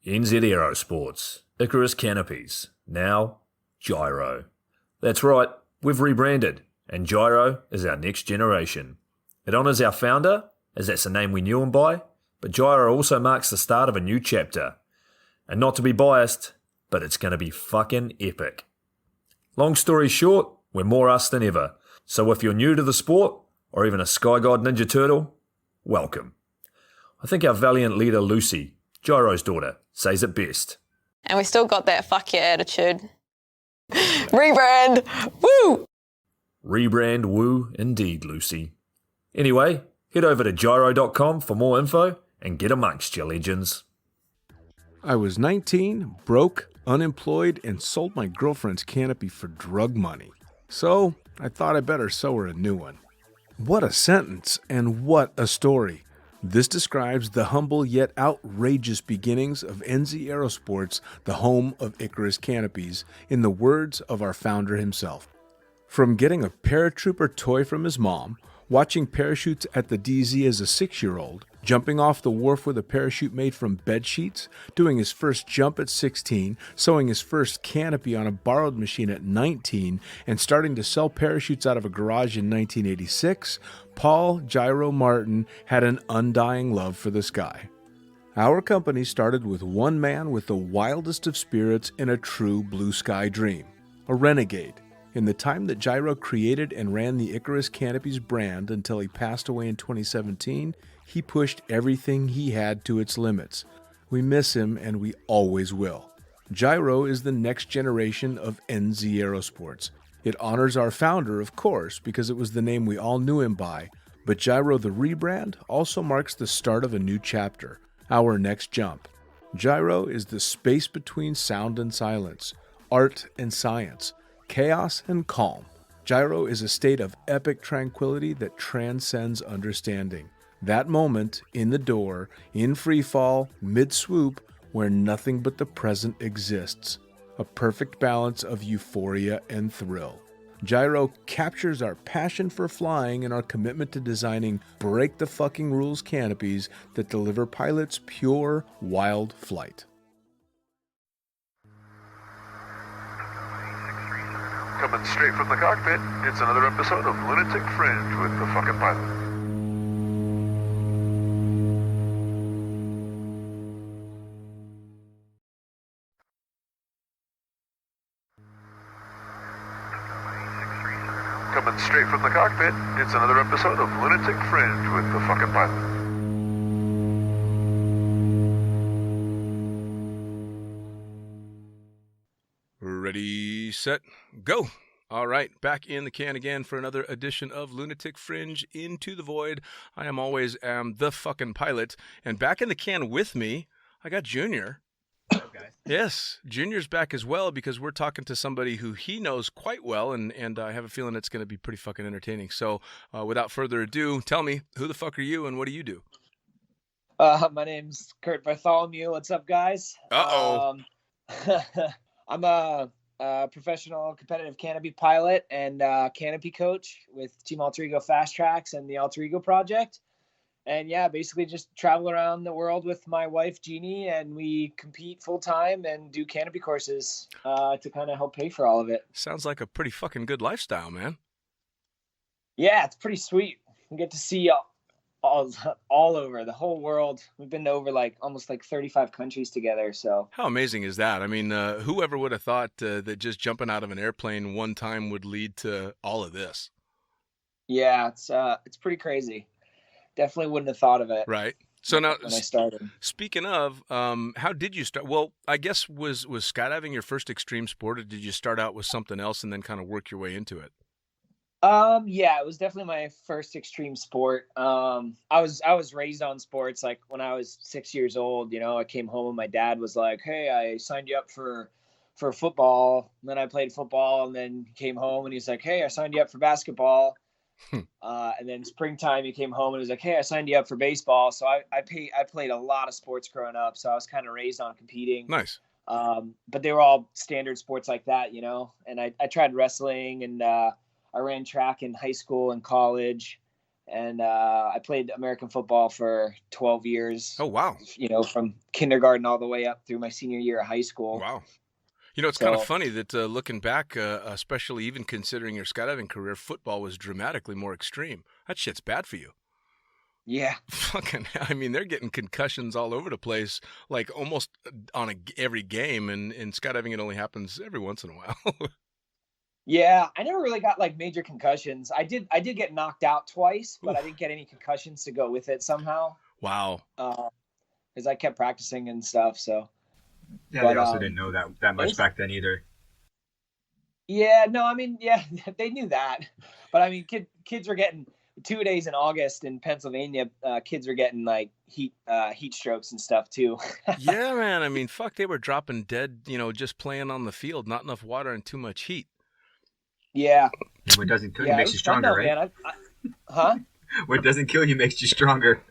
NZ Aerosports, Icarus Canopies, now Gyro. That's right, we've rebranded, and Gyro is our next generation. It honours our founder, as that's the name we knew him by, but Gyro also marks the start of a new chapter. And not to be biased, but it's going to be fucking epic. Long story short, we're more us than ever, so if you're new to the sport, or even a Sky God Ninja Turtle, welcome. I think our valiant leader Lucy, Gyro's daughter, says it best. And we still got that fuck your attitude. Rebrand! Woo! Rebrand woo indeed, Lucy. Anyway, head over to gyro.com for more info and get amongst your legends. I was 19, broke, unemployed, and sold my girlfriend's canopy for drug money. So I thought I better sew her a new one. What a sentence, and what a story. This describes the humble yet outrageous beginnings of NZ Aerosports, the home of Icarus Canopies, in the words of our founder himself. From getting a paratrooper toy from his mom, watching parachutes at the DZ as a 6-year-old, jumping off the wharf with a parachute made from bed sheets, doing his first jump at 16, sewing his first canopy on a borrowed machine at 19, and starting to sell parachutes out of a garage in 1986, Paul Gyro Martin had an undying love for the sky. Our company started with one man with the wildest of spirits and a true blue sky dream, a renegade. In the time that Gyro created and ran the Icarus Canopies brand until he passed away in 2017, he pushed everything he had to its limits. We miss him, and we always will. Gyro is the next generation of NZ Aerosports. It honors our founder, of course, because it was the name we all knew him by, but Gyro the rebrand also marks the start of a new chapter, our next jump. Gyro is the space between sound and silence, art and science, chaos and calm. Gyro is a state of epic tranquility that transcends understanding. That moment, in the door, in free fall, mid-swoop, where nothing but the present exists. A perfect balance of euphoria and thrill. Gyro captures our passion for flying and our commitment to designing break-the-fucking-rules canopies that deliver pilots pure, wild flight. Coming straight from the cockpit, it's another episode of Lunatic Fringe with the fucking pilot. Coming straight from the cockpit, it's another episode of Lunatic Fringe with the fucking pilot. Ready, set, go. All right, back in the can again for another edition of Lunatic Fringe Into the Void. I am always the fucking pilot. And back in the can with me, I got Junior. Hello, guys. Yes, Junior's back as well because we're talking to somebody who he knows quite well, and I have a feeling it's going to be pretty fucking entertaining. So without further ado, tell me, who the fuck are you and what do you do? My name's Curt Bartholomew. What's up, guys? Uh-oh. I'm a professional competitive canopy pilot and canopy coach with Team Alter Ego Fast Tracks and the Alter Ego Project. And yeah, basically just travel around the world with my wife, Jeannie, and we compete full time and do canopy courses to kind of help pay for all of it. Sounds like a pretty fucking good lifestyle, man. Yeah, it's pretty sweet. We get to see all over the whole world. We've been to over almost 35 countries together. So how amazing is that? I mean, whoever would have thought that just jumping out of an airplane one time would lead to all of this? Yeah, it's pretty crazy. Definitely wouldn't have thought of it. Right. So now, when I started. Speaking of, how did you start? Well, I guess was skydiving your first extreme sport, or did you start out with something else and then kind of work your way into it? Yeah, it was definitely my first extreme sport. I was raised on sports. Like when I was 6 years old, I came home and my dad was like, "Hey, I signed you up for football." And then I played football, and then came home and he's like, "Hey, I signed you up for basketball." And then springtime, he came home and was like, "Hey, I signed you up for baseball." So I played a lot of sports growing up. So I was kind of raised on competing. Nice. But they were all standard sports like that, you know. And I tried wrestling, and I ran track in high school and college, and I played American football for 12 years. Oh, wow. You know, from kindergarten all the way up through my senior year of high school. Wow. You know, it's kind of funny that looking back, especially even considering your skydiving career, football was dramatically more extreme. That shit's bad for you. Yeah. Fucking, I mean, they're getting concussions all over the place, like almost on every game. And in skydiving, it only happens every once in a while. Yeah, I never really got like major concussions. I did get knocked out twice, but I didn't get any concussions to go with it somehow. Wow. Because I kept practicing and stuff. So. Yeah, But, they also didn't know that much back then either. Yeah, no, I mean, yeah, they knew that. But I mean, kids were getting 2 days in August in Pennsylvania. Kids were getting like heat strokes and stuff too. Yeah, man. I mean, fuck, they were dropping dead, you know, just playing on the field, not enough water and too much heat. Yeah. And what doesn't kill you Yeah, makes it you was fun stronger, though, right? man. Huh? What doesn't kill you makes you stronger.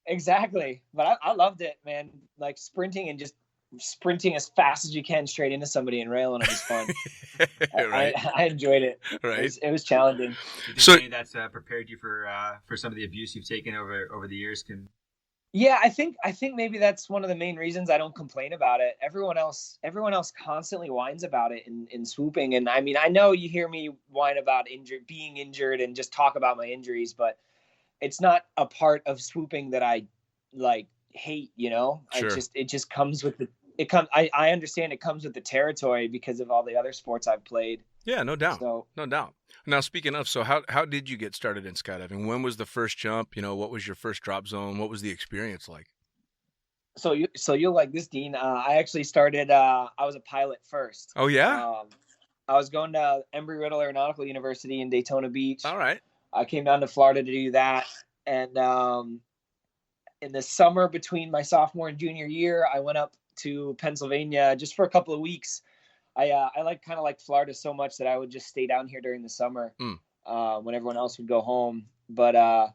Exactly. But I loved it, man. Like sprinting and just sprinting as fast as you can straight into somebody and railing it was fun. Right. I enjoyed it. Right. It was challenging. Do you So- think that's prepared you for some of the abuse you've taken over the years? Yeah, I think maybe that's one of the main reasons I don't complain about it. Everyone else constantly whines about it in swooping. And I mean, I know you hear me whine about being injured and just talk about my injuries, but it's not a part of swooping that I like hate, you know. Sure. It just comes with I understand it comes with the territory because of all the other sports I've played. Yeah, no doubt. So No doubt. Now, speaking of, so how did you get started in skydiving? When was the first jump? You know, what was your first drop zone? What was the experience like? so you'll like this, Dean. I actually started I was a pilot first. Oh, yeah? I was going to Embry-Riddle Aeronautical University in Daytona Beach. All right. I came down to Florida to do that. And in the summer between my sophomore and junior year, I went up to Pennsylvania just for a couple of weeks. I kind of liked Florida so much that I would just stay down here during the summer when everyone else would go home. But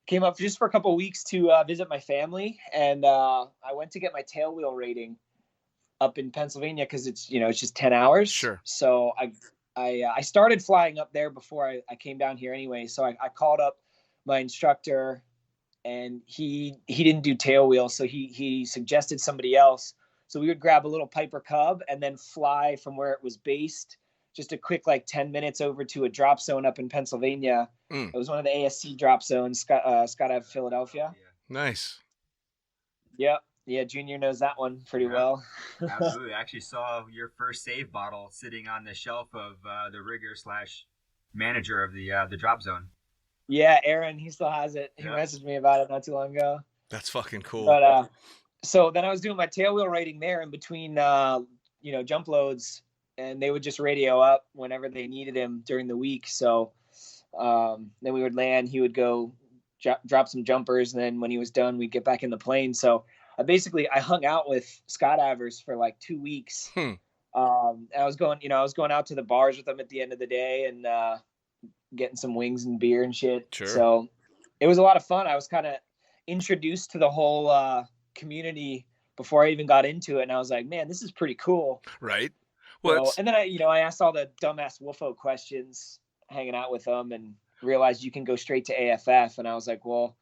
came up just for a couple of weeks to visit my family. And I went to get my tail wheel rating up in Pennsylvania because it's just 10 hours. Sure. So I started flying up there before I came down here anyway. So I called up my instructor, and he didn't do tail wheel, so he suggested somebody else. So we would grab a little Piper Cub and then fly from where it was based just a quick 10 minutes over to a drop zone up in Pennsylvania. It was one of the ASC drop zones, Skydive Philadelphia. Nice. Yep. Yeah, Junior knows that one pretty well. Absolutely. I actually saw your first save bottle sitting on the shelf of the rigger / manager of the drop zone. Yeah, Aaron, he still has it. He Yeah. messaged me about it not too long ago. That's fucking cool. But so then I was doing my tail wheel rating there in between jump loads, and they would just radio up whenever they needed him during the week. So then we would land, he would go drop some jumpers, and then when he was done, we'd get back in the plane. So I hung out with skydivers for 2 weeks. I was going out to the bars with them at the end of the day and getting some wings and beer and shit. Sure. So it was a lot of fun. I was kind of introduced to the whole community before I even got into it, and I was like, man, this is pretty cool. Right. Well, and then I asked all the dumbass WFO questions hanging out with them, and realized you can go straight to AFF. And I was like, well,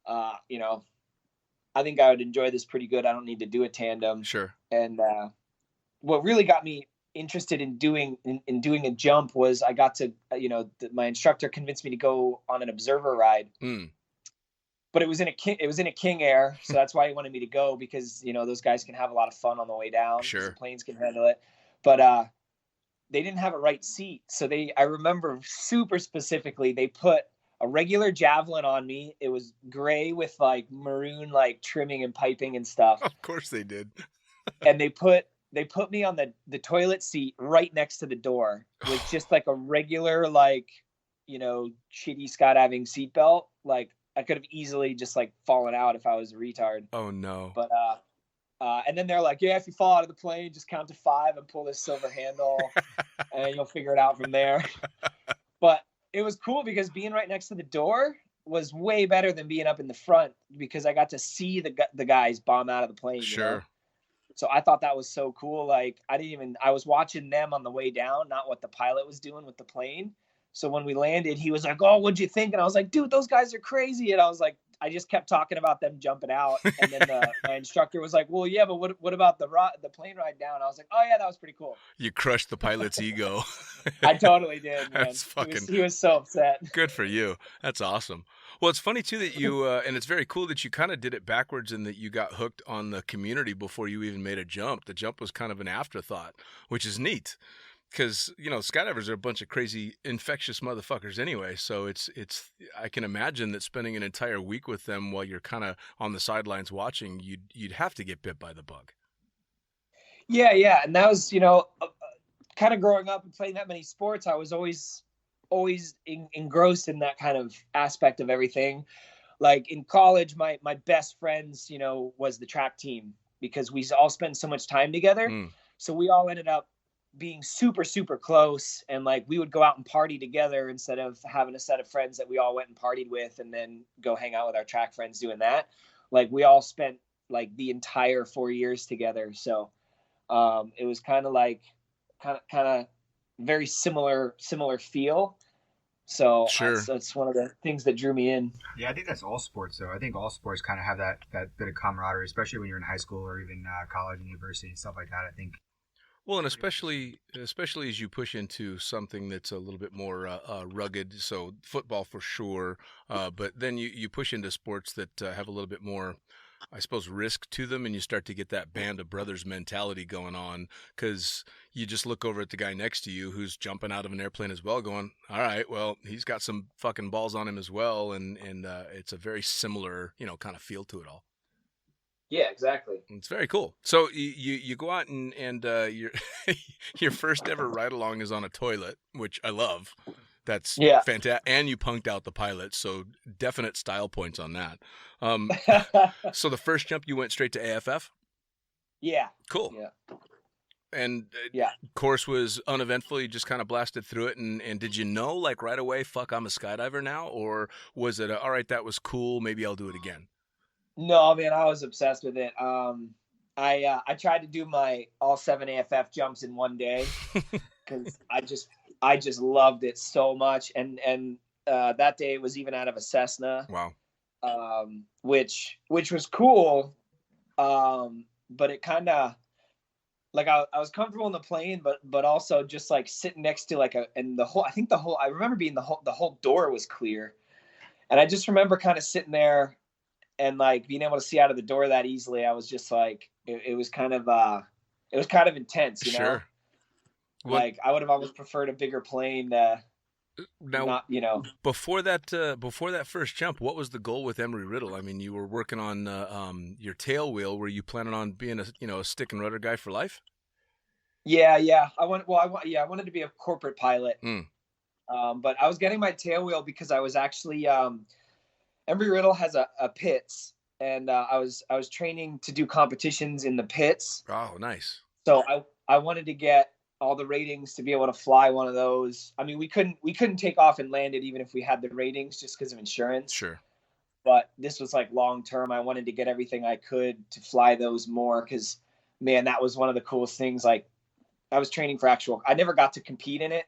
I think I would enjoy this pretty good. I don't need to do a tandem. Sure. And what really got me interested in doing a jump was I got to, my instructor convinced me to go on an observer ride. But it was in a King Air, so that's why he wanted me to go, because those guys can have a lot of fun on the way down. Sure. The planes can handle it, but they didn't have a right seat. So I remember super specifically, they put a regular Javelin on me. It was gray with maroon trimming and piping and stuff. Of course they did. And they put me on the toilet seat right next to the door with just a regular shitty skydiving seatbelt. I could have easily just fallen out if I was a retard. Oh no. But and then they're like, yeah, if you fall out of the plane, just count to 5 and pull this silver handle and you'll figure it out from there. But it was cool because being right next to the door was way better than being up in the front because I got to see the guys bomb out of the plane. Sure. You know? So I thought that was so cool. Like I was watching them on the way down, not what the pilot was doing with the plane. So when we landed, he was like, "Oh, what'd you think?" And I was like, "Dude, those guys are crazy." And I was like, I just kept talking about them jumping out. And then my instructor was like, "Well, yeah, but what about the plane ride down?" I was like, "Oh yeah, that was pretty cool." You crushed the pilot's ego. I totally did, man. That's fucking... He was so upset. Good for you. That's awesome. Well, it's funny too that you, and it's very cool that you kind of did it backwards and that you got hooked on the community before you even made a jump. The jump was kind of an afterthought, which is neat. Because, you know, skydivers are a bunch of crazy, infectious motherfuckers anyway. So I can imagine that spending an entire week with them while you're kind of on the sidelines watching, you'd have to get bit by the bug. Yeah. And that was, you know, kind of growing up and playing that many sports, I was always engrossed in that kind of aspect of everything. Like in college, my best friends, you know, was the track team because we all spent so much time together. So we all ended up being super, super close. And like, we would go out and party together instead of having a set of friends that we all went and partied with and then go hang out with our track friends doing that. Like we all spent like the entire 4 years together. So it was kind of very similar feel. So sure. That's one of the things that drew me in. Yeah, I think that's all sports, though. I think all sports kind of have that bit of camaraderie, especially when you're in high school or even college and university and stuff like that. I think. Well, and especially as you push into something that's a little bit more rugged, so football for sure, but then you push into sports that have a little bit more, I suppose, risk to them, and you start to get that band of brothers mentality going on, because you just look over at the guy next to you who's jumping out of an airplane as well going, all right, well, he's got some fucking balls on him as well, and it's a very similar, you know, kind of feel to it all. Yeah, exactly. It's very cool. So you go out and your your first ever ride along is on a toilet, which I love. That's fantastic. And you punked out the pilot, so definite style points on that. So the first jump you went straight to AFF? Yeah. Cool. Yeah. And yeah, course was uneventful. You just kind of blasted through it. And did you know, like right away, fuck, I'm a skydiver now? Or was it, all right, that was cool, maybe I'll do it again? No, man, I was obsessed with it. I tried to do my all 7 AFF jumps in one day because I just loved it so much. And that day it was even out of a Cessna. Wow. Which was cool. But it kind of like I was comfortable in the plane, but also just like sitting next to like I remember being the whole door was clear, and I just remember kind of sitting there. And like being able to see out of the door that easily, I was just like, it was kind of intense, you know? Sure. Like I would have almost preferred a bigger plane. Now, not, you know, before that first jump, what was the goal with Embry-Riddle? I mean, you were working on your tail wheel. Were you planning on being a stick and rudder guy for life? Yeah. I wanted to be a corporate pilot. But I was getting my tail wheel because I was actually, Embry-Riddle has a pits, and I was training to do competitions in the pits. Oh, nice. So I wanted to get all the ratings to be able to fly one of those. I mean, we couldn't take off and land it even if we had the ratings just because of insurance. Sure. But this was like long term. I wanted to get everything I could to fly those more because, man, that was one of the coolest things. Like I was training for I never got to compete in it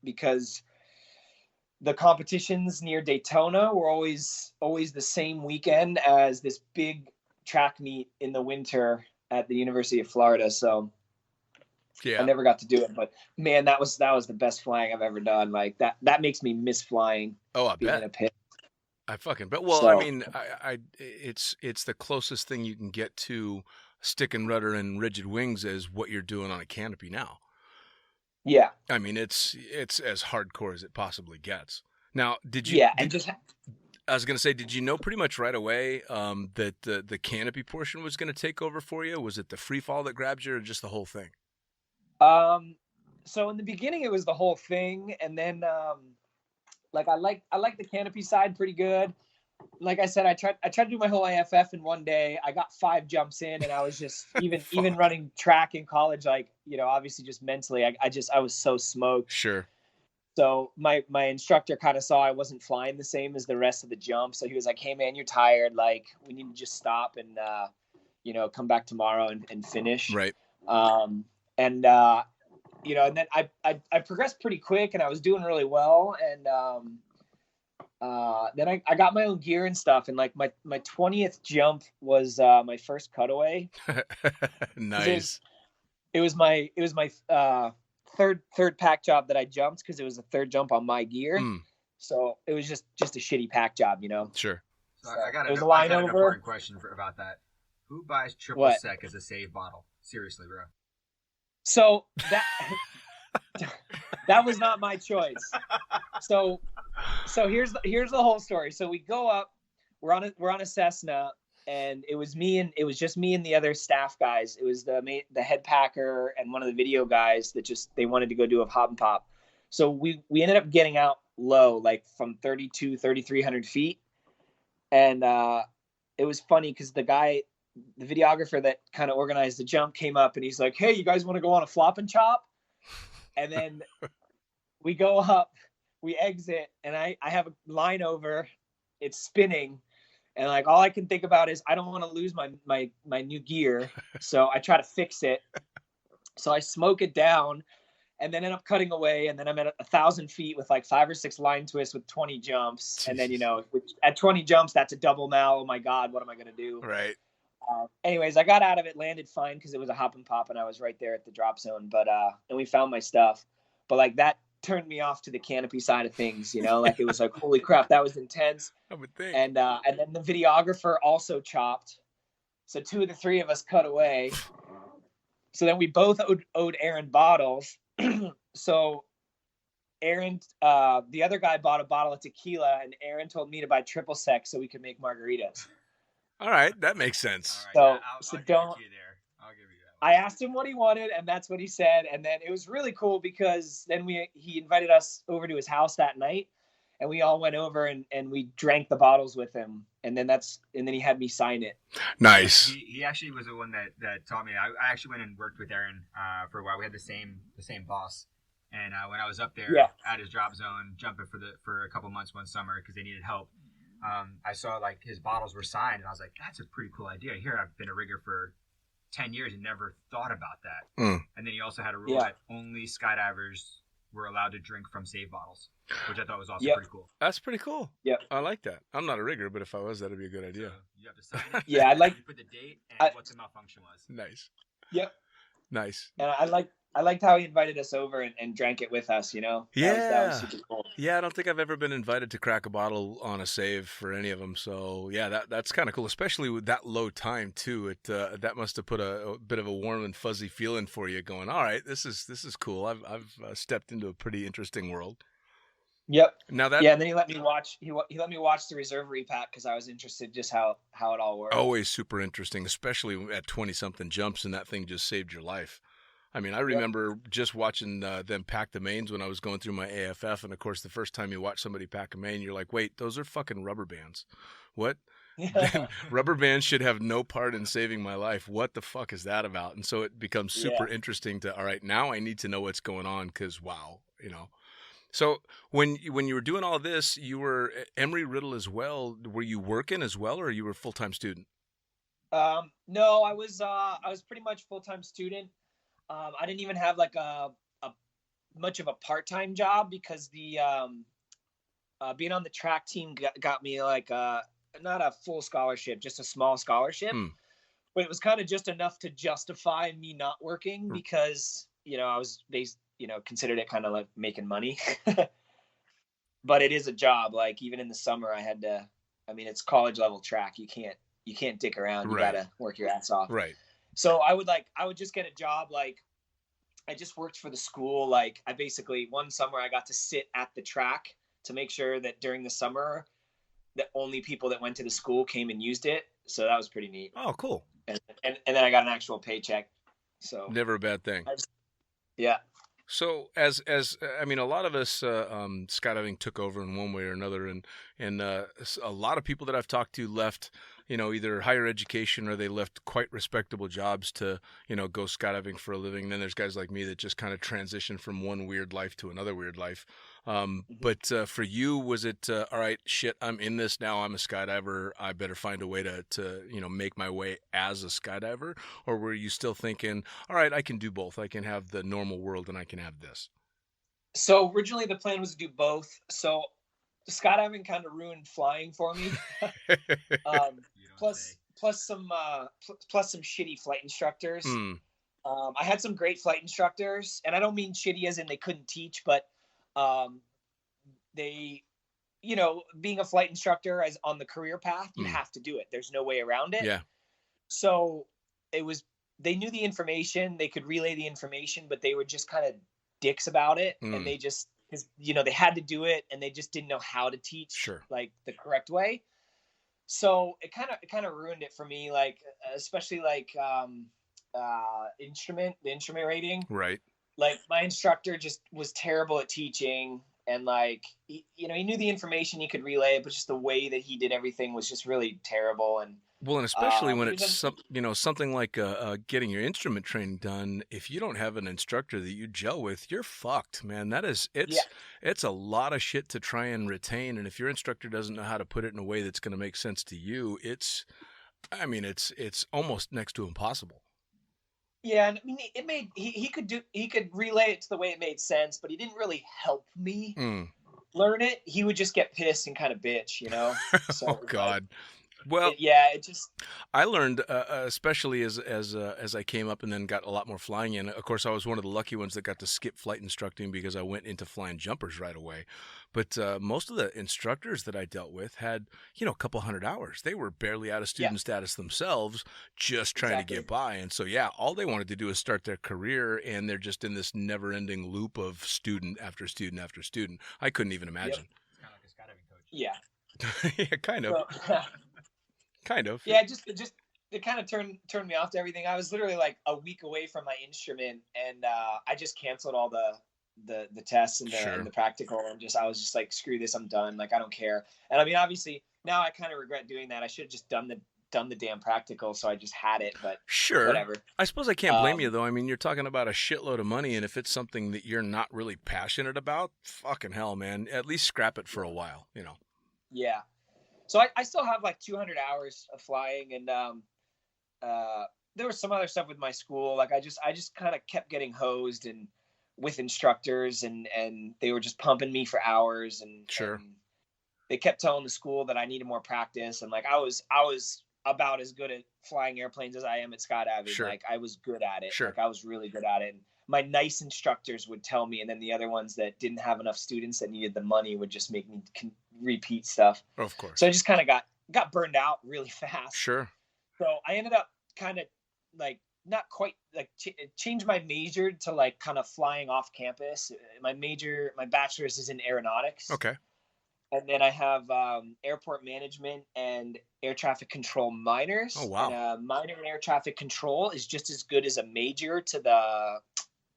because the competitions near Daytona were always the same weekend as this big track meet in the winter at the University of Florida. So yeah, I never got to do it, but man, that was the best flying I've ever done. Like that makes me miss flying. Oh, I bet. In a pit. I fucking bet. Well, so, I mean, it's the closest thing you can get to stick and rudder and rigid wings as what you're doing on a canopy now. Yeah. I mean, it's as hardcore as it possibly gets. Now, did you... Yeah, I was going to say, did you know pretty much right away that the canopy portion was going to take over for you? Was it the free fall that grabbed you or just the whole thing? So in the beginning, it was the whole thing. And then, like, I like the canopy side pretty good. Like I said, I tried to do my whole AFF in one day. I got 5 jumps in, and I was just even running track in college. Like, you know, obviously just mentally, I was so smoked. Sure. So my instructor kind of saw I wasn't flying the same as the rest of the jump. So he was like, "Hey man, you're tired. Like we need to just stop and come back tomorrow and finish." Right. And and then I progressed pretty quick and I was doing really well. And then I got my own gear and stuff. And like my 20th jump was my first cutaway. Nice. It was my third pack job that I jumped because it was the third jump on my gear. So it was just a shitty pack job, Sure. So I got it was a line an over. important question about that. Who buys triple sec as a save bottle? Seriously, bro. So that was not my choice. So here's the whole story. So we go up, we're on a Cessna, and it was just me and the other staff guys. It was the head packer and one of the video guys that they wanted to go do a hop and pop. So we ended up getting out low, like from 3,300 feet. And it was funny because the videographer that kind of organized the jump came up and he's like, "Hey, you guys want to go on a flop and chop?" And then we go up, we exit, and I have a line over, it's spinning. And like, all I can think about is I don't want to lose my new gear. So I try to fix it. So I smoke it down and then end up cutting away. And then I'm at 1,000 feet with like 5 or 6 line twists with 20 jumps. And then, at 20 jumps, that's a double now. Oh my God, what am I going to do? Right. Anyways, I got out of it, landed fine because it was a hop and pop and I was right there at the drop zone. But, and we found my stuff. But like that turned me off to the canopy side of things, like it was like, holy crap, that was intense. I would think. And then the videographer also chopped. So 2 of the 3 of us cut away. So then we both owed Aaron bottles. So Aaron, the other guy bought a bottle of tequila and Aaron told me to buy triple sec so we could make margaritas. All right. That makes sense. All right, So I'll don't. give you there. I'll give you that. I asked him what he wanted, and that's what he said. And then it was really cool because then he invited us over to his house that night, and we all went over and we drank the bottles with him. And then he had me sign it. Nice. He actually was the one that taught me. I actually went and worked with Aaron for a while. We had the same boss, and when I was up there at his drop zone jumping for a couple months one summer because they needed help, I saw like his bottles were signed, and I was like, that's a pretty cool idea. Here I've been a rigger for 10 years and never thought about that. And then he also had a rule that only skydivers were allowed to drink from save bottles, which I thought was also pretty cool. That's pretty cool. Yeah, I like that. I'm not a rigger, but if I was, that'd be a good idea. So you have to sign it. Yeah, I'd like. You put the date and what the malfunction was. Nice. Yep. Nice. And I liked how he invited us over and drank it with us. That was super cool. Yeah, I don't think I've ever been invited to crack a bottle on a save for any of them. So yeah, that's kind of cool, especially with that low time too. It that must have put a bit of a warm and fuzzy feeling for you. Going, all right, this is cool. I've stepped into a pretty interesting world. Yep. Now that and then he let me watch. He let me watch the reserve repack because I was interested just how it all worked. Always super interesting, especially at 20-something jumps, and that thing just saved your life. I mean, I remember just watching them pack the mains when I was going through my AFF, and of course, the first time you watch somebody pack a main, you're like, "Wait, those are fucking rubber bands. What? Rubber bands should have no part in saving my life. What the fuck is that about?" And so it becomes super interesting to, all right, now I need to know what's going on because wow, So when you were doing all this, you were at Embry-Riddle as well. Were you working as well, or you were a full-time student? No, I was pretty much full-time student. I didn't even have like a much of a part-time job because the being on the track team got me like not a full scholarship, just a small scholarship. But it was kind of just enough to justify me not working because I was considered it kind of like making money. But it is a job. Like even in the summer, I had to. I mean, it's college level track. You can't dick around. You gotta work your ass off. Right. So I would just get a job. Like I just worked for the school. Like I basically one summer I got to sit at the track to make sure that during the summer that only people that went to the school came and used it. So that was pretty neat. Oh, cool. And then I got an actual paycheck. So never a bad thing. Yeah. So as I mean, a lot of us skydiving took over in one way or another, and a lot of people that I've talked to left, either higher education or they left quite respectable jobs to go skydiving for a living. And then there's guys like me that just kind of transitioned from one weird life to another weird life. But for you, was it all right? Shit, I'm in this now. I'm a skydiver. I better find a way to make my way as a skydiver, or were you still thinking, all right, I can do both. I can have the normal world, and I can have this. So originally the plan was to do both. So skydiving kind of ruined flying for me. Plus some shitty flight instructors. I had some great flight instructors, and I don't mean shitty as in they couldn't teach, but they, being a flight instructor as on the career path, you have to do it. There's no way around it. Yeah. So they knew the information, they could relay the information, but they were just kind of dicks about it. And they just, they had to do it, and they just didn't know how to teach like the correct way. So it kind of ruined it for me, like, especially like, the instrument rating. Right. Like my instructor just was terrible at teaching, and like, he knew the information, he could relay it, but just the way that he did everything was just really terrible. And especially when it's something like getting your instrument training done. If you don't have an instructor that you gel with, you're fucked, man. It's a lot of shit to try and retain. And if your instructor doesn't know how to put it in a way that's going to make sense to you, it's almost next to impossible. Yeah, and I mean, he could relay it to the way it made sense, but he didn't really help me learn it. He would just get pissed and kind of bitch, So, oh God. I learned, especially as I came up and then got a lot more flying in. Of course, I was one of the lucky ones that got to skip flight instructing because I went into flying jumpers right away. But most of the instructors that I dealt with had, a couple hundred hours. They were barely out of student status themselves, just trying to get by. And so, all they wanted to do is start their career, and they're just in this never-ending loop of student after student after student. I couldn't even imagine. It's kind of like a skydiving coach. Yeah. Yeah, kind of. Kind of. Yeah, it kind of turned me off to everything. I was literally like a week away from my instrument, and I just canceled all the tests and the practical, and I was just like, screw this, I'm done. Like, I don't care. And I mean, obviously now I kind of regret doing that. I should have just done the damn practical, so I just had it. But whatever. I suppose I can't blame you though. I mean, you're talking about a shitload of money, and if it's something that you're not really passionate about, fucking hell, man. At least scrap it for a while, Yeah. So I still have like 200 hours of flying, and there was some other stuff with my school. Like I just kind of kept getting hosed and with instructors, and they were just pumping me for hours, and they kept telling the school that I needed more practice. And like I was about as good at flying airplanes as I am at skydiving. Like I was good at it. Like I was really good at it. And my nice instructors would tell me, and then the other ones that didn't have enough students that needed the money would just make me repeat stuff. Of course. So I just kind of got burned out really fast. Sure. So I ended up kind of like not quite like changed my major to like kind of flying off campus. My bachelor's is in aeronautics. Okay. And then I have airport management and air traffic control minors. Oh, wow. And a minor in air traffic control is just as good as a major to the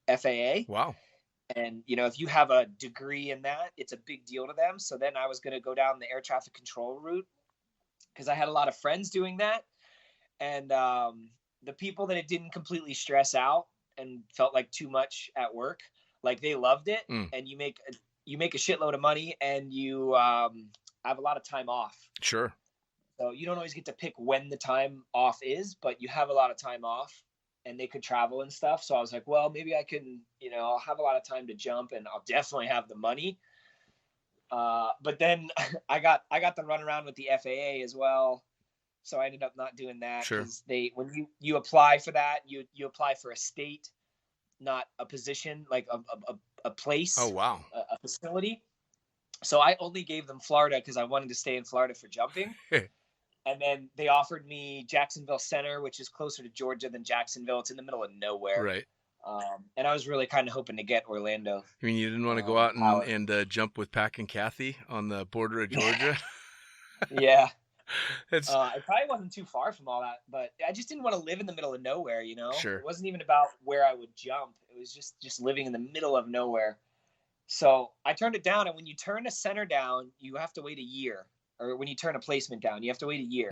FAA. Wow. And, if you have a degree in that, it's a big deal to them. So then I was going to go down the air traffic control route because I had a lot of friends doing that. And the people that it didn't completely stress out and felt like too much at work, like they loved it. And you make a shitload of money, and you have a lot of time off. Sure. So you don't always get to pick when the time off is, but you have a lot of time off, and they could travel and stuff. So I was like, well, maybe I can, I'll have a lot of time to jump, and I'll definitely have the money. But then I got the runaround with the FAA as well. So I ended up not doing that because when you apply for that, you apply for a state, not a position, like a place. Oh, wow. A facility. So I only gave them Florida because I wanted to stay in Florida for jumping. And then they offered me Jacksonville Center, which is closer to Georgia than Jacksonville. It's in the middle of nowhere. Right. And I was really kind of hoping to get Orlando. I mean, you didn't want to go out and jump with Pac and Kathy on the border of Georgia? Yeah. It probably wasn't too far from all that, but I just didn't want to live in the middle of nowhere, Sure. It wasn't even about where I would jump. It was just living in the middle of nowhere. So I turned it down. And when you turn a center down, you have to wait a year. Or when you turn a placement down, you have to wait a year.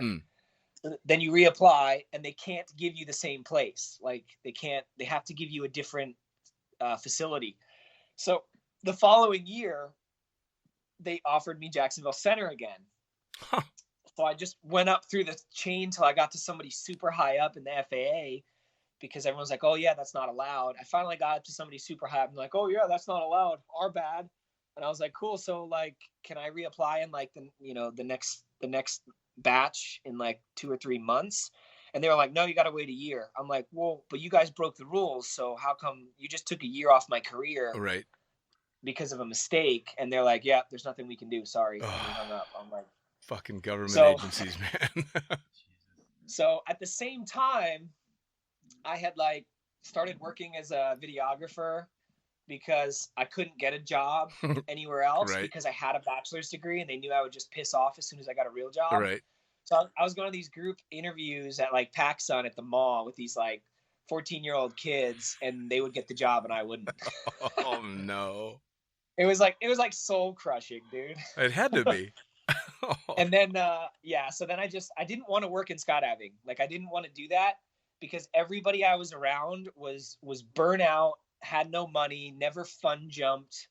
Then you reapply, and they can't give you the same place. Like they have to give you a different facility. So the following year, they offered me Jacksonville Center again. Huh. So I just went up through the chain till I got to somebody super high up in the FAA, because everyone's like, oh yeah, that's not allowed. I finally got up to somebody super high up and like, oh yeah, that's not allowed. Our bad. And I was like, cool. So like, can I reapply in like the next batch in like 2 or 3 months? And they were like, no, you got to wait a year. I'm like, well, but you guys broke the rules. So how come you just took a year off my career? Right. Because of a mistake? And they're like, yeah, there's nothing we can do. Sorry. And we hung up. I'm like, fucking government agencies, man. So at the same time, I had like started working as a videographer because I couldn't get a job anywhere else Right. because I had a bachelor's degree and they knew I would just piss off as soon as I got a real job. Right. So I was going to these group interviews at like PacSun at the mall with these like 14-year-old kids, and they would get the job and I wouldn't. Oh no. It was like soul crushing, dude. It had to be. And then so then I didn't want to work in skydiving. Like I didn't want to do that because everybody I was around was burnout, had no money, never fun jumped.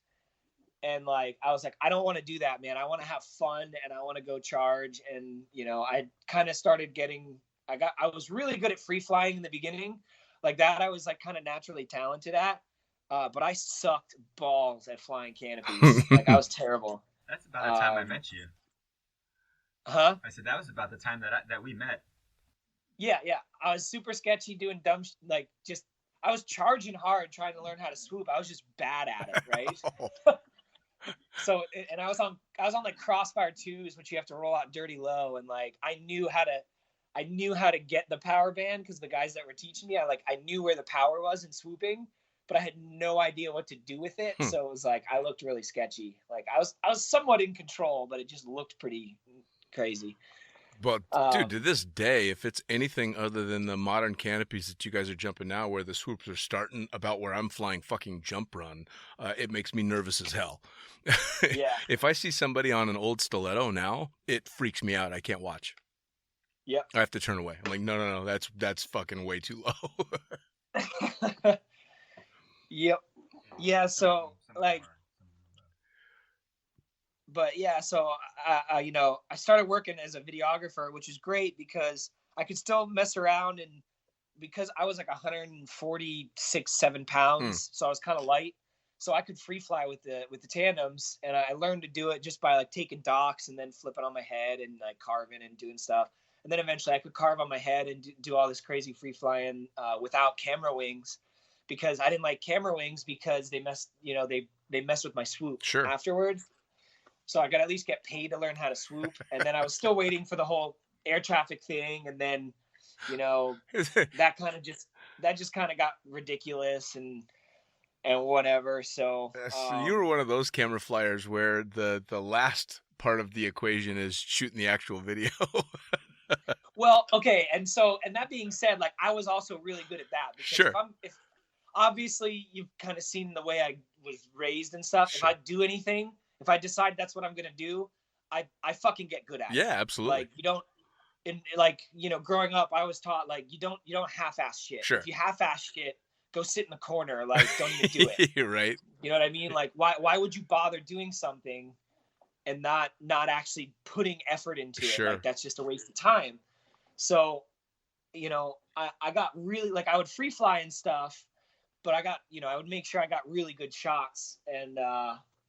And like, I was like, I don't want to do that, man. I want to have fun and I want to go charge. And, I kind of started I was really good at free flying in the beginning. Like that, I was like kind of naturally talented at, but I sucked balls at flying canopies. Like I was terrible. That's about the time I met you. Huh? I said that was about the time that we met. Yeah. I was super sketchy doing dumb, I was charging hard trying to learn how to swoop. I was just bad at it, right? So, and I was on like Crossfire 2s, which you have to roll out dirty low, and like I knew how to get the power band because the guys that were teaching me, I knew where the power was in swooping, but I had no idea what to do with it. So it was like I looked really sketchy. Like I was somewhat in control, but it just looked pretty crazy. But dude, to this day, if it's anything other than the modern canopies that you guys are jumping now, where the swoops are starting about where I'm flying fucking jump run, it makes me nervous as hell. Yeah. If I see somebody on an old stiletto now, it freaks me out. I can't watch. Yep. I have to turn away. I'm like, no, that's fucking way too low. Yep. Yeah. So like. But yeah, so I started working as a videographer, which is great because I could still mess around, and because I was like 146-7 pounds, so I was kind of light, so I could free fly with the tandems, and I learned to do it just by like taking docks and then flipping on my head and like carving and doing stuff, and then eventually I could carve on my head and do all this crazy free flying without camera wings, because I didn't like camera wings because they messed with my swoop afterwards. So I got to at least get paid to learn how to swoop. And then I was still waiting for the whole air traffic thing. And then, that just kind of got ridiculous and whatever. So you were one of those camera flyers where the last part of the equation is shooting the actual video. Well, okay. And that being said, like I was also really good at that. Because if obviously you've kind of seen the way I was raised and stuff. If I do anything, if I decide that's what I'm going to do, I fucking get good at it. Yeah, absolutely. Like you don't, growing up, I was taught like, you don't half-ass shit. Sure. If you half-ass shit, go sit in the corner. Like, don't even do it. You're right. You know what I mean? Like, why would you bother doing something and not actually putting effort into it? Like, that's just a waste of time. So, I got really, like, I would free fly and stuff, but I would make sure I got really good shots. And,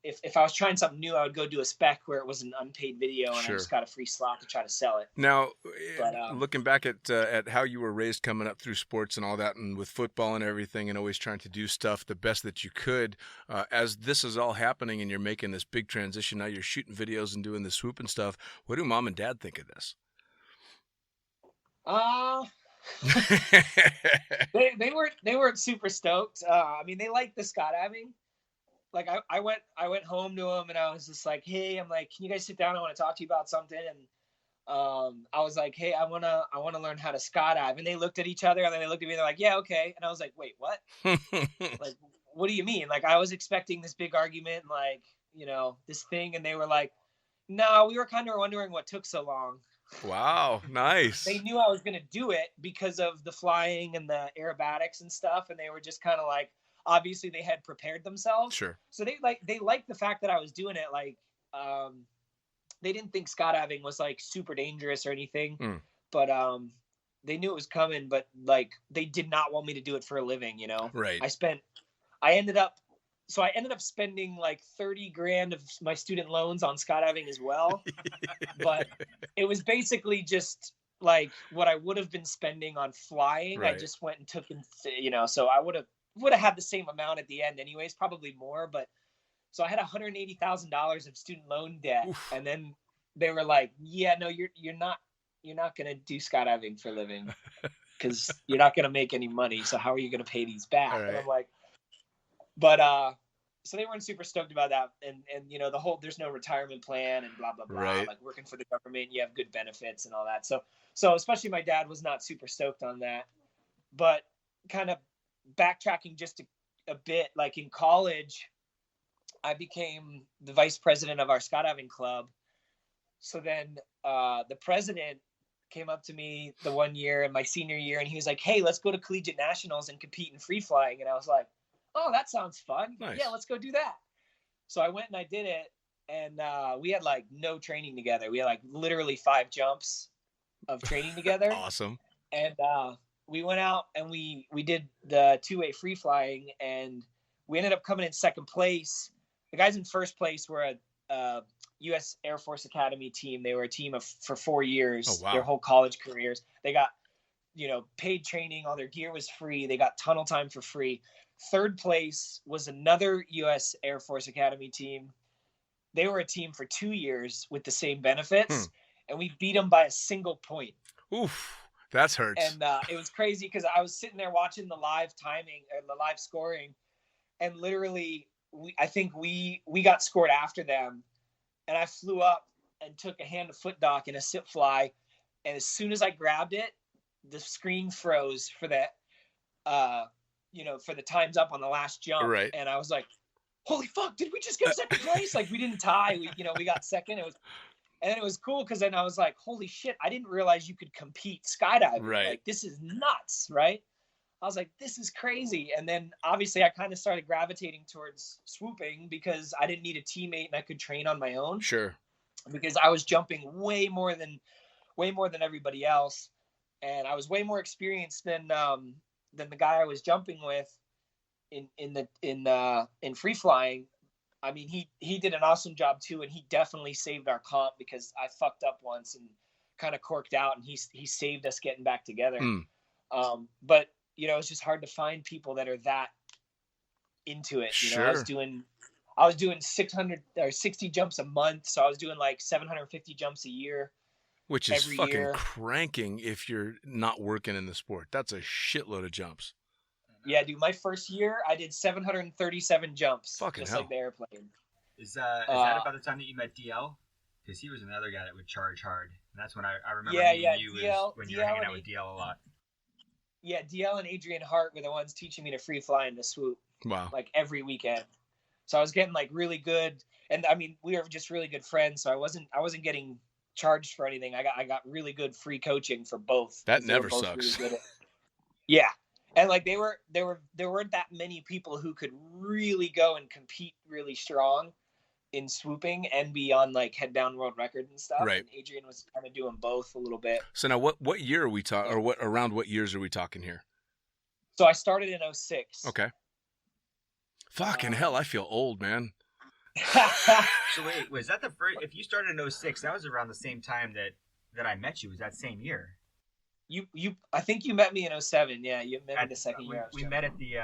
if I was trying something new, I would go do a spec where it was an unpaid video and I just got a free slot to try to sell it. Now, looking back at how you were raised coming up through sports and all that, and with football and everything, and always trying to do stuff the best that you could, as this is all happening and you're making this big transition, now you're shooting videos and doing the swoop and stuff, what do mom and dad think of this? They weren't super stoked. I mean, they liked the skydiving. Like I went home to them and I was just like, hey, I'm like, can you guys sit down? I want to talk to you about something. And I was like, hey, I wanna learn how to skydive. And they looked at each other and then they looked at me and they're like, yeah, okay. And I was like, wait, what? Like, what do you mean? Like I was expecting this big argument, like, this thing, and they were like, no, we were kind of wondering what took so long. Wow, nice. They knew I was gonna do it because of the flying and the aerobatics and stuff, and they were just kind of like, obviously they had prepared themselves. Sure. So they liked the fact that I was doing it. Like, they didn't think skydiving was like super dangerous or anything, but they knew it was coming. But like they did not want me to do it for a living, you know. Right. I ended up spending like 30 grand of my student loans on skydiving as well. But it was basically just like what I would have been spending on flying. Right. I just went and took, you know, so I would have had the same amount at the end anyways, probably more. But so I had $180,000 of student loan debt. Oof. And then they were like, yeah, no, you're not going to do skydiving for a living because you're not going to make any money. So how are you going to pay these back? Right. And I'm like, but, so they weren't super stoked about that. And, you know, there's no retirement plan and blah, blah, blah. Right. Like working for the government, you have good benefits and all that. So especially my dad was not super stoked on that, but kind of backtracking just a bit, like in college, I became the vice president of our skydiving club. So then the president came up to me the one year in my senior year and he was like, hey, let's go to collegiate nationals and compete in free flying. And I was like, oh, that sounds fun. Nice. Yeah, let's go do that. So I went and I did it. And we had like no training together. We had like literally 5 jumps of training together. Awesome. And we went out and we did the 2-way free flying and we ended up coming in second place. The guys in first place were a U.S. Air Force Academy team. They were a team for 4 years, their whole college careers. They got, you know, paid training. All their gear was free. They got tunnel time for free. Third place was another U.S. Air Force Academy team. They were a team for 2 years with the same benefits, and we beat them by a single point. Oof, that hurts. And it was crazy because I was sitting there watching the live timing and the live scoring, and literally, I think we got scored after them, and I flew up and took a hand to foot dock and a sit fly, and as soon as I grabbed it, the screen froze for that, you know, for the times up on the last jump, right. And I was like, holy fuck, did we just get second place? Like we didn't tie, we got second. And then it was cool because then I was like, holy shit, I didn't realize you could compete skydiving. Right. Like this is nuts, right? I was like, this is crazy. And then obviously I kind of started gravitating towards swooping because I didn't need a teammate and I could train on my own. Sure. Because I was jumping way more than everybody else. And I was way more experienced than the guy I was jumping with in free flying. I mean, he did an awesome job too, and he definitely saved our comp because I fucked up once and kind of corked out, and he saved us getting back together. But you know, it's just hard to find people that are that into it. You know, I was doing 600 or 60 jumps a month, so I was doing like 750 jumps a year. Which is fucking cranking if you're not working in the sport. That's a shitload of jumps. Yeah, dude. My first year, I did 737 jumps. Fucking just hell. like the airplane. Is that about the time that you met DL? Because he was another guy that would charge hard. And that's when I remember meeting you DL, when you were hanging out with DL a lot. Yeah, DL and Adrian Hart were the ones teaching me to free fly and to swoop. Wow. Like every weekend. So I was getting like really good. And I mean, we were just really good friends. So I wasn't getting charged for anything. I got really good free coaching for both. That never sucks. Really yeah. And like there weren't that many people who could really go and compete really strong in swooping and be on like head down world record and stuff. Right. And Adrian was kind of doing both a little bit. So now what year are we talking, or around what years are we talking here? So I started in 2006. Okay. Fucking hell, I feel old, man. So wait, was that the first? If you started in 2006, that was around the same time that I met you. Was that same year? I think you met me in 2007. Yeah, you met me the second year. We met at the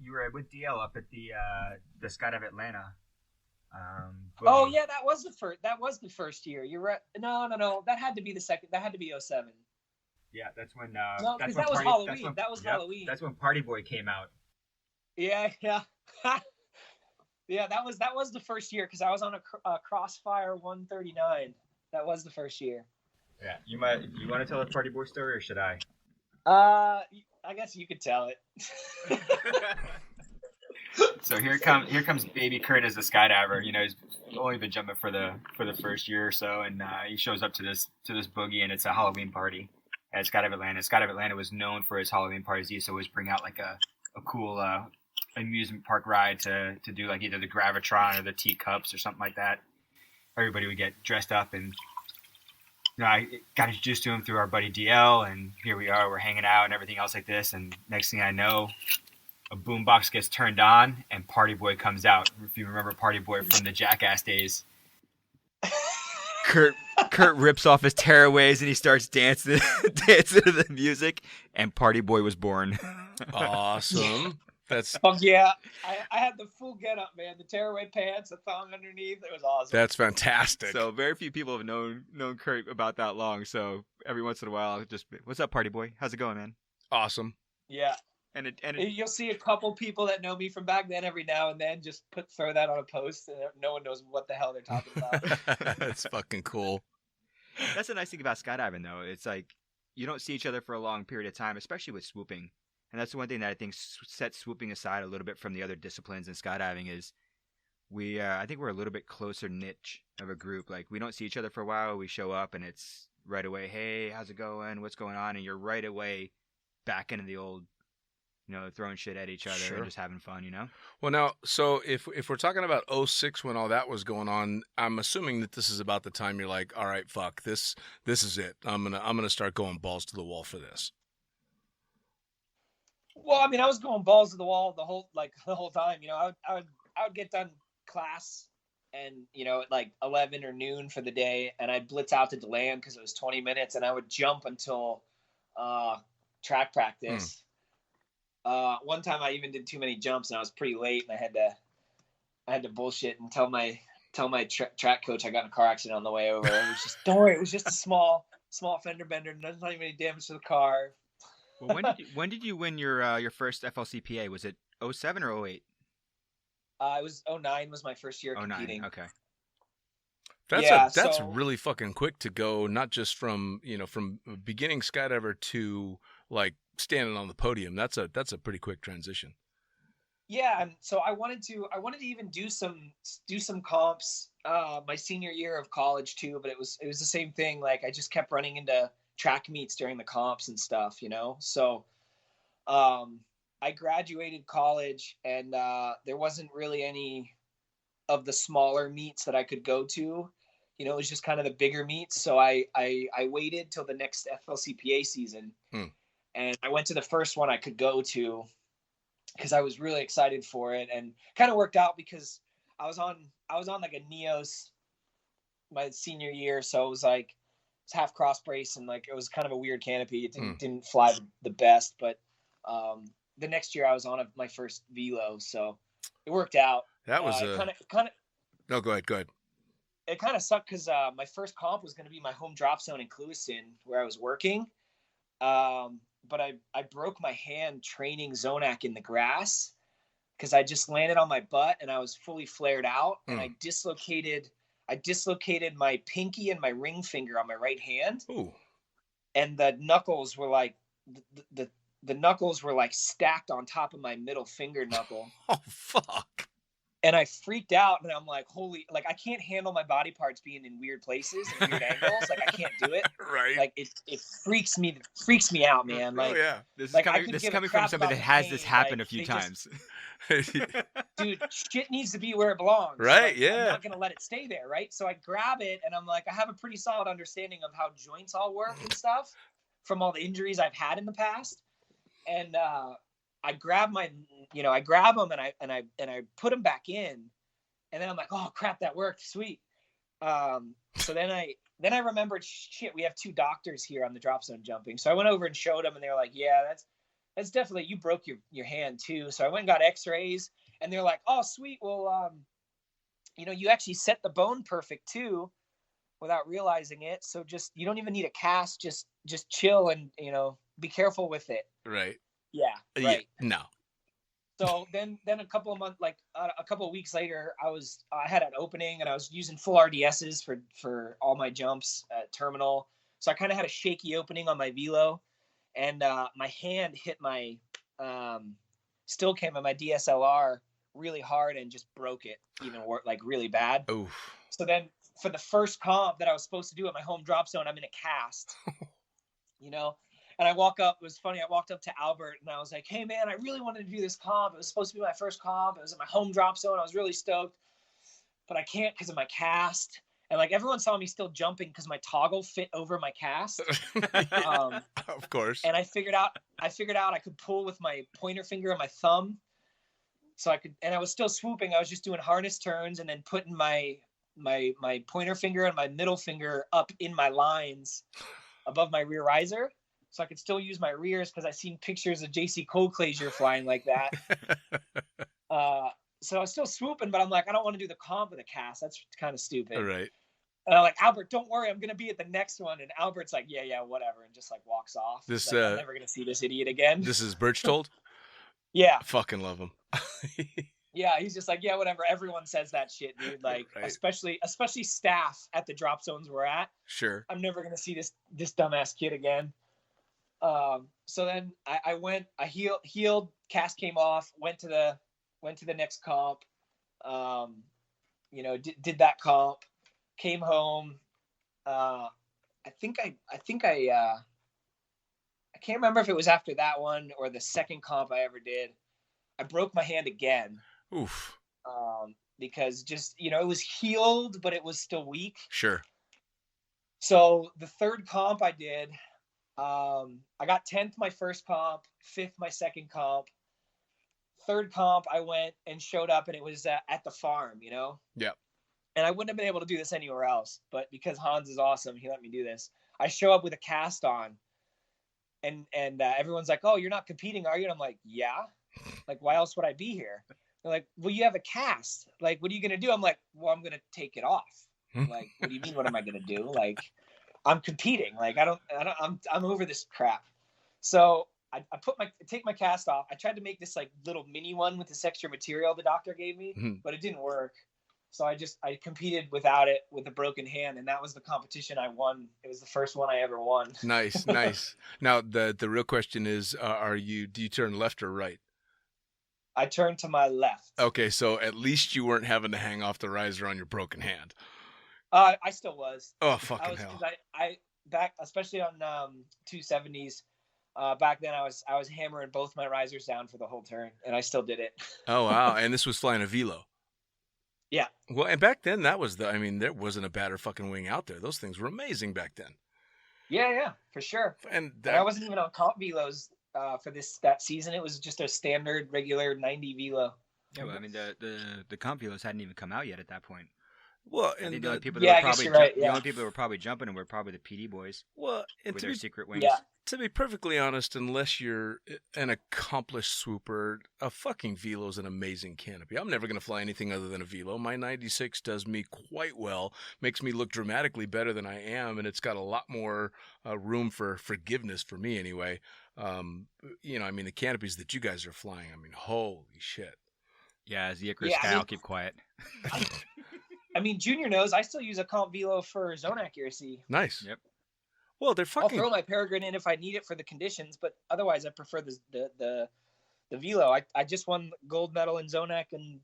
you were with DL up at the Skydive Atlanta. Oh yeah, that was the first year. You're right. No, that had to be the second. That had to be 2007. Yeah, that's when. No, because that was Halloween. Halloween. That's when Party Boy came out. Yeah. Yeah, that was the first year because I was on a Crossfire 139. That was the first year. Yeah, you want to tell a Party Boy story or should I? I guess you could tell it. So here comes baby Curt as a skydiver. You know, he's only been jumping for the first year or so, and he shows up to this boogie, and it's a Halloween party at Skydive Atlanta. Skydive Atlanta was known for its Halloween parties. He used to always bring out like a cool amusement park ride to do like either the Gravitron or the teacups or something like that. everybody would get dressed up, and I got introduced to him through our buddy DL, and here we are, we're hanging out and everything else like this, and next thing I know, a boombox gets turned on and Party Boy comes out. If you remember Party Boy from the Jackass days. Curt rips off his tearaways and he starts dancing to the music, and Party Boy was born. Awesome. That's Fuck yeah. I had the full getup, man. The tearaway pants, the thong underneath. It was awesome. That's fantastic. So very few people have known Curt about that long. So every once in a while, I'll just, what's up, Party Boy? How's it going, man? Awesome. Yeah. And You'll see a couple people that know me from back then every now and then just throw that on a post, and no one knows what the hell they're talking about. That's fucking cool. That's the nice thing about skydiving, though. It's like you don't see each other for a long period of time, especially with swooping. And that's the one thing that I think sets swooping aside a little bit from the other disciplines in skydiving is I think we're a little bit closer niche of a group. Like we don't see each other for a while. We show up and it's right away, hey, how's it going? What's going on? And you're right away back into the old, throwing shit at each other Sure. and just having fun, Well, now, so if we're talking about 06 when all that was going on, I'm assuming that this is about the time you're like, all right, fuck, this is it. I'm gonna start going balls to the wall for this. Well, I mean, I was going balls to the wall the whole time. I would get done class, and at like 11 or noon for the day, and I'd blitz out to DeLand because it was 20 minutes, and I would jump until track practice. One time I even did too many jumps, and I was pretty late, and I had to bullshit and tell my track coach I got in a car accident on the way over. It was just, don't worry, it was just a small fender bender, not even any damage to the car. Well, when did you win your first FLCPA? Was it 07 or 08? It was 09 was my first year competing. 09, okay. That's really fucking quick to go, not just from from beginning skydiver to like standing on the podium. That's a pretty quick transition. Yeah, and so I wanted to even do some comps my senior year of college too, but it was the same thing. Like I just kept running into track meets during the comps and stuff, So I graduated college, and there wasn't really any of the smaller meets that I could go to. It was just kind of the bigger meets. So I waited till the next FLCPA season, and I went to the first one I could go to because I was really excited for it, and kind of worked out because I was on like a Neos my senior year, so it was like it's half cross brace, and like it was kind of a weird canopy. It didn't fly the best, but the next year I was on my first velo, so it worked out. That was kind of. No, go ahead. It kind of sucked because my first comp was going to be my home drop zone in Clewiston, where I was working. But I broke my hand training Zonac in the grass because I just landed on my butt and I was fully flared out, and I dislocated my pinky and my ring finger on my right hand. Ooh. And the knuckles were like the knuckles were like stacked on top of my middle finger knuckle. Oh fuck. And I freaked out, and I'm like, I can't handle my body parts being in weird places and weird angles. Like I can't do it. Right. Like it freaks me out, man. Like, oh yeah. This is coming from somebody that has this happen a few times. Dude, shit needs to be where it belongs. Right, like, yeah. I'm not gonna let it stay there, right? So I grab it, and I'm like, I have a pretty solid understanding of how joints all work and stuff from all the injuries I've had in the past. And I grab I grab them and I put them back in, and then I'm like, oh crap, that worked, sweet. So then I remembered, shit, we have 2 doctors here on the drop zone jumping. So I went over and showed them, and they were like, yeah, that's definitely, you broke your hand too. So I went and got x-rays, and they're like, oh sweet, well you actually set the bone perfect too without realizing it. So just, you don't even need a cast, just chill and be careful with it. Right. Yeah. Right. Yeah, no. So then a couple of months, a couple of weeks later, I had an opening, and I was using full RDSs for all my jumps at terminal. So I kind of had a shaky opening on my velo, and my hand hit my still cam on my DSLR really hard and just broke it, like really bad. Oof. So then for the first comp that I was supposed to do at my home drop zone, I'm in a cast, And I walk up, it was funny, I walked up to Albert, and I was like, hey man, I really wanted to do this comp. It was supposed to be my first comp. It was at my home drop zone. I was really stoked, but I can't because of my cast. And like everyone saw me still jumping because my toggle fit over my cast. Of course. And I figured out I could pull with my pointer finger and my thumb. So I could, and I was still swooping. I was just doing harness turns and then putting my pointer finger and my middle finger up in my lines above my rear riser. So I could still use my rears because I seen pictures of JC Colclazier flying like that. So I was still swooping, but I'm like, I don't want to do the comp with a cast. That's kind of stupid. Right. And I'm like, Albert, don't worry, I'm gonna be at the next one. And Albert's like, yeah, whatever, and just like walks off. This like, I'm never gonna see this idiot again. This is Birchtold? Yeah. I fucking love him. Yeah, he's just like, yeah, whatever. Everyone says that shit, dude. Like, right. especially staff at the drop zones we're at. Sure. I'm never gonna see this dumbass kid again. So then I healed, cast came off, went to the next comp, did that comp, came home. I can't remember if it was after that one or the second comp I ever did. I broke my hand again. Oof. Because just, it was healed, but it was still weak. Sure. So the third comp I did, I got 10th my first comp, 5th my second comp. Third comp, I went and showed up, and it was at the farm, Yeah. And I wouldn't have been able to do this anywhere else, but because Hans is awesome, he let me do this. I show up with a cast on, and everyone's like, "Oh, you're not competing, are you?" And I'm like, "Yeah." Like, why else would I be here? They're like, "Well, you have a cast. Like, what are you gonna do?" I'm like, "Well, I'm gonna take it off." Like, what do you mean? What am I gonna do? Like, I'm competing. Like, I'm over this crap. So I take my cast off. I tried to make this like little mini one with this extra material the doctor gave me, but it didn't work. So I competed without it with a broken hand, and that was the competition I won. It was the first one I ever won. Nice. Now the real question is, do you turn left or right? I turned to my left. Okay, so at least you weren't having to hang off the riser on your broken hand. I still was. Oh, fucking hell. I back, especially on 270s, back then I was hammering both my risers down for the whole turn, and I still did it. Oh, wow. And this was flying a velo. Yeah. Well, and back then there wasn't a badder fucking wing out there. Those things were amazing back then. Yeah, for sure. And I wasn't even on comp velos for that season. It was just a standard regular 90 velo. Yeah, well, I mean the comp velos hadn't even come out yet at that point. Well, and and the only people yeah, that were I guess probably you're right, the only people that were probably jumping were probably the PD boys. Well, and with to their be, secret wings. Yeah. to be perfectly honest, unless you're an accomplished swooper, a fucking velo is an amazing canopy. I'm never going to fly anything other than a velo. My 96 does me quite well, makes me look dramatically better than I am, and it's got a lot more room for forgiveness for me anyway. The canopies that you guys are flying, holy shit. Yeah, as the Icarus guy, I'll keep quiet. Junior knows I still use a comp velo for zone accuracy. Nice. Yep. Well, they're fucking. I'll throw my Peregrine in if I need it for the conditions, but otherwise I prefer the velo. I just won gold medal in Zonac and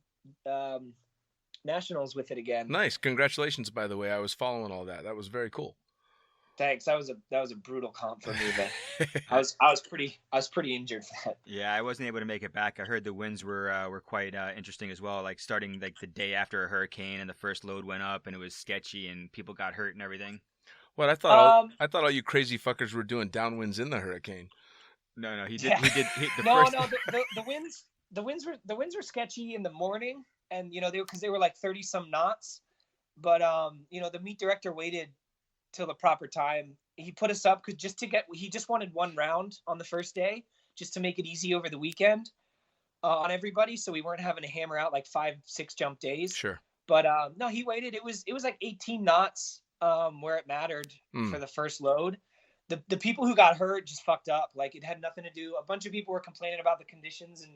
nationals with it again. Nice. Congratulations, by the way. I was following all that. That was very cool. Thanks. That was a brutal comp for me, but I was pretty injured for that. Yeah, I wasn't able to make it back. I heard the winds were quite interesting as well. Like starting like the day after a hurricane, and the first load went up, and it was sketchy, and people got hurt and everything. What I thought all you crazy fuckers were doing downwinds in the hurricane. No, he did. Yeah. The winds were sketchy in the morning, and they were like 30 some knots, but the meet director waited till the proper time. He put us up because he just wanted one round on the first day just to make it easy over the weekend on everybody, so we weren't having to hammer out like 5-6 jump days. Sure. But no, he waited. It was like 18 knots where it mattered for the first load. The people who got hurt just fucked up. Like, it had nothing to do. A bunch of people were complaining about the conditions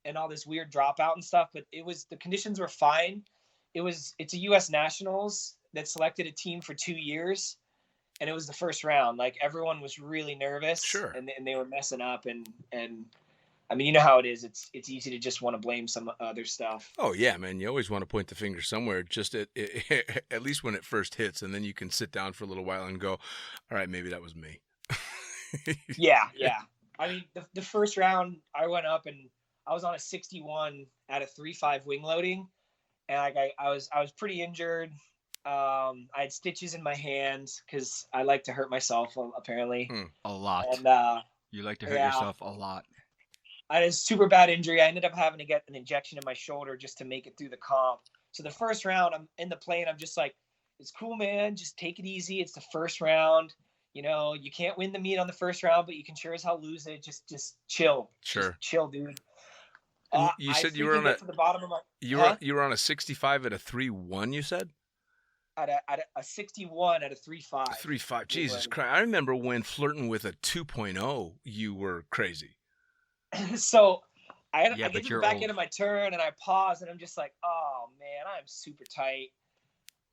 and all this weird dropout and stuff, but the conditions were fine. It's a U.S. Nationals that selected a team for 2 years, and it was the first round. Like, everyone was really nervous. Sure. And they were messing up, and you know how it is. It's easy to just want to blame some other stuff. Oh yeah, man. You always want to point the finger somewhere, just at least when it first hits, and then you can sit down for a little while and go, all right, maybe that was me. Yeah. The first round I went up and I was on a 61 at a 3.5 wing loading, and I was pretty injured. I had stitches in my hands because I like to hurt myself, apparently. A lot. And you like to hurt yourself a lot. I had a super bad injury. I ended up having to get an injection in my shoulder just to make it through the comp. So the first round, I'm in the plane. I'm just like, it's cool, man. Just take it easy. It's the first round. You know, you can't win the meet on the first round, but you can sure as hell lose it. Just chill. Sure. Just chill, dude. You said you were on to the bottom of my, you were on a 65 at a 3.1, you said? At a 61 at a 3.5. 3.5. Jesus Christ. I remember when flirting with a 2.0, you were crazy. So I get to the back old. end of my turn and I pause and I'm just like, oh man, I'm super tight.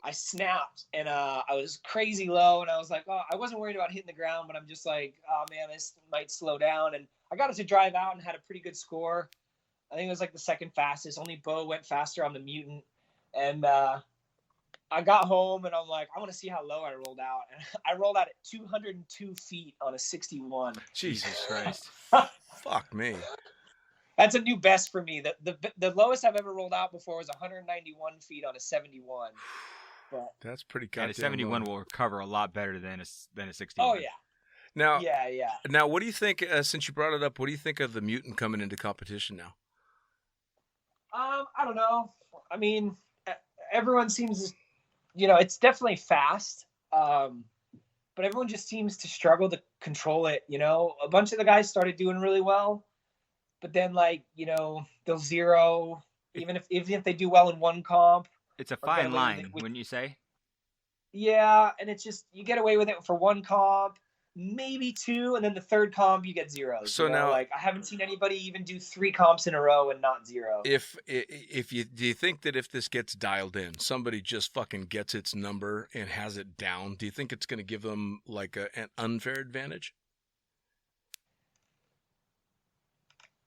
I snapped and I was crazy low and I was like, oh, I wasn't worried about hitting the ground, but I'm just like, oh man, this might slow down. And I got it to drive out and had a pretty good score. I think it was like the second fastest. Only Bo went faster on the Mutant. And I got home and I'm like, I want to see how low I rolled out. And I rolled out at 202 feet on a 61. Jesus Christ. Fuck me. That's a new best for me. The lowest I've ever rolled out before was 191 feet on a 71. But that's pretty goddamn. And a 71 will recover a lot better than a 61. Oh yeah. Now, yeah. Now, what do you think? Since you brought it up, what do you think of the Mutant coming into competition now? I don't know. I mean, everyone seems, it's definitely fast. But everyone just seems to struggle to control it. A bunch of the guys started doing really well, but then they'll zero, even if they do well in one comp. It's a fine line, wouldn't you say? Yeah, and it's just, you get away with it for one comp, maybe two, and then the third comp you get zeros. So now, I haven't seen anybody even do 3 comps in a row and not zero. Do you think that if this gets dialed in, somebody just fucking gets its number and has it down, do you think it's going to give them an unfair advantage?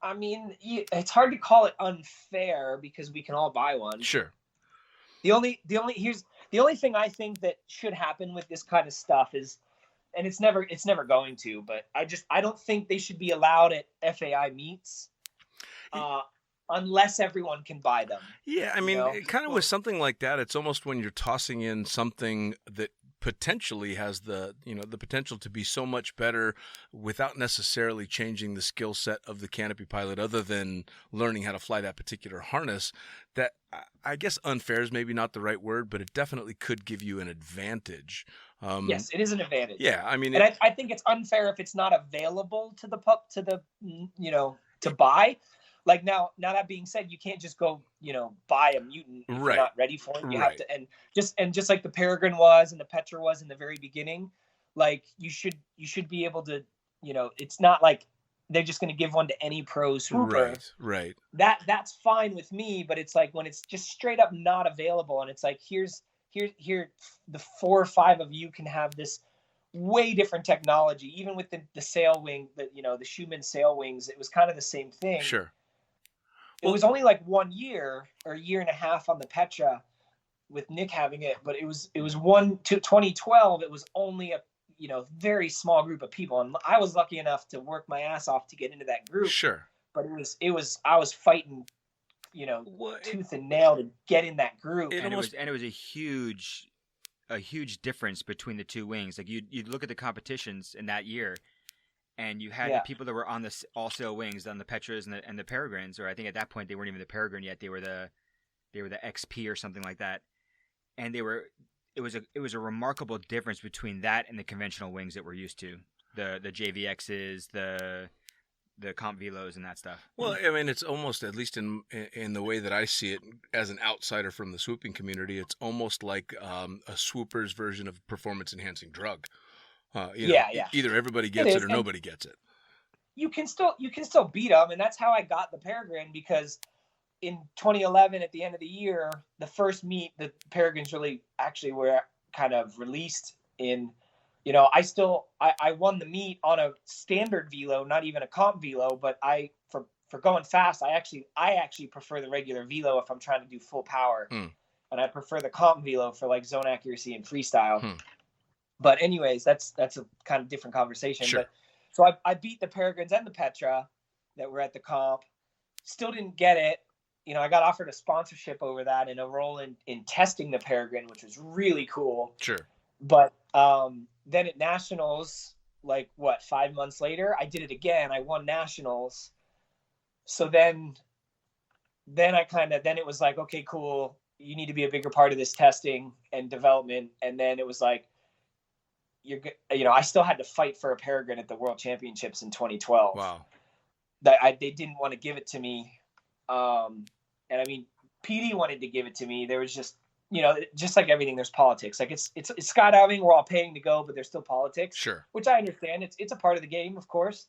I mean, it's hard to call it unfair because we can all buy one. Sure. The only thing I think that should happen with this kind of stuff is, and it's never going to, but I don't think they should be allowed at FAI meets unless everyone can buy them. Yeah, I mean, kind of with something like that, it's almost when you're tossing in something that potentially has the potential to be so much better without necessarily changing the skill set of the canopy pilot other than learning how to fly that particular harness, that I guess unfair is maybe not the right word, but it definitely could give you an advantage. Yes, it is an advantage. Yeah, I mean, and I think it's unfair if it's not available to to buy. Like now that being said, you can't just go, buy a Mutant if you're not ready for it. You have to, and just like the Peregrine was and the Petra was in the very beginning, like you should be able to, it's not like they're just going to give one to any pro swooper. Right. That's fine with me, but it's like when it's just straight up not available, and it's like here the 4 or 5 of you can have this way different technology. Even with the sail wing, the Schumann sail wings, it was kind of the same thing. Sure. It was only like 1 year or a year and a half on the Petra with Nick having it, but it was 2012. It was only a very small group of people, and I was lucky enough to work my ass off to get into that group. Sure. But I was fighting, tooth and nail to get in that group. It was a huge difference between the two wings. Like you'd look at the competitions in that year, and you had the people that were on the all-sail wings, on the Petras and the Peregrines, or I think at that point they weren't even the Peregrine yet. They were the XP or something like that, and it was a remarkable difference between that and the conventional wings that we're used to, the JVXs, the Comp Velos and that stuff. Well, I mean, it's almost, at least in the way that I see it as an outsider from the swooping community, it's almost like a swooper's version of performance enhancing drug. Either everybody gets it or nobody gets it. You can still beat them, and that's how I got the Peregrine, because in 2011 at the end of the year, the first meet, the Peregrines really actually were kind of released in. I won the meet on a standard velo, not even a comp velo, but for going fast, I actually prefer the regular velo if I'm trying to do full power, and I prefer the comp velo for like zone accuracy and freestyle. But anyways, that's a kind of different conversation. Sure. But so I beat the Peregrines and the Petra that were at the comp. Still didn't get it. I got offered a sponsorship over that and a role in testing the Peregrine, which was really cool. Sure. But then at Nationals, 5 months later, I did it again. I won Nationals. So then it was like, okay, cool. You need to be a bigger part of this testing and development. And then it was like, I still had to fight for a Peregrine at the World Championships in 2012. Wow. They didn't want to give it to me. And I mean, PD wanted to give it to me. There was just, just like everything, there's politics. Like it's skydiving. We're all paying to go, but there's still politics. Sure. Which I understand. It's a part of the game, of course.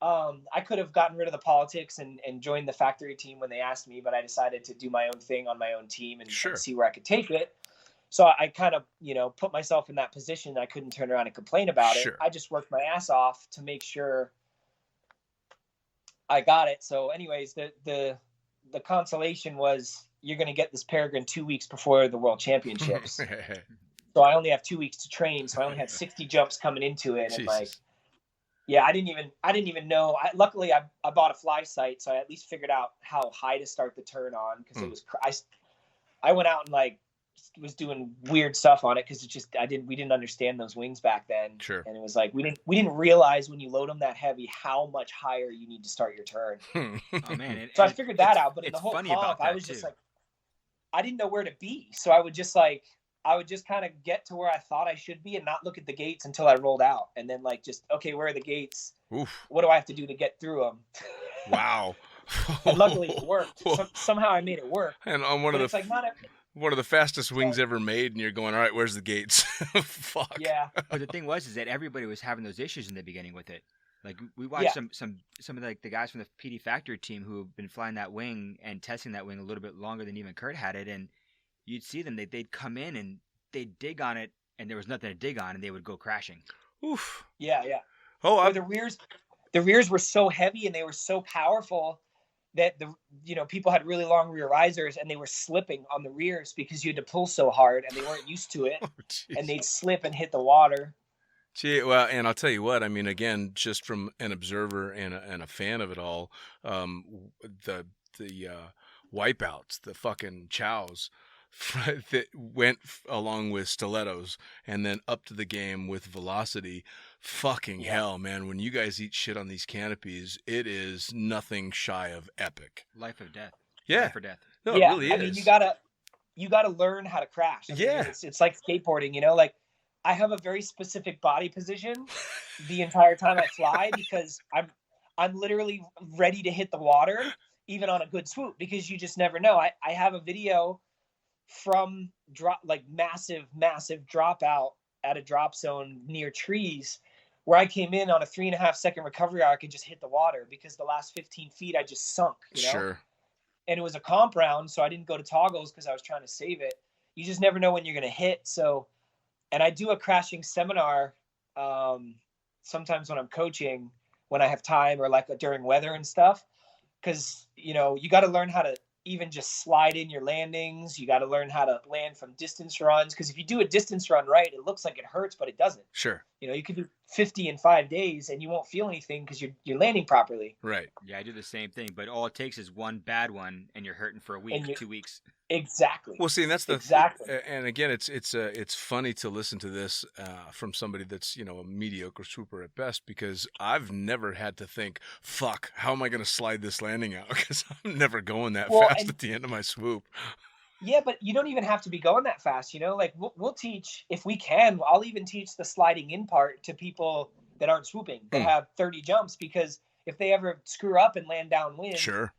I could have gotten rid of the politics and joined the factory team when they asked me, but I decided to do my own thing on my own team and see where I could take it. So I kind of, put myself in that position. I couldn't turn around and complain about it. I just worked my ass off to make sure I got it. So anyways, the consolation was you're going to get this Peregrine 2 weeks before the World Championships. So I only have 2 weeks to train. So I only had 60 jumps coming into it. And I didn't even know. Luckily I bought a fly site. So I at least figured out how high to start the turn on. Cause it was, I went out and was doing weird stuff on it. Cause we didn't understand those wings back then. Sure. And it was like, we didn't realize when you load them that heavy, how much higher you need to start your turn. Oh man. So I figured that out. But in the whole comp, I was just like, I didn't know where to be. So I would just kind of get to where I thought I should be and not look at the gates until I rolled out. And then okay, where are the gates? Oof. What do I have to do to get through them? Wow. And luckily it worked. Somehow I made it work. And on one of the fastest wings ever made, and you're going, all right, where's the gates? Fuck. Yeah. But the thing is that everybody was having those issues in the beginning with it. Like we watched some of the guys from the PD factory team who have been flying that wing and testing that wing a little bit longer than even Curt had it, and you'd see them, they'd come in and they'd dig on it, and there was nothing to dig on, and they would go crashing. Oof. Yeah. Oh, the rears were so heavy and they were so powerful that people had really long rear risers and they were slipping on the rears because you had to pull so hard and they weren't used to it. And they'd slip and hit the water. Gee, well, and I'll tell you what, I mean, again, just from an observer and a fan of it all, the wipeouts, the fucking chows that went along with stilettos and then up to the game with velocity. Fucking hell, man. When you guys eat shit on these canopies, it is nothing shy of epic. Life or death. Yeah. Life or death. No, it really is. I mean, you gotta learn how to crash. I mean, it's like skateboarding, like I have a very specific body position the entire time I fly because I'm literally ready to hit the water even on a good swoop because you just never know. I have a video from massive dropout at a drop zone near trees where I came in on a 3.5 second recovery arc and just hit the water because the last 15 feet I just sunk, Sure. And it was a comp round, so I didn't go to toggles because I was trying to save it. You just never know when you're going to hit. So, and I do a crashing seminar sometimes when I'm coaching, when I have time or during weather and stuff, because, you got to learn how to even just slide in your landings. You got to learn how to land from distance runs. Because if you do a distance run right, it looks like it hurts, but it doesn't. Sure. You can do 50 in 5 days and you won't feel anything because you're landing properly. Right. Yeah, I do the same thing, but all it takes is one bad one and you're hurting for a week, 2 weeks. Exactly. Well, see, and that's exactly. And again, it's funny to listen to this from somebody that's a mediocre swooper at best, because I've never had to think, "Fuck, how am I going to slide this landing out?" Because I'm never going that fast at the end of my swoop. Yeah, but you don't even have to be going that fast. We'll teach if we can. I'll even teach the sliding in part to people that aren't swooping that have 30 jumps, because if they ever screw up and land downwind, sure.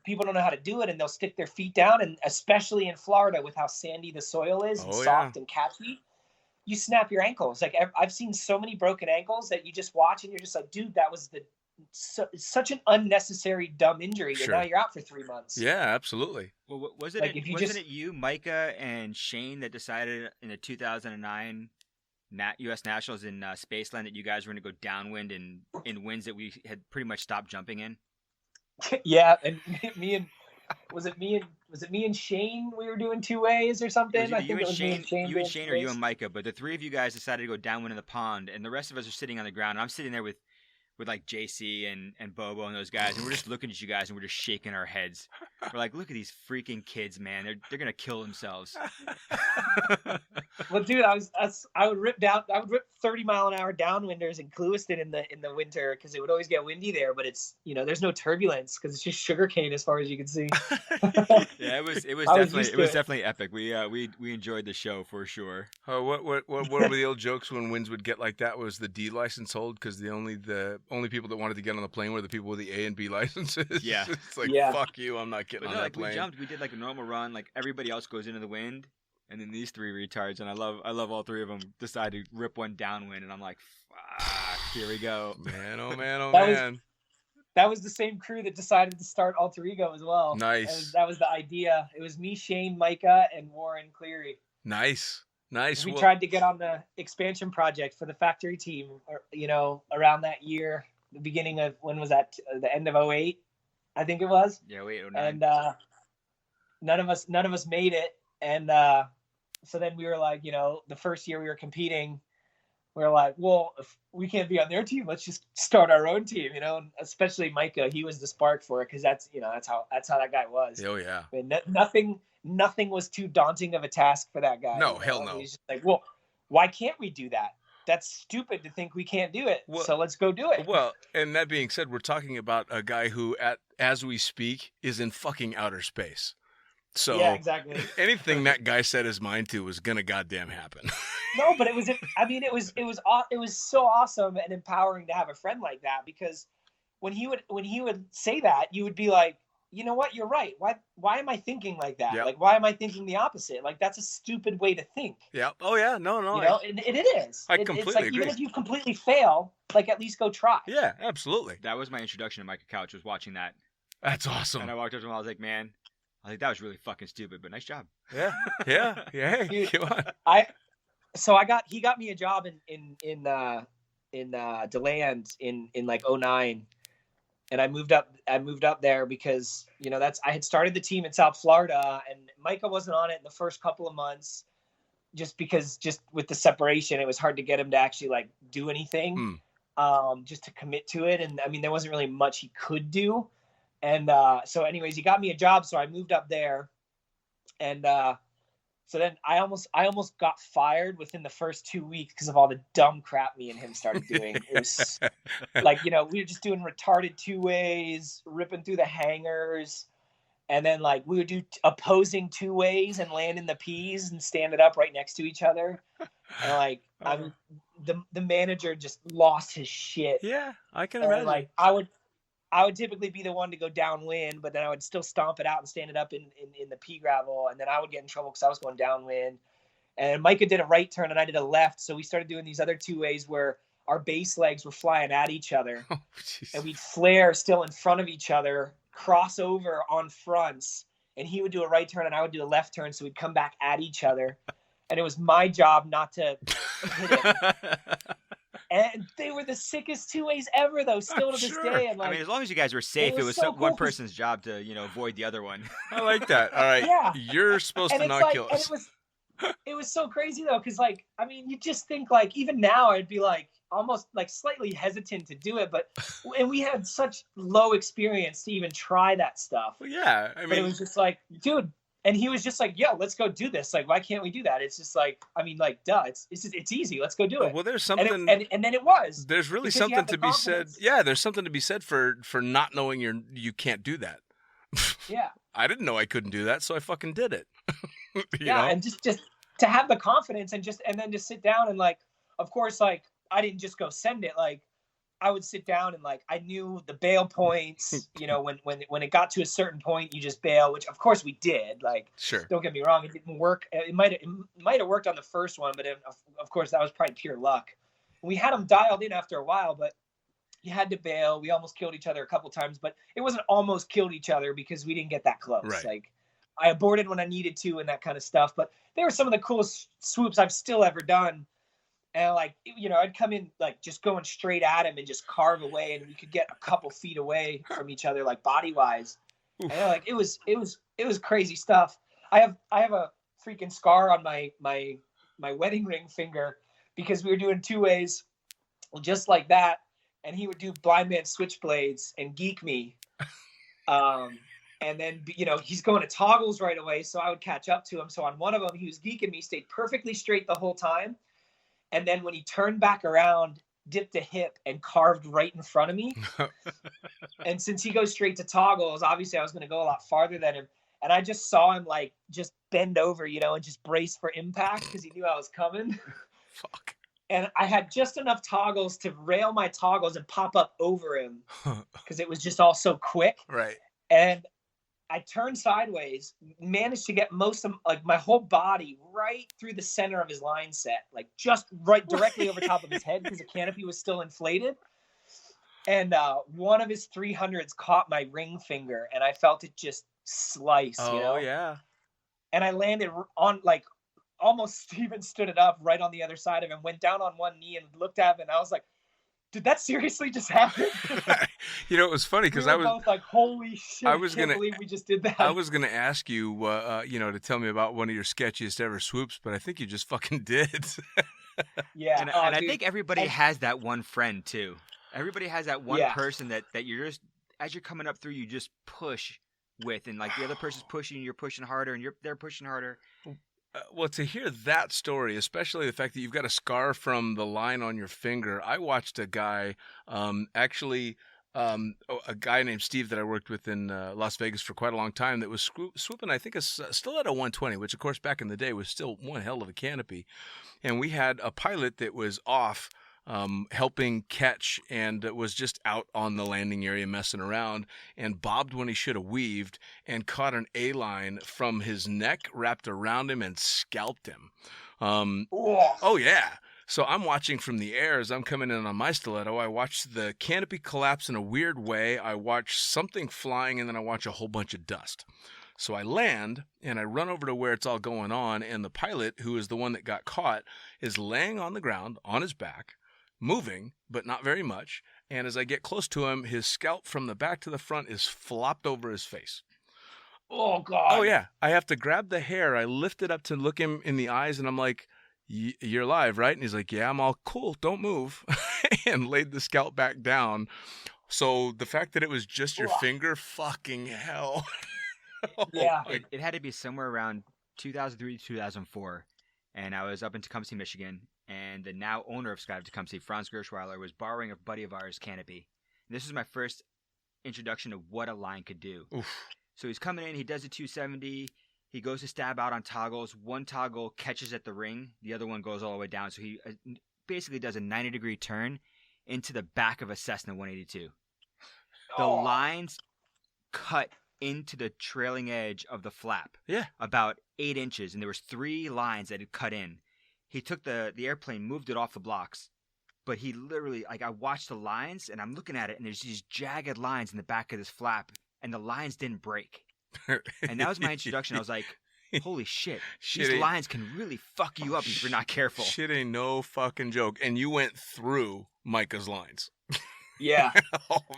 People don't know how to do it and they'll stick their feet down. And especially in Florida with how sandy the soil is and soft and catchy, you snap your ankles. I've seen so many broken ankles that you just watch and you're just like, dude, that was such an unnecessary dumb injury. Sure. And now you're out for 3 months. Yeah, absolutely. Well, wasn't it you, Micah, and Shane that decided in the 2009 U.S. Nationals in Spaceland that you guys were going to go downwind in winds that we had pretty much stopped jumping in? Yeah, and was it me and Shane? We were doing 2 ways or something. You and Shane, or you and Micah, but the three of you guys decided to go downwind in the pond, and the rest of us are sitting on the ground. And I'm sitting there with with like JC and Bobo and those guys, and we're just looking at you guys and we're just shaking our heads. We're like, look at these freaking kids, man. They're gonna kill themselves. Well, dude, I would rip 30-mile-an-hour downwinders in Clewiston in the winter because it would always get windy there. But it's there's no turbulence because it's just sugarcane as far as you can see. Yeah, it was definitely epic. We enjoyed the show for sure. Oh, what were the old jokes when winds would get like that? Was the D license hold because the only people that wanted to get on the plane were the people with the A and B licenses? Yeah, it's like fuck you, I'm not getting on that plane. We did like a normal run, like everybody else goes into the wind. And then these three retards, and I love all three of them, decide to rip one downwind, and I'm like, fuck, here we go. Man, oh man, oh man. That was the same crew that decided to start Alter Ego as well. Nice. That was the idea. It was me, Shane, Micah, and Warren Cleary. Nice. We tried to get on the expansion project for the factory team, around that year, the beginning of, when was that? The end of 2008, I think it was. Yeah, 2008, 2009. And none of us made it. And so then we were like, the first year we were competing, we were like, well, if we can't be on their team, let's just start our own team, and especially Micah, he was the spark for it because that's how that guy was. Oh yeah. I mean, nothing was too daunting of a task for that guy. No, hell no. He's just like, well, why can't we do that? That's stupid to think we can't do it. So let's go do it. Well, and that being said, we're talking about a guy who, as we speak, is in fucking outer space. So yeah, exactly. Anything that guy set his mind to was gonna goddamn happen. No, but it was so awesome and empowering to have a friend like that, because when he would say that, you would be like, you know what, you're right. Why am I thinking like that? Yep. Like, why am I thinking the opposite? Like, that's a stupid way to think. Yeah. Oh yeah. No. And it is. I completely it's like, agree. even if you completely fail, like, at least go try. Yeah, absolutely. That was my introduction to Micah Couch, was watching that. That's awesome. And I walked up to him, I was like, man, that was really fucking stupid, but nice job. Yeah. Hey, dude, come on. He got me a job in DeLand in like 2009, and I moved up there because I had started the team in South Florida, and Micah wasn't on it in the first couple of months, just because with the separation, it was hard to get him to actually like do anything, just to commit to it, and I mean there wasn't really much he could do. And so anyways, he got me a job, so I moved up there. And so then I almost got fired within the first 2 weeks because of all the dumb crap me and him started doing. It was like, we were just doing retarded 2-ways, ripping through the hangars. And then like we would do opposing 2-ways and land in the P's and stand it up right next to each other. And like the manager just lost his shit. Yeah, I can imagine. Like I would typically be the one to go downwind, but then I would still stomp it out and stand it up in the pea gravel. And then I would get in trouble because I was going downwind. And Micah did a right turn and I did a left. So we started doing these other 2-ways where our base legs were flying at each other. Oh, and we'd flare still in front of each other, cross over on fronts. And he would do a right turn and I would do a left turn. So we'd come back at each other. And it was my job not to hit him. And they were the sickest 2-ways ever, though, still to this day. And like, I mean, as long as you guys were safe, it was so one cool person's job to, avoid the other one. I like that. All right. Yeah. You're supposed to not kill us. It was so crazy, though, because, like, I mean, you just think, like, even now I'd be, like, almost, like, slightly hesitant to do it. And we had such low experience to even try that stuff. Well, yeah. I mean, but it was just like, dude. And he was just like, yo, let's go do this. Like, why can't we do that? It's just like, I mean, like, duh, it's easy. Let's go do it. Well, there's something. And then it was. There's really something to be said. Yeah, there's something to be said for not knowing you can't do that. Yeah. I didn't know I couldn't do that, so I fucking did it. you know? And just to have the confidence and then just sit down and like, of course, like, I didn't just go send it. Like, I would sit down and like I knew the bail points, when it got to a certain point, you just bail, which of course we did. Like, sure, don't get me wrong, it didn't work. It might have worked on the first one, but of course that was probably pure luck. We had them dialed in after a while, but you had to bail. We almost killed each other a couple times, but it wasn't almost killed each other because we didn't get that close. Right. Like, I aborted when I needed to and that kind of stuff. But they were some of the coolest swoops I've still ever done. And like, I'd come in like just going straight at him and just carve away, and we could get a couple feet away from each other, like body wise. And like it was crazy stuff. I have a freaking scar on my wedding ring finger because we were doing 2-ways just like that. and he would do blind man switchblades and geek me. And then, he's going to toggles right away, so I would catch up to him. So on one of them, he was geeking me, stayed perfectly straight the whole time. And then when he turned back around, dipped a hip and carved right in front of me. And since he goes straight to toggles, obviously I was going to go a lot farther than him. And I just saw him like just bend over, and just brace for impact because he knew I was coming. Fuck. And I had just enough toggles to rail my toggles and pop up over him because it was just all so quick. Right. And I turned sideways, managed to get most of my whole body right through the center of his line set, like just right directly over top of his head because the canopy was still inflated. And one of his 300s caught my ring finger, and I felt it just slice. Oh, yeah. And I landed on almost Steven stood it up right on the other side of him, went down on one knee and looked at him, and I was like, did that seriously just happen? It was funny because I was both like, holy shit, I can't believe we just did that. I was going to ask you, to tell me about one of your sketchiest ever swoops, but I think you just fucking did. Yeah. And I think everybody has that one friend too. Everybody has that one person that you're just, as you're coming up through, you just push with, and like the other person's pushing, you're pushing harder, and they're pushing harder. Well, to hear that story, especially the fact that you've got a scar from the line on your finger, I watched a guy, a guy named Steve that I worked with in Las Vegas for quite a long time that was swooping, I think, still at a 120, which, of course, back in the day was still one hell of a canopy. And we had a pilot that was off helping catch and was just out on the landing area messing around and bobbed when he should have weaved and caught an A-line from his neck, wrapped around him and scalped him. Oh, yeah. So I'm watching from the air as I'm coming in on my stiletto. I watch the canopy collapse in a weird way. I watch something flying, and then I watch a whole bunch of dust. So I land, and I run over to where it's all going on, and the pilot, who is the one that got caught, is laying on the ground on his back, moving, but not very much. And as I get close to him, his scalp from the back to the front is flopped over his face. Oh, God. Oh, yeah. I have to grab the hair. I lift it up to look him in the eyes, and I'm like, you're alive, right? And he's like, yeah, I'm all cool. Don't move. And laid the scalp back down. So the fact that it was just your finger, fucking hell. Yeah. It had to be somewhere around 2003 to 2004. And I was up in Tecumseh, Michigan. And the now owner of Skydiving Tecumseh, Franz Gershweiler, was borrowing a buddy of ours' canopy. And this was my first introduction to what a line could do. Oof. So he's coming in, he does a 270, he goes to stab out on toggles. One toggle catches at the ring, the other one goes all the way down. So he basically does a 90-degree turn into the back of a Cessna 182. The lines cut into the trailing edge of the flap. Yeah. About 8 inches, and there was 3 lines that had cut in. He took the airplane, moved it off the blocks, but he literally, I watched the lines, and I'm looking at it, and there's these jagged lines in the back of this flap, and the lines didn't break. And that was my introduction. I was like, holy shit, these lines can really fuck you up if you're not careful. Shit ain't no fucking joke. And you went through Micah's lines. Yeah.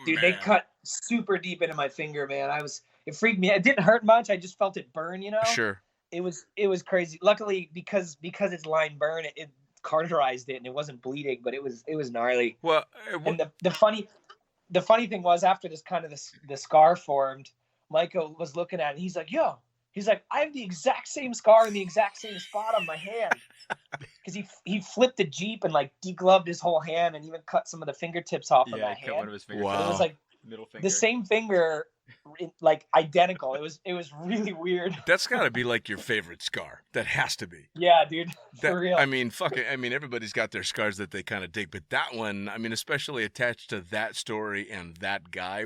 Dude, they cut super deep into my finger, man. It freaked me out. It didn't hurt much. I just felt it burn, Sure. It was crazy. Luckily, because it's line burn, it cauterized it and it wasn't bleeding, but it was gnarly. Well, and the funny thing was, after this kind of the scar formed, Micah was looking at it. And he's like, I have the exact same scar in the exact same spot on my hand, because he flipped a Jeep and like degloved his whole hand and even cut some of the fingertips off of that hand. One of his fingers. Wow. It was like middle finger. the same finger, like identical. It was really weird. That's got to be like your favorite scar. That has to be. Yeah, dude. For real. I mean, fuck it. I mean, everybody's got their scars that they kind of dig, but that one, I mean, especially attached to that story and that guy,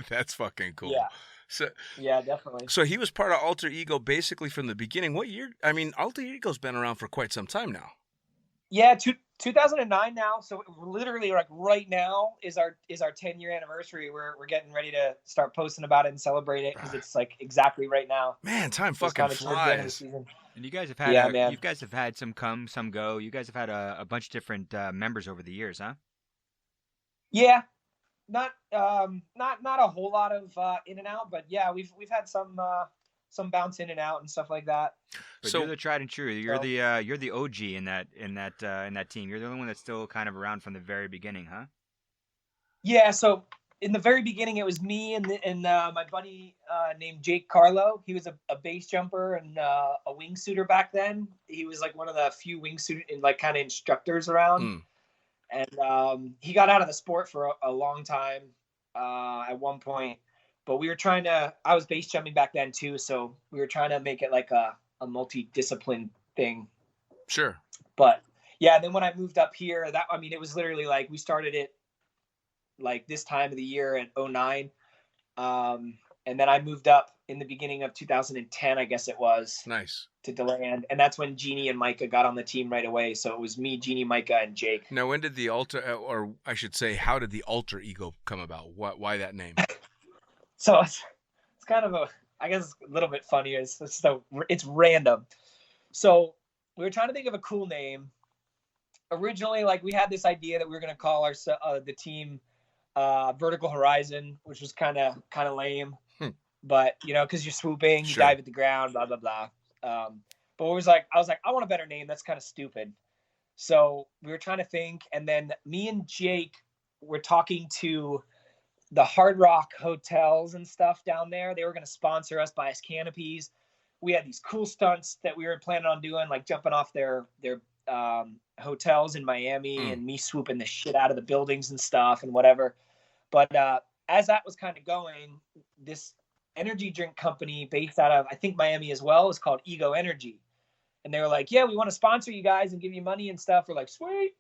that's fucking cool. Yeah. So, yeah, definitely. So he was part of Alter Ego basically from the beginning. What year? I mean, Alter Ego's been around for quite some time now. Yeah, 2009 now. So literally, like right now is our 10-year anniversary. We're getting ready to start posting about it and celebrate it because it's like exactly right now. Man, time fucking flies. And you guys have had you guys have had some come, some go. You guys have had a bunch of different members over the years, huh? Yeah, not a whole lot of in and out, but yeah, we've had some bounce in and out and stuff like that. But so, you're the tried and true. You're the OG in that team. You're the only one that's still kind of around from the very beginning, huh? Yeah, so in the very beginning, it was me and my buddy named Jake Carlo. He was a base jumper and a wingsuiter back then. He was like one of the few wingsuit and like kind of instructors around. And he got out of the sport for a long time at one point. But we were trying to. I was base jumping back then too, so we were trying to make it like a multi-discipline thing. Sure. But yeah, then when I moved up here, it was literally like we started it like this time of the year at 09. And then I moved up in the beginning of 2010, I guess it was. Nice. To DeLand. And that's when Jeannie and Micah got on the team right away. So it was me, Jeannie, Micah, and Jake. Now, when did the or I should say, how did the alter ego come about? Why that name? So it's kind of I guess a little bit funny. It's random. So we were trying to think of a cool name. Originally, like we had this idea that we were going to call the team Vertical Horizon, which was kind of lame, but because you're swooping, you dive at the ground, blah blah blah. But I was like, I want a better name. That's kind of stupid. So we were trying to think, and then me and Jake were talking to the Hard Rock hotels and stuff down there. They were going to sponsor us, buy us canopies. We had these cool stunts that we were planning on doing, like jumping off their hotels in Miami and me swooping the shit out of the buildings and stuff and whatever. But as that was kind of going, this energy drink company based out of, I think, Miami as well, is called Ego Energy. And they were like, yeah, we want to sponsor you guys and give you money and stuff. We're like, sweet.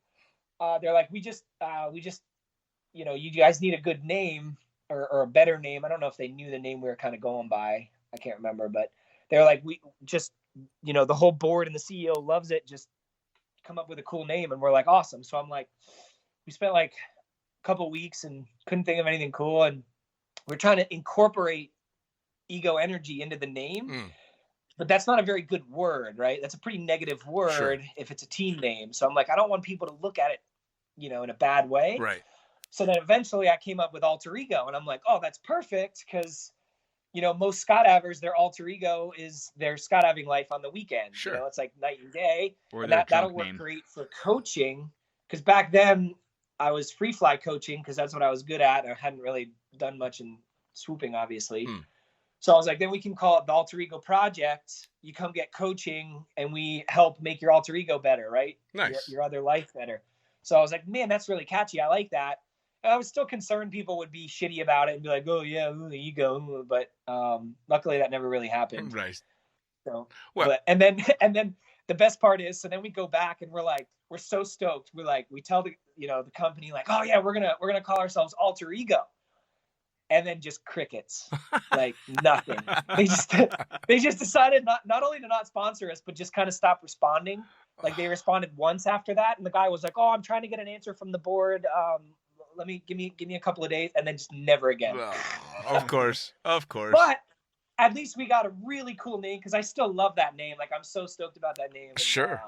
They're like, we just, you guys need a good name or a better name. I don't know if they knew the name we were kind of going by. I can't remember, but they're like, we just, the whole board and the CEO loves it. Just come up with a cool name. And we're like, awesome. So I'm like, we spent like a couple weeks and couldn't think of anything cool. And we're trying to incorporate Ego Energy into the name, but that's not a very good word, right? That's a pretty negative word if it's a team name. So I'm like, I don't want people to look at it, in a bad way. Right. So then eventually I came up with alter ego, and I'm like, oh, that's perfect. Cause most skydivers, their alter ego is their skydiving life on the weekend. Sure. It's like night and day. Or And their that'll drunk work name. great for coaching. Cause back then I was free fly coaching, cause that's what I was good at. I hadn't really done much in swooping, obviously. So I was like, then we can call it the Alter Ego Project. You come get coaching and we help make your alter ego better, right? Nice. Your other life better. So I was like, man, that's really catchy. I like that. And I was still concerned people would be shitty about it and be like, oh yeah, the ego. But luckily that never really happened. Right. So, well, and then the best part is, so then we go back and we're so stoked. We tell the company like, oh yeah, we're gonna call ourselves Alter Ego. And then just crickets, like nothing. They just decided not only to not sponsor us, but just kind of stop responding. Like they responded once after that, and the guy was like, "Oh, I'm trying to get an answer from the board. Give me a couple of days," and then just never again. Of course. But at least we got a really cool name, because I still love that name. Like I'm so stoked about that name. And, sure.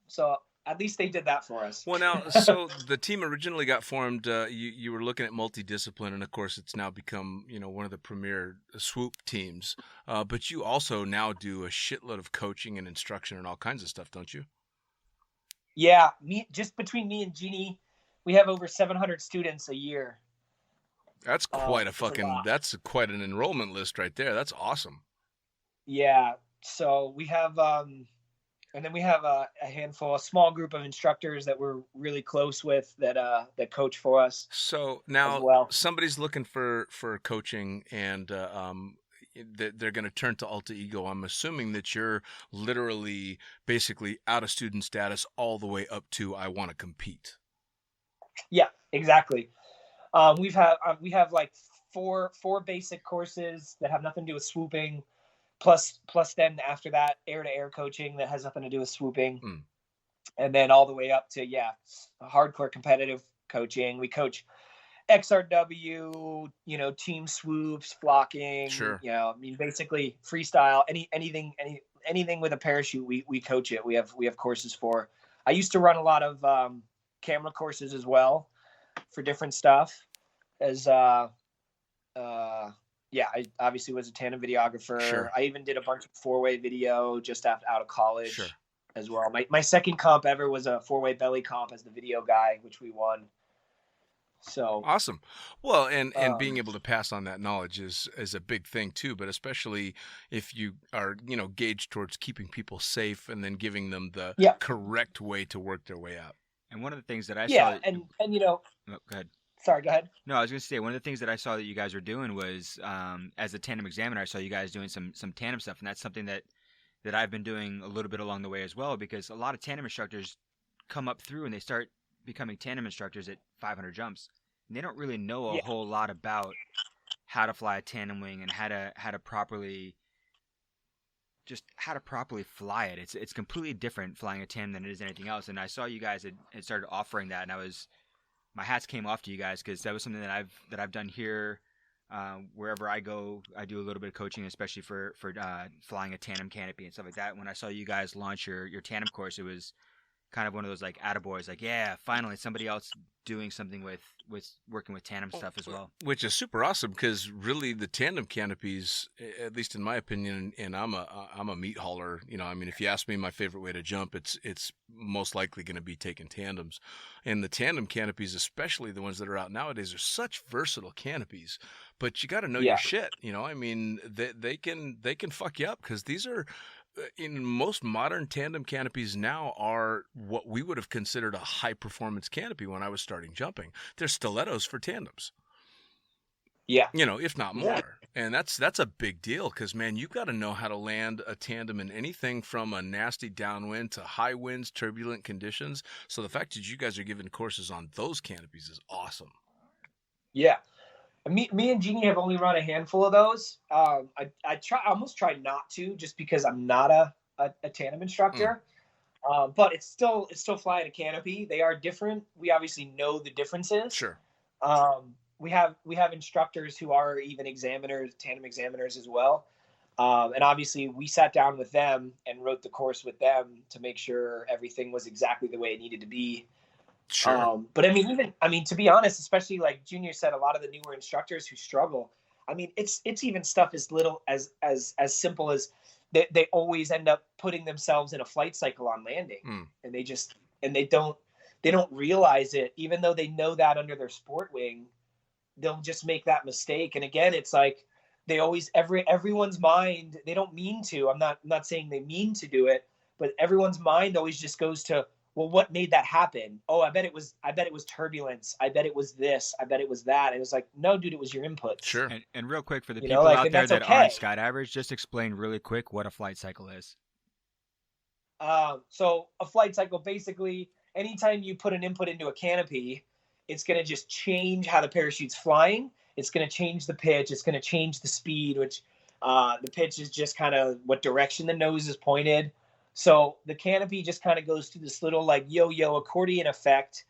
So at least they did that for us. Well, now, so the team originally got formed. You were looking at multidiscipline, and of course, it's now become one of the premier swoop teams. But you also now do a shitload of coaching and instruction and all kinds of stuff, don't you? Yeah, just between me and Jeannie, we have over 700 students a year. That's quite that's quite an enrollment list right there. That's awesome. Yeah. So we have, and then we have a small group of instructors that we're really close with that coach for us. So now somebody's looking for coaching, and they're going to turn to Alter Ego. I'm assuming that you're literally basically out of student status all the way up to I want to compete. Yeah, exactly. We have like four basic courses that have nothing to do with swooping. Plus then after that, air-to-air coaching that has nothing to do with swooping. And then all the way up to, hardcore competitive coaching. We coach XRW, team swoops, flocking, sure. Basically freestyle, anything with a parachute, we coach it. We have courses for. I used to run a lot of camera courses as well for different stuff I obviously was a tandem videographer. Sure. I even did a bunch of 4-way video just out of college sure. as well. My second comp ever was a 4-way belly comp as the video guy, which we won. So awesome. Well, and being able to pass on that knowledge is a big thing too, but especially if you are, gauged towards keeping people safe and then giving them the correct way to work their way up. And one of the things that I saw. Yeah, and Oh, go ahead. Sorry, go ahead. No, I was going to say one of the things that I saw that you guys were doing was, as a tandem examiner, I saw you guys doing some tandem stuff, and that's something that I've been doing a little bit along the way as well, because a lot of tandem instructors come up through and they start becoming tandem instructors at 500 jumps, and they don't really know a whole lot about how to fly a tandem wing and how to properly fly it. It's completely different flying a tandem than it is anything else. And I saw you guys had started offering that, and my hats came off to you guys, because that was something that I've done here. Wherever I go, I do a little bit of coaching, especially for flying a tandem canopy and stuff like that. When I saw you guys launch your tandem course, it was kind of one of those like attaboys, like, yeah, finally somebody else doing something with working with tandem stuff as well. Which is super awesome, because really the tandem canopies, at least in my opinion, and I'm a meat hauler, if you ask me my favorite way to jump, it's most likely going to be taking tandems. And the tandem canopies, especially the ones that are out nowadays, are such versatile canopies, but you got to know your shit. They can fuck you up, because these are, in most modern tandem canopies now, are what we would have considered a high performance canopy when I was starting jumping. They're stilettos for tandems. Yeah. If not more. And that's a big deal, because, man, you've got to know how to land a tandem in anything from a nasty downwind to high winds, turbulent conditions. So the fact that you guys are giving courses on those canopies is awesome. Yeah. Me and Jeannie have only run a handful of those. I almost tried not to, just because I'm not a tandem instructor. But it's still flying a canopy. They are different. We obviously know the differences. Sure. We have instructors who are even tandem examiners as well. And obviously we sat down with them and wrote the course with them to make sure everything was exactly the way it needed to be. Sure. But to be honest, especially like Junior said, a lot of the newer instructors who struggle, it's even stuff as little as simple as they always end up putting themselves in a flight cycle on landing, and they don't realize it, even though they know that under their sport wing. They'll just make that mistake. And again, it's like they always, everyone's mind, they don't mean to, I'm not saying they mean to do it, but everyone's mind always just goes to, well, what made that happen? Oh, I bet it was turbulence. I bet it was this. I bet it was that. And it's like, no, dude, it was your inputs. Sure. And real quick, for the people out there that aren't skydivers, just explain really quick what a flight cycle is. So a flight cycle, basically, anytime you put an input into a canopy, it's going to just change how the parachute's flying. It's going to change the pitch. It's going to change the speed, which the pitch is just kind of what direction the nose is pointed. So the canopy just kind of goes through this little like yo-yo accordion effect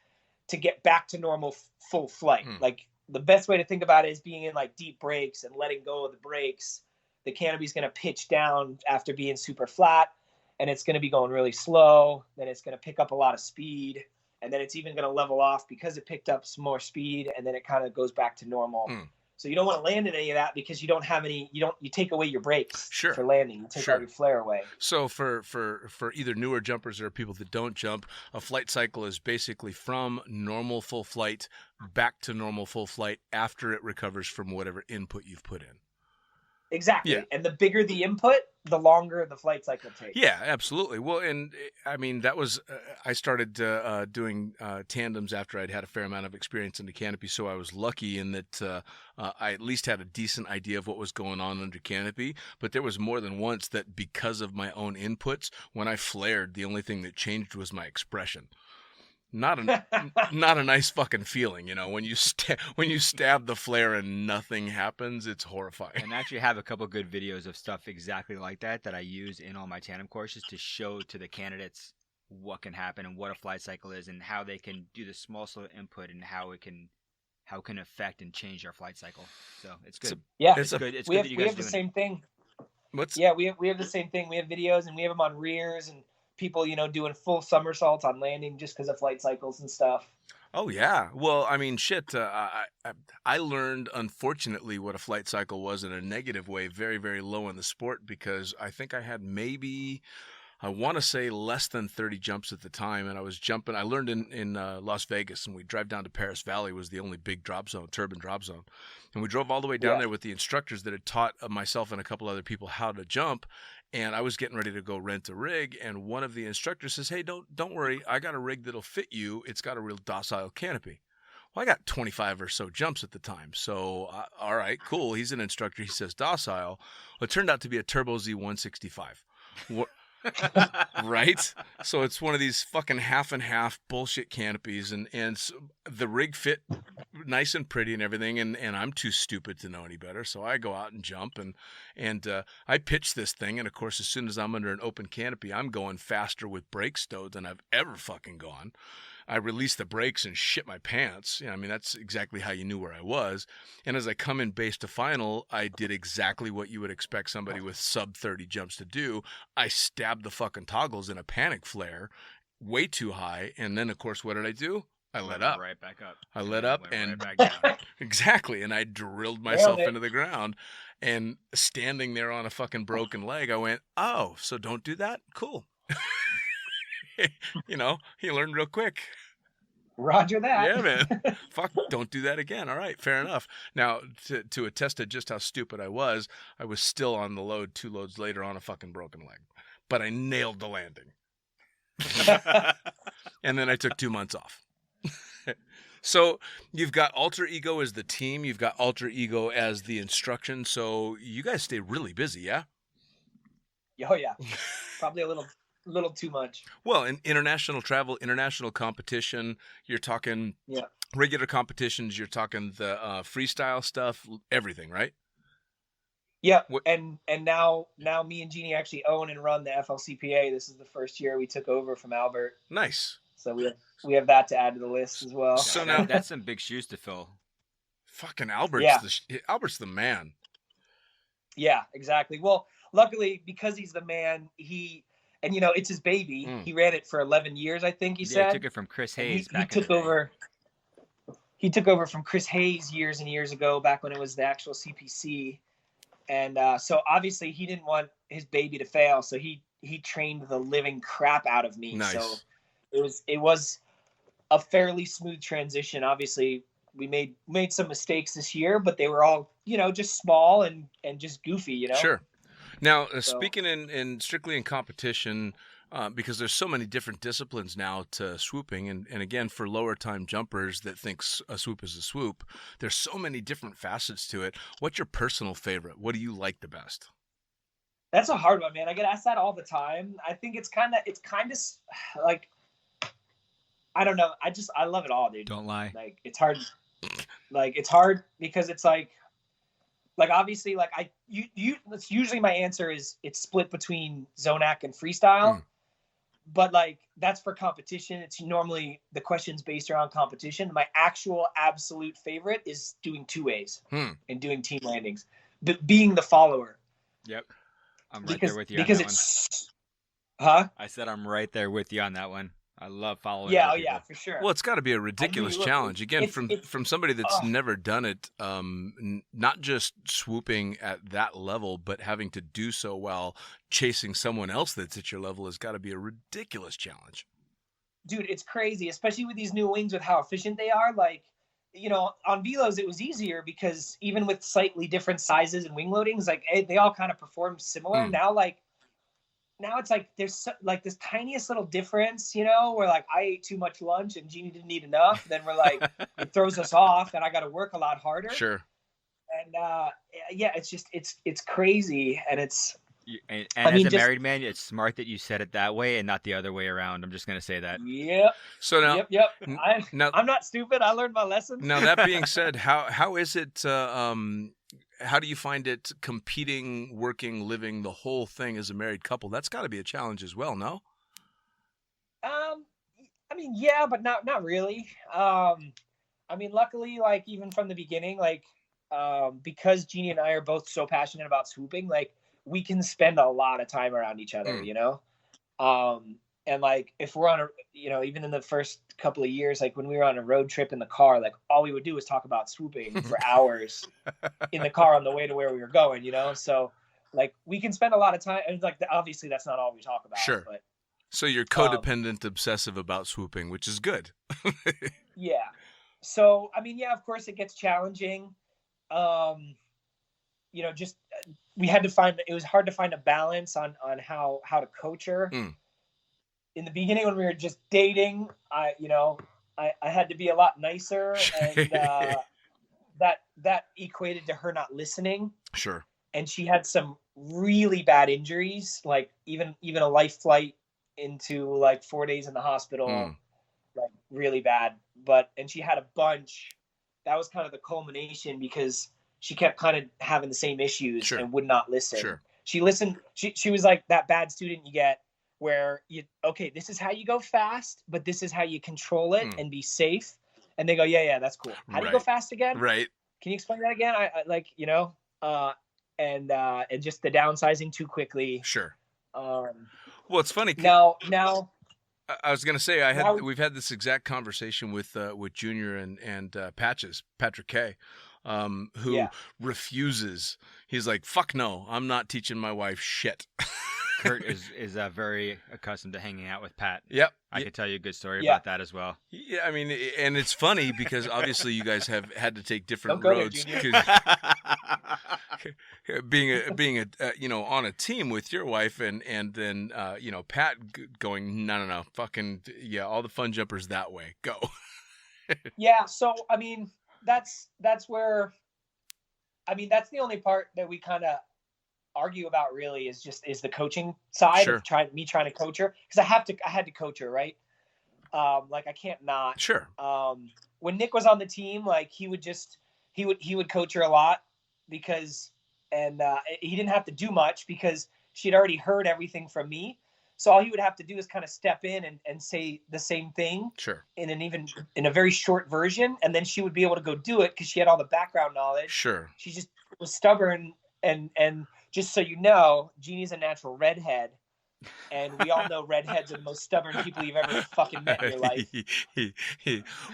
to get back to normal full flight. Like the best way to think about it is being in like deep brakes and letting go of the brakes. The canopy's going to pitch down after being super flat, and it's going to be going really slow. Then it's going to pick up a lot of speed. And then it's even going to level off because it picked up some more speed, and then it kind of goes back to normal. So you don't want to land in any of that, because you don't have any. You take away your brakes for landing. You take all your flare away. So for either newer jumpers or people that don't jump, a flight cycle is basically from normal full flight back to normal full flight after it recovers from whatever input you've put in. Exactly. Yeah. And the bigger the input, the longer the flight cycle takes. Yeah, absolutely. Well, and that was, I started doing tandems after I'd had a fair amount of experience in the canopy. So I was lucky in that I at least had a decent idea of what was going on under canopy. But there was more than once that, because of my own inputs, when I flared, the only thing that changed was my expression. Not a nice fucking feeling, when you stab the flare and nothing happens. It's horrifying. And I actually have a couple good videos of stuff exactly like that I use in all my tandem courses to show to the candidates what can happen and what a flight cycle is and how they can do the small slow input and how it can affect and change their flight cycle. So it's good. It's good. It's good that you guys we have the same thing. We have the same thing. We have videos, and we have them on rears and people, doing full somersaults on landing just because of flight cycles and stuff. Oh, yeah. Well, shit. I learned, unfortunately, what a flight cycle was in a negative way very, very low in the sport, because I think I had maybe I want to say less than 30 jumps at the time, and I was jumping. I learned in Las Vegas, and we drive down to Paris Valley, was the only big drop zone, turbine drop zone. And we drove all the way down there with the instructors that had taught myself and a couple other people how to jump. And I was getting ready to go rent a rig, and one of the instructors says, "Hey, don't worry, I got a rig that'll fit you. It's got a real docile canopy." Well, I got 25 or so jumps at the time. So, all right, cool. He's an instructor. He says docile. Well, it turned out to be a Turbo Z165. Right? So it's one of these fucking half and half bullshit canopies, and so the rig fit nice and pretty and everything, and I'm too stupid to know any better, so I go out and jump, and I pitch this thing, and of course as soon as I'm under an open canopy, I'm going faster with brake stowed than I've ever fucking gone. I released the brakes and shit my pants. I mean, that's exactly how you knew where I was. And as I come in base to final, I did exactly what you would expect somebody with sub 30 jumps to do. I stabbed the fucking toggles in a panic flare, way too high. And then, of course, what did I do? I let up. Right back up. I let up and right back down. Exactly. And I drilled myself into the ground. And standing there on a fucking broken leg, I went, oh, so don't do that? Cool. You know, he learned real quick. Roger that. Yeah, man. Fuck, don't do that again. All right, fair enough. Now, to attest to just how stupid I was still on the load 2 loads later on a fucking broken leg. But I nailed the landing. And then I took 2 months off. So you've got Alter Ego as the team. You've got Alter Ego as the instruction. So you guys stay really busy, yeah? Oh, yeah. Probably a little too much. Well, in international travel, international competition, you're talking regular competitions, you're talking the freestyle stuff, everything, right? Yeah, and now me and Jeannie actually own and run the FLCPA. This is the first year we took over from Albert. Nice. So we have that to add to the list as well. So now that's some big shoes to fill. Fucking Albert's Albert's the man. Yeah, exactly. Well, luckily because he's the man, and you know, it's his baby. He ran it for 11 years, I think he said. He took it from Chris Hayes back he took over. He took over from Chris Hayes years and years ago, back when it was the actual CPC. And so obviously he didn't want his baby to fail, so he trained the living crap out of me. Nice. So it was a fairly smooth transition. Obviously we made some mistakes this year, but they were all, you know, just small and just goofy, you know. Sure. Now, speaking in strictly in competition, because there's so many different disciplines now to swooping, and again, for lower time jumpers that think a swoop is a swoop, there's so many different facets to it. What's your personal favorite? What do you like the best? That's a hard one, man. I get asked that all the time. I think it's kind of like, I don't know. I love it all, dude. Don't lie. Like, it's hard. Like, it's hard because it's like obviously, like that's usually my answer is it's split between Zonac and freestyle, but like that's for competition. It's normally the question's based around competition. My actual absolute favorite is doing 2-ways and doing team landings, being the follower. Yep, I'm right there with you. Because on that it's, one. I said I'm right there with you on that one. I love following. Yeah, for sure. Well, it's got to be a ridiculous challenge. Again, from somebody that's never done it, not just swooping at that level, but having to do so while chasing someone else that's at your level has got to be a ridiculous challenge. Dude, it's crazy, especially with these new wings with how efficient they are. Like, you know, on Velos, it was easier because even with slightly different sizes and wing loadings, like they all kind of performed similar. Now it's like there's like this tiniest little difference, you know, where like I ate too much lunch and Jeannie didn't eat enough. Then we're like, it throws us off and I got to work a lot harder. Sure. And yeah, it's just, it's crazy. And it's, and as a married man, it's smart that you said it that way and not the other way around. I'm just going to say that. Yep. So now, yep. I'm not stupid. I learned my lesson. Now that being said, how is it, how do you find it competing, working, living, the whole thing as a married couple? That's got to be a challenge as well, no? I mean, yeah, but not really. I mean, luckily, like even from the beginning, like because Jeannie and I are both so passionate about swooping, like we can spend a lot of time around each other, you know? And like, if we're on a, you know, even in the first couple of years, like when we were on a road trip in the car, like all we would do was talk about swooping for hours in the car on the way to where we were going, you know? So like we can spend a lot of time, and like obviously that's not all we talk about. Sure. But So you're codependent obsessive about swooping, which is good. yeah. So I mean, yeah, of course it gets challenging. You know, just it was hard to find a balance on how to coach her. In the beginning when we were just dating, I had to be a lot nicer, and that equated to her not listening. Sure. And she had some really bad injuries, like even a life flight into like 4 days in the hospital, like really bad. And she had a bunch. That was kind of the culmination because she kept kind of having the same issues and would not listen. Sure. She listened. She was like that bad student you get where this is how you go fast, but this is how you control it and be safe. And they go, yeah, that's cool. How do you go fast again? Right. Can you explain that again? I like, and just the downsizing too quickly. Sure. Well, it's funny. Now, I was going to say we've had this exact conversation with Junior and Patrick K, who refuses. He's like, fuck no, I'm not teaching my wife shit. Curt is very accustomed to hanging out with Pat. Yep. I could tell you a good story about that as well. Yeah, I mean, and it's funny because obviously you guys have had to take different roads. Being on a team with your wife and then Pat going no, fucking yeah, all the fun jumpers that way, go. Yeah, so I mean that's where, I mean that's the only part that we kind of argue about really is the coaching side of trying to coach her, because I had to coach her, right? Like I can't not. Sure. When Nick was on the team, like he would coach her a lot because he didn't have to do much because she'd already heard everything from me. So all he would have to do is kind of step in and say the same thing in a very short version, and then she would be able to go do it because she had all the background knowledge. Sure. She just was stubborn and just so you know, Jeannie's a natural redhead, and we all know redheads are the most stubborn people you've ever fucking met in your life.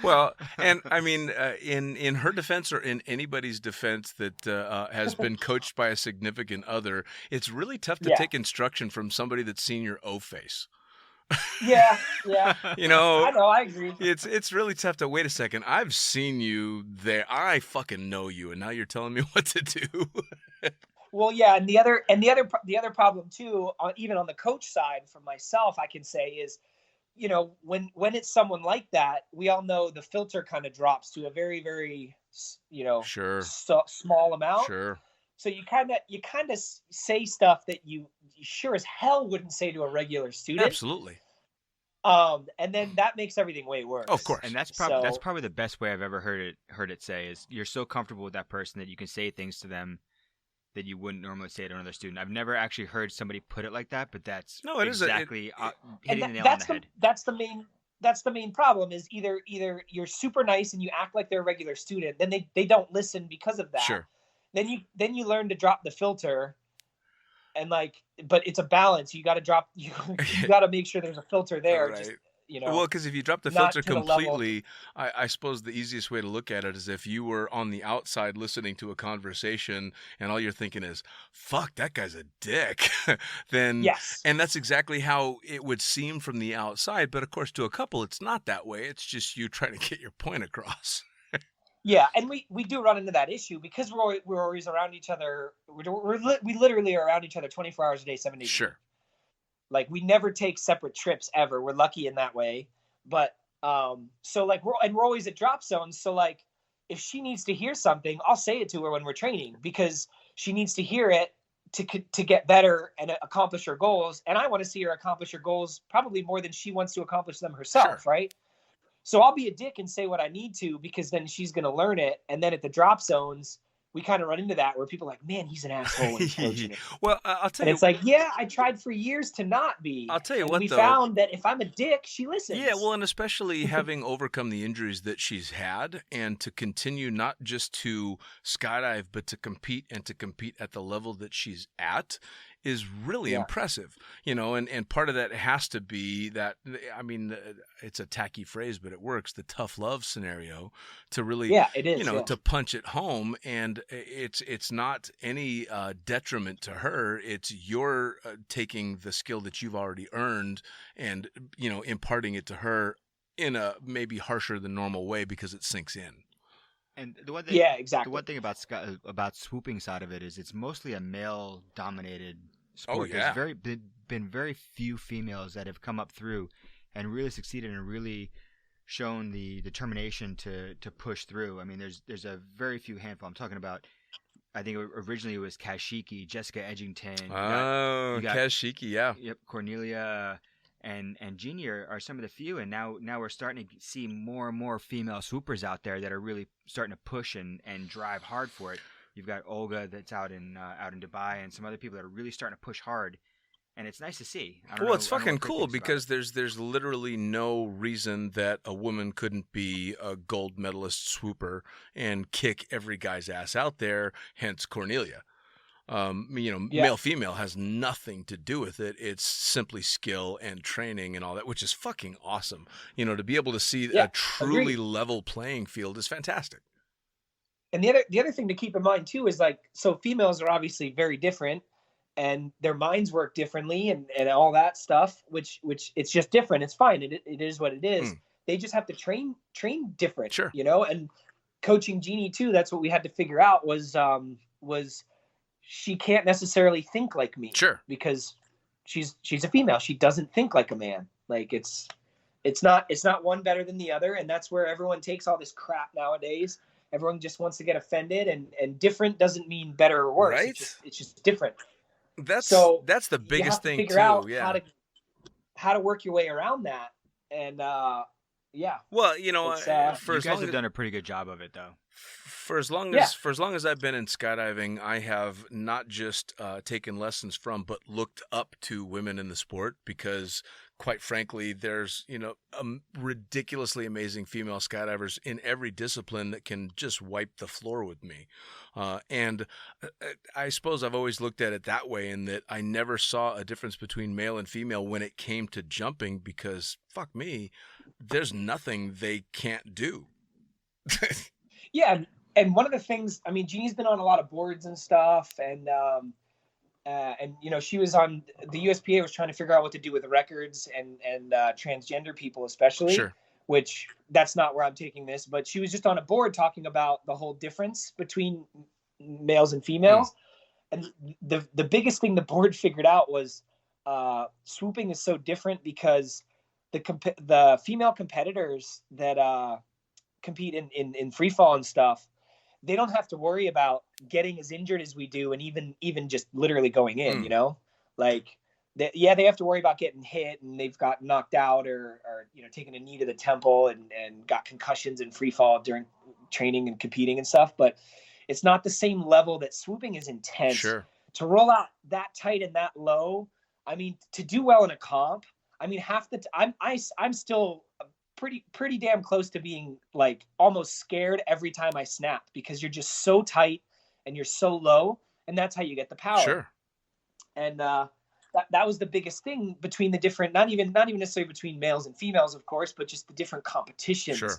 Well, and I mean, in her defense or in anybody's defense that has been coached by a significant other, it's really tough to take instruction from somebody that's seen your O-face. Yeah. You know, I know, I agree. It's really tough to wait a second. I've seen you there. I fucking know you, and now you're telling me what to do. Well, yeah, and the other problem too, even on the coach side for myself, I can say is, when it's someone like that, we all know the filter kind of drops to a very, very, small amount. Sure. So you kind of say stuff that you sure as hell wouldn't say to a regular student. Absolutely. And then that makes everything way worse. Of course. And that's probably the best way I've ever heard it say is you're so comfortable with that person that you can say things to them that you wouldn't normally say to another student. I've never actually heard somebody put it like that, but that's hitting the nail on the head. That's the main problem is either you're super nice and you act like they're a regular student, then they don't listen because of that. Sure. Then you learn to drop the filter, and but it's a balance. You got to drop. You got to make sure there's a filter there. Right. Just, well, because if you drop the filter completely, I suppose the easiest way to look at it is if you were on the outside listening to a conversation and all you're thinking is, fuck, that guy's a dick. Then, yes. And that's exactly how it would seem from the outside. But of course, to a couple, it's not that way. It's just you trying to get your point across. Yeah, and we do run into that issue because we're always around each other. We literally are around each other 24 hours a day, 7 days. Sure. Like we never take separate trips ever. We're lucky in that way. But so we're always at drop zones. So like if she needs to hear something, I'll say it to her when we're training because she needs to hear it to get better and accomplish her goals. And I want to see her accomplish her goals probably more than she wants to accomplish them herself, right? So I'll be a dick and say what I need to because then she's going to learn it. And then at the drop zones, we kind of run into that where people are like, man, he's an asshole when he's coaching it. Well, I'll tell you. It's like, yeah, I tried for years to not be. I'll tell you and what, we found that if I'm a dick, she listens. Yeah, well, and especially having overcome the injuries that she's had and to continue not just to skydive, but to compete at the level that she's at. is really impressive, and part of that has to be that, I mean, it's a tacky phrase, but it works, the tough love scenario to really, it is, to punch it home. And it's not any detriment to her. It's your taking the skill that you've already earned and, imparting it to her in a maybe harsher than normal way because it sinks in. And the one thing, exactly. The one thing about swooping side of it is it's mostly a male-dominated sport. Oh, yeah. There's been very few females that have come up through and really succeeded and really shown the determination to push through. I mean, there's a very few handful. I'm talking about, I think originally it was Kashiki, Jessica Edgington. You got Kashiki, yeah. Yep, Cornelia and Jeannie are some of the few, and now we're starting to see more and more female swoopers out there that are really starting to push and drive hard for it. You've got Olga that's out in Dubai, and some other people that are really starting to push hard, and it's nice to see. It's fucking cool because there's literally no reason that a woman couldn't be a gold medalist swooper and kick every guy's ass out there. Hence Cornelia. Male female has nothing to do with it. It's simply skill and training and all that, which is fucking awesome. To be able to see a truly level playing field is fantastic. And the other thing to keep in mind too is so females are obviously very different, and their minds work differently and all that stuff, which it's just different. It's fine. It is what it is. They just have to train different. Sure. And coaching Jeannie too, that's what we had to figure out was she can't necessarily think like me. Sure. Because she's a female. She doesn't think like a man. It's not one better than the other. And that's where everyone takes all this crap nowadays. Everyone just wants to get offended, and different doesn't mean better or worse. Right? It's just different. That's the biggest you have to thing figure too. Out yeah. how to work your way around that. And Well, for you guys have done a pretty good job of it, though. For as long as I've been in skydiving, I have not just taken lessons from, but looked up to women in the sport because, quite frankly, there's ridiculously amazing female skydivers in every discipline that can just wipe the floor with me. And I suppose I've always looked at it that way, in that I never saw a difference between male and female when it came to jumping, because fuck me, there's nothing they can't do. Yeah. And one of the things, I mean, Jeannie's been on a lot of boards and stuff, and she was on the USPA was trying to figure out what to do with the records and transgender people, especially. Sure. Which that's not where I'm taking this, but she was just on a board talking about the whole difference between males and females. And the biggest thing the board figured out was swooping is so different because the female competitors that compete in free fall and stuff, they don't have to worry about getting as injured as we do, and even just literally going in, they have to worry about getting hit, and they've got knocked out or taken a knee to the temple and got concussions in free fall during training and competing and stuff. But it's not the same level that swooping is intense. Sure. To roll out that tight and that low, I mean, to do well in a comp, I mean, half the time I'm still pretty damn close to being almost scared every time I snap, because you're just so tight and you're so low, and that's how you get the power. Sure. And that was the biggest thing between the different, not even necessarily between males and females, of course, but just the different competitions. Sure.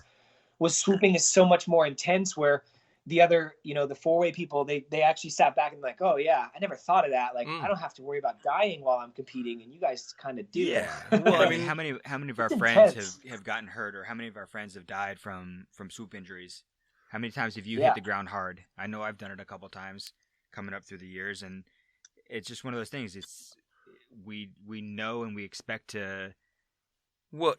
Was swooping is so much more intense, where the other, the four-way people, they actually sat back and oh yeah, I never thought of that. I don't have to worry about dying while I'm competing, and you guys kind of do. Yeah. Well, I mean, how many of our friends have gotten hurt, or how many of our friends have died from swoop injuries? How many times have you hit the ground hard? I know I've done it a couple times coming up through the years, and it's just one of those things. It's we know and we expect for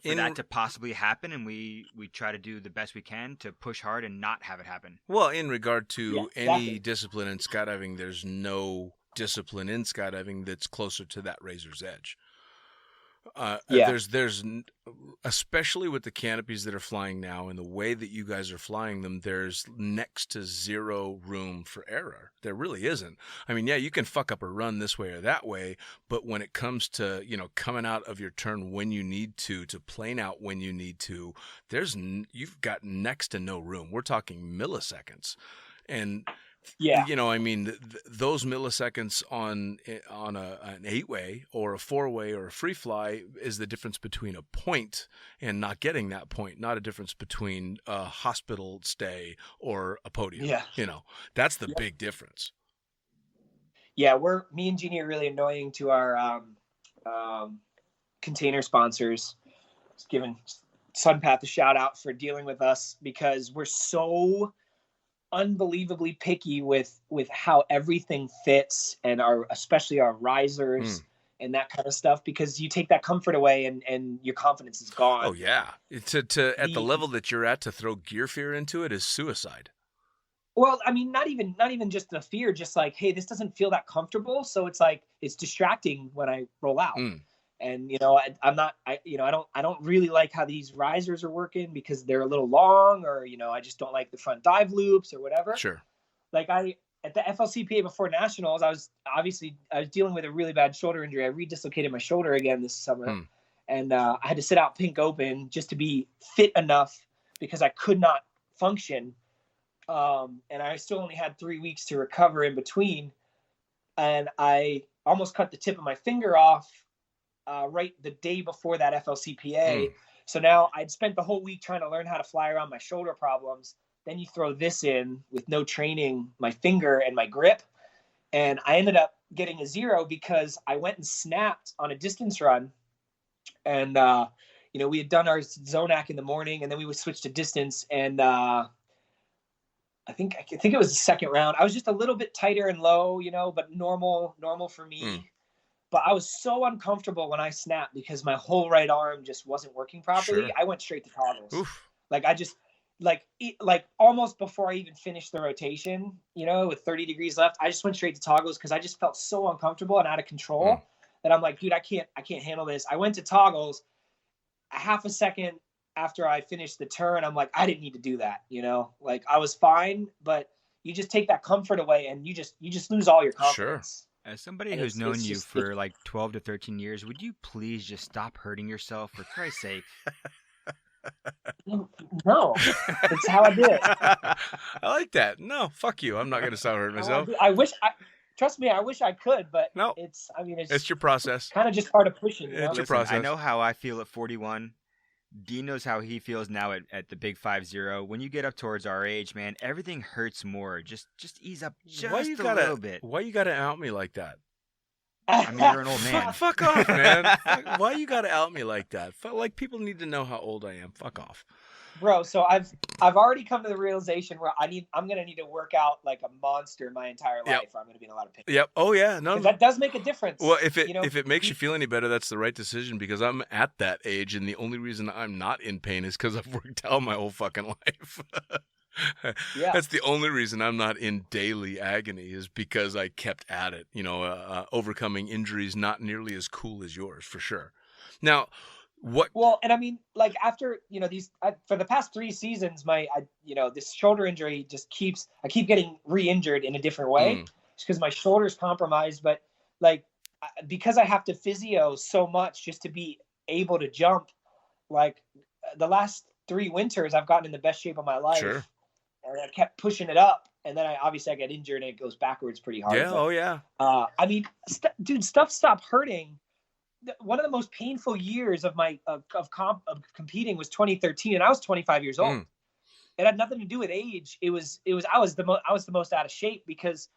that to possibly happen, and we try to do the best we can to push hard and not have it happen. Well, in regard to any discipline in skydiving, there's no discipline in skydiving that's closer to that razor's edge. There's especially with the canopies that are flying now and the way that you guys are flying them, there's next to zero room for error. There really isn't. I mean, yeah, you can fuck up a run this way or that way, but when it comes to, coming out of your turn when you need to plane out when you need to, you've got next to no room. We're talking milliseconds. And Yeah. You know, I mean, those milliseconds on an 8-way or a 4-way or a free fly is the difference between a point and not getting that point, not a difference between a hospital stay or a podium. Yeah. You know, that's the big difference. Yeah, me and Jeannie are really annoying to our container sponsors. Just giving Sunpath a shout out for dealing with us, because we're so unbelievably picky with how everything fits, and especially our risers and that kind of stuff, because you take that comfort away and your confidence is gone. Oh yeah, at the level that you're at, to throw gear fear into it is suicide. Well, I mean, not even just the fear, just like, hey, this doesn't feel that comfortable, so it's like it's distracting when I roll out. And you know, I don't really like how these risers are working, because they're a little long, or you know, I just don't like the front dive loops or whatever. Sure. Like at the FLCPA before nationals, I was dealing with a really bad shoulder injury. I redislocated my shoulder again this summer, and I had to sit out Pink Open just to be fit enough, because I could not function. And I still only had 3 weeks to recover in between, and I almost cut the tip of my finger off right the day before that FLCPA. So now I'd spent the whole week trying to learn how to fly around my shoulder problems. Then you throw this in with no training, my finger and my grip, and I ended up getting a 0 because I went and snapped on a distance run, and you know, we had done our Zonac in the morning, and then we would switch to distance, and I think it was the second round. I was just a little bit tighter and low, you know, but normal for me. But I was so uncomfortable when I snapped, because my whole right arm just wasn't working properly. Sure. I went straight to toggles. Oof. Like I just like almost before I even finished the rotation, you know, with 30 degrees left, I just went straight to toggles, because I just felt so uncomfortable and out of control that I'm like, dude, I can't handle this. I went to toggles. A half a second after I finished the turn, I'm like, I didn't need to do that, you know, like I was fine, but you just take that comfort away, and you just lose all your confidence. Sure. As somebody who's known you for like 12 to 13 years, would you please just stop hurting yourself, for Christ's sake? No, it's how I did it. I like that. No, fuck you. I'm not going to stop hurting myself. Trust me, I wish I could, but no, it's your process. Kind of just part of pushing. You know? It's your process. I know how I feel at 41. Dean knows how he feels now at the big 5-0. When you get up towards our age, man, everything hurts more. Just ease up just a little bit. Why you gotta out me like that? I mean, you're an old man. Fuck off, man. Why you gotta out me like that? Like, people need to know how old I am. Fuck off. Bro, so I've already come to the realization where I'm gonna need to work out like a monster my entire life, or I'm gonna be in a lot of pain. Yep. Oh yeah. No. That does make a difference. Well, if it makes you feel any better, that's the right decision, because I'm at that age, and the only reason I'm not in pain is because I've worked out my whole fucking life. Yeah. That's the only reason I'm not in daily agony, is because I kept at it. You know, overcoming injuries not nearly as cool as yours, for sure. Now. Well, and I mean, like, after, you know, for the past 3 seasons, this shoulder injury I keep getting re-injured in a different way, just because my shoulder's compromised. But like, because I have to physio so much just to be able to jump, like the last 3 winters, I've gotten in the best shape of my life. Sure. And I kept pushing it up, and then I get injured, and it goes backwards pretty hard. Yeah. Oh yeah. I mean, dude, stuff stopped hurting. One of the most painful years of my competing was 2013, and I was 25 years old. It had nothing to do with age. I was the most out of shape, because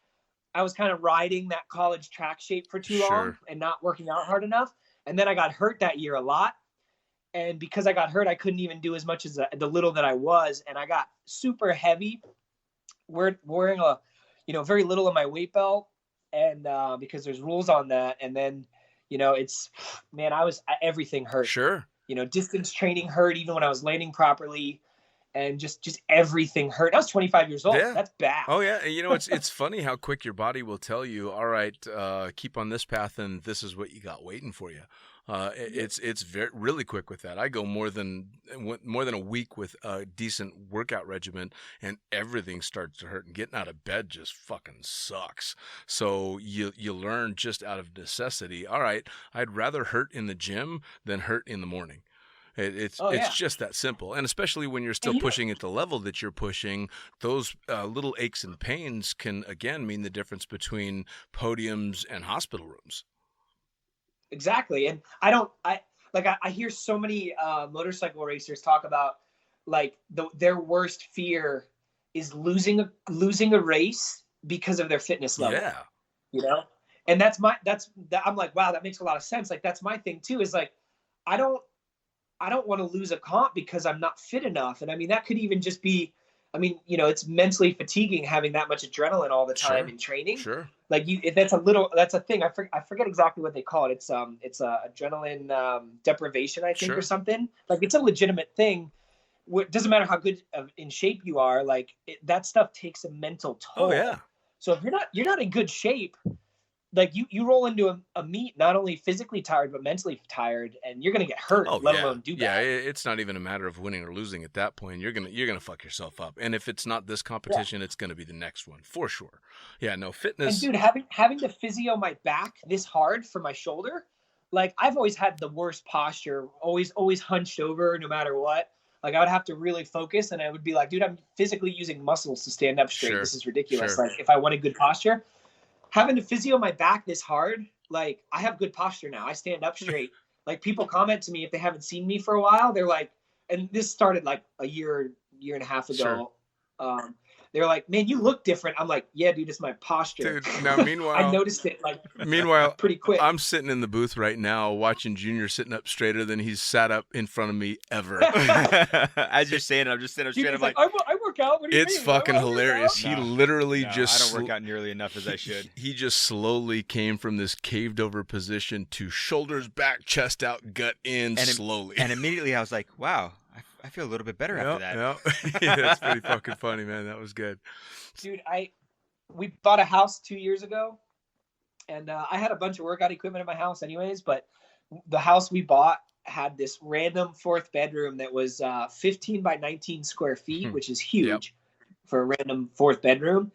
I was kind of riding that college track shape for too long and not working out hard enough. And then I got hurt that year a lot, and because I got hurt, I couldn't even do as much as the little that I was, and I got super heavy. Wearing very little of my weight belt, and because there's rules on that, and then. You know, everything hurt. Sure. You know, distance training hurt even when I was landing properly, and just everything hurt. I was 25 years old. Yeah. That's bad. Oh yeah. You know, it's funny how quick your body will tell you, all right, keep on this path, and this is what you got waiting for you. It's really quick with that. I go more than a week with a decent workout regimen, and everything starts to hurt, and getting out of bed just fucking sucks. So you learn just out of necessity. All right, I'd rather hurt in the gym than hurt in the morning. It's yeah. just that simple. And especially when you're still pushing at the level that you're pushing, those little aches and pains can, again, mean the difference between podiums and hospital rooms. Exactly. And I hear so many motorcycle racers talk about like their worst fear is losing a race because of their fitness level. Yeah. You know? And I'm like, wow, that makes a lot of sense. Like, that's my thing too, is like, I don't want to lose a comp because I'm not fit enough. And I mean, that could even just be, I mean, you know, it's mentally fatiguing having that much adrenaline all the time in training. Sure. Like that's a thing. I forget exactly what they call it. It's adrenaline deprivation, I think, or something. Like, it's a legitimate thing. It doesn't matter how good in shape you are. Like, that stuff takes a mental toll. Oh yeah. So if you're not in good shape, like you roll into a meet not only physically tired but mentally tired, and you're gonna get hurt. Let alone do bad. Yeah, it's not even a matter of winning or losing at that point. You're gonna fuck yourself up. And if it's not this competition, it's gonna be the next one for sure. Yeah, no, fitness. And dude, having to physio my back this hard for my shoulder, like, I've always had the worst posture, always hunched over no matter what. Like, I would have to really focus, and I would be like, dude, I'm physically using muscles to stand up straight. This is ridiculous. Like, if I wanted good posture, having to physio my back this hard, like, I have good posture now. I stand up straight. Like, people comment to me if they haven't seen me for a while. They're like, and this started like a year and a half ago. They're like, man, you look different. I'm like, yeah, dude, it's my posture. Dude, now, meanwhile, I noticed it pretty quick. I'm sitting in the booth right now watching Junior sitting up straighter than he's sat up in front of me ever. As you're saying, I'm just sitting up straight. I'm like, I work out. What do you mean? It's fucking hilarious. He literally just... I don't work out nearly enough as I should. He just slowly came from this caved over position to shoulders back, chest out, gut in, slowly. And immediately I was like, wow, I feel a little bit better after that. Yeah, that's pretty fucking funny, man. That was good. Dude, we bought a house 2 years ago, and I had a bunch of workout equipment in my house anyways, but the house we bought had this random fourth bedroom that was 15 by 19 square feet, which is huge for a random fourth bedroom.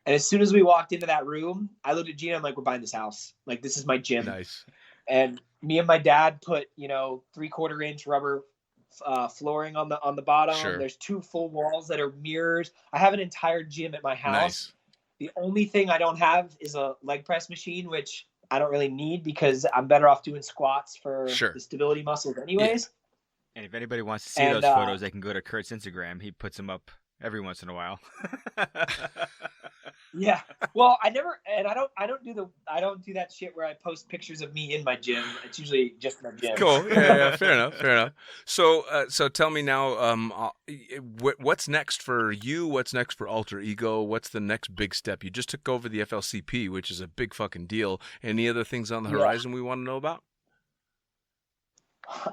And as soon as we walked into that room, I looked at Gina, I'm like, we're buying this house. Like, this is my gym. Nice. And me and my dad put, 3/4 inch rubber flooring on the bottom. There's 2 full walls that are mirrors. I have an entire gym at my house. Nice. The only thing I don't have is a leg press machine, which I don't really need because I'm better off doing squats for the stability muscles anyways. And if anybody wants to see those photos, they can go to Curt's Instagram. He puts them up every once in a while. Yeah. Well, I don't do that shit where I post pictures of me in my gym. It's usually just my gym. Cool. Yeah. Fair enough. So tell me now, what's next for you? What's next for Alter Ego? What's the next big step? You just took over the FLCP, which is a big fucking deal. Any other things on the horizon we want to know about?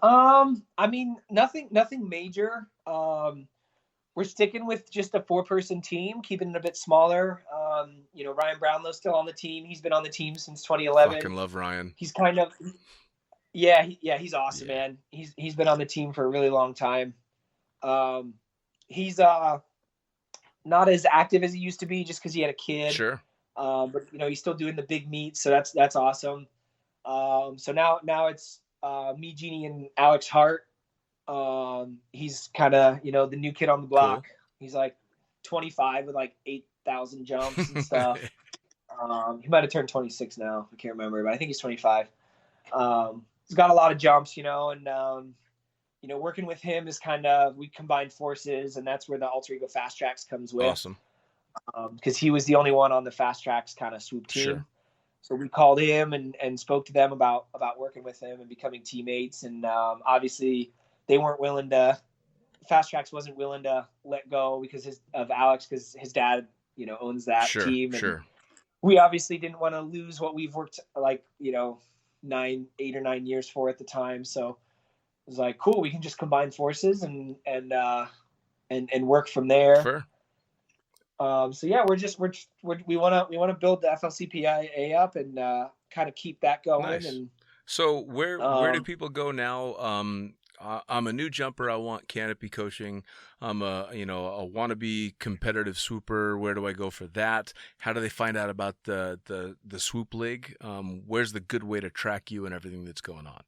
I mean, nothing major. We're sticking with just a 4-person team, keeping it a bit smaller. Ryan Brownlow's still on the team. He's been on the team since 2011. Fucking love Ryan. He's kind of, he's awesome, man. He's been on the team for a really long time. He's not as active as he used to be just because he had a kid. Sure. But he's still doing the big meets, so that's awesome. So now it's me, Jeannie, and Alex Hart. He's kind of the new kid on the block. Cool. He's like 25 with like 8,000 jumps and stuff. He might have turned 26 now. I can't remember, but I think he's 25. He's got a lot of jumps, and working with him is kind of, we combined forces, and that's where the Alter Ego Fast Tracks comes with. Awesome. Because he was the only one on the Fast Tracks kind of swoop team. Sure. So we called him and spoke to them about working with him and becoming teammates. And obviously they weren't willing to, Fast Tracks wasn't willing to let go because of Alex, because his dad, owns that team. And sure. We obviously didn't want to lose what we've worked 8 or 9 years for at the time. So it was like, cool, we can just combine forces and work from there. Sure. So yeah, we want to build the FLCPA up and kind of keep that going. Nice. And so where do people go now? I'm a new jumper. I want canopy coaching. I'm a wannabe competitive swooper. Where do I go for that? How do they find out about the swoop league? Where's the good way to track you and everything that's going on?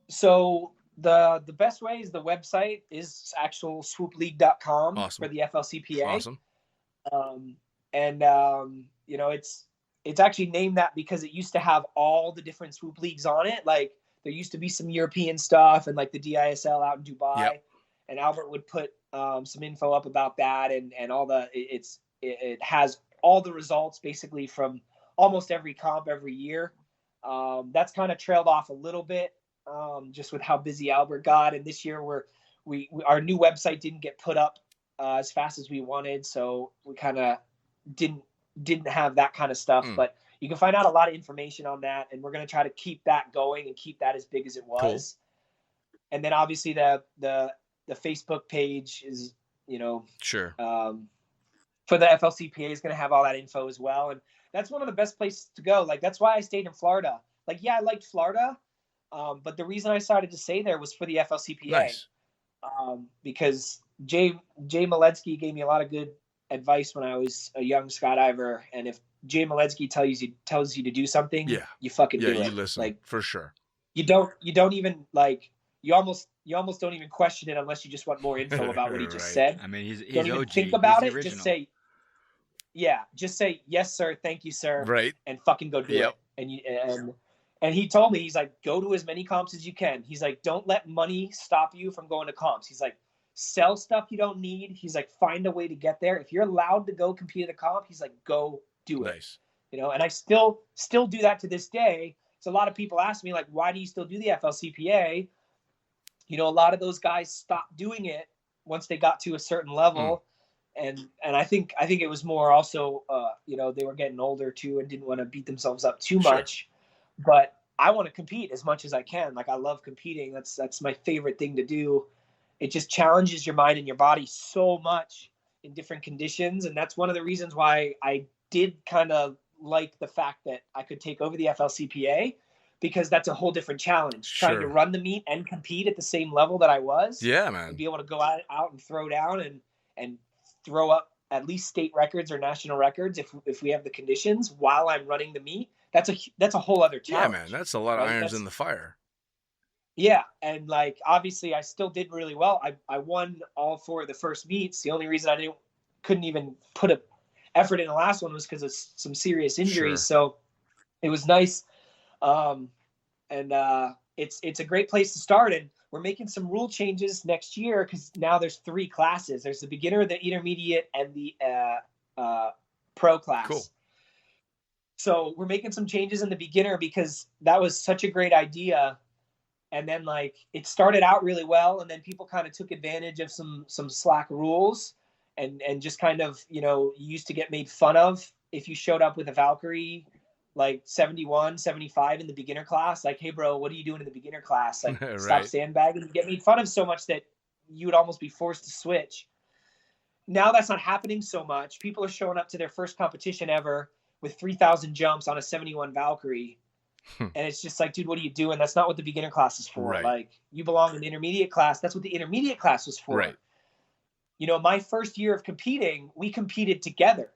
So The best way is the website is actual swoopleague.com Awesome. for the FLCPA. Awesome. You know, it's actually named that because it used to have all the different swoop leagues on it. Like there used to be some European stuff and like the DISL out in Dubai. Yep. And Albert would put some info up about that and all it has all the results basically from almost every comp every year. That's kind of trailed off a little bit just with how busy Albert got. And this year our new website didn't get put up as fast as we wanted. So we kind of didn't have that kind of stuff, but you can find out a lot of information on that. And we're going to try to keep that going and keep that as big as it was. Cool. And then obviously the Facebook page is, you know, sure. For the FLCPA is going to have all that info as well. And that's one of the best places to go. Like, that's why I stayed in Florida. Like, yeah, I liked Florida. But the reason I decided to stay there was for the FLCPA. Nice. Because Jay Maletsky gave me a lot of good advice when I was a young skydiver. And if Jay Maletsky tells you to do something, you fucking do it. Yeah, you listen, like, for sure. You don't even like, you almost don't even question it unless you just want more info about what he just said. I mean, he's don't even OG. think about he's it. Just say, yes, sir. Thank you, sir. Right. And fucking go do it. And he told me, he's like, go to as many comps as you can. He's like, don't let money stop you from going to comps. He's like, sell stuff you don't need. He's like, find a way to get there. If you're allowed to go compete at a comp, he's like, go do it. Nice. You know, and I still do that to this day. So a lot of people ask me, like, why do you still do the FLCPA? You know, a lot of those guys stopped doing it once they got to a certain level. And I think it was more also, you know, they were getting older too and didn't want to beat themselves up too much. But I want to compete as much as I can. Like, I love competing. That's my favorite thing to do. It just challenges your mind and your body so much in different conditions. And that's one of the reasons why I did kind of like the fact that I could take over the FLCPA, because that's a whole different challenge. Trying to run the meet and compete at the same level that I was. Yeah, man. And be able to go out and throw down and throw up at least state records or national records if we have the conditions while I'm running the meet. That's a whole other challenge. Yeah, man. That's a lot of irons in the fire. Yeah. And like, obviously I still did really well. I won all 4 of the first meets. The only reason I couldn't even put a effort in the last one was because of some serious injuries. So it was nice. It's a great place to start. And we're making some rule changes next year because now there's 3 classes. There's the beginner, the intermediate, and the pro class. Cool. So we're making some changes in the beginner because that was such a great idea. And then like it started out really well, and then people kind of took advantage of some slack rules and just kind of, you know, you used to get made fun of if you showed up with a Valkyrie like 71, 75 in the beginner class. Like, hey bro, what are you doing in the beginner class? Like stop sandbagging. You get made fun of so much that you would almost be forced to switch. Now that's not happening so much. People are showing up to their first competition ever with 3,000 jumps on a 71 Valkyrie. And it's just like, dude, what are you doing? That's not what the beginner class is for. Like, you belong in the intermediate class. That's what the intermediate class was for. You know, my first year of competing, we competed together.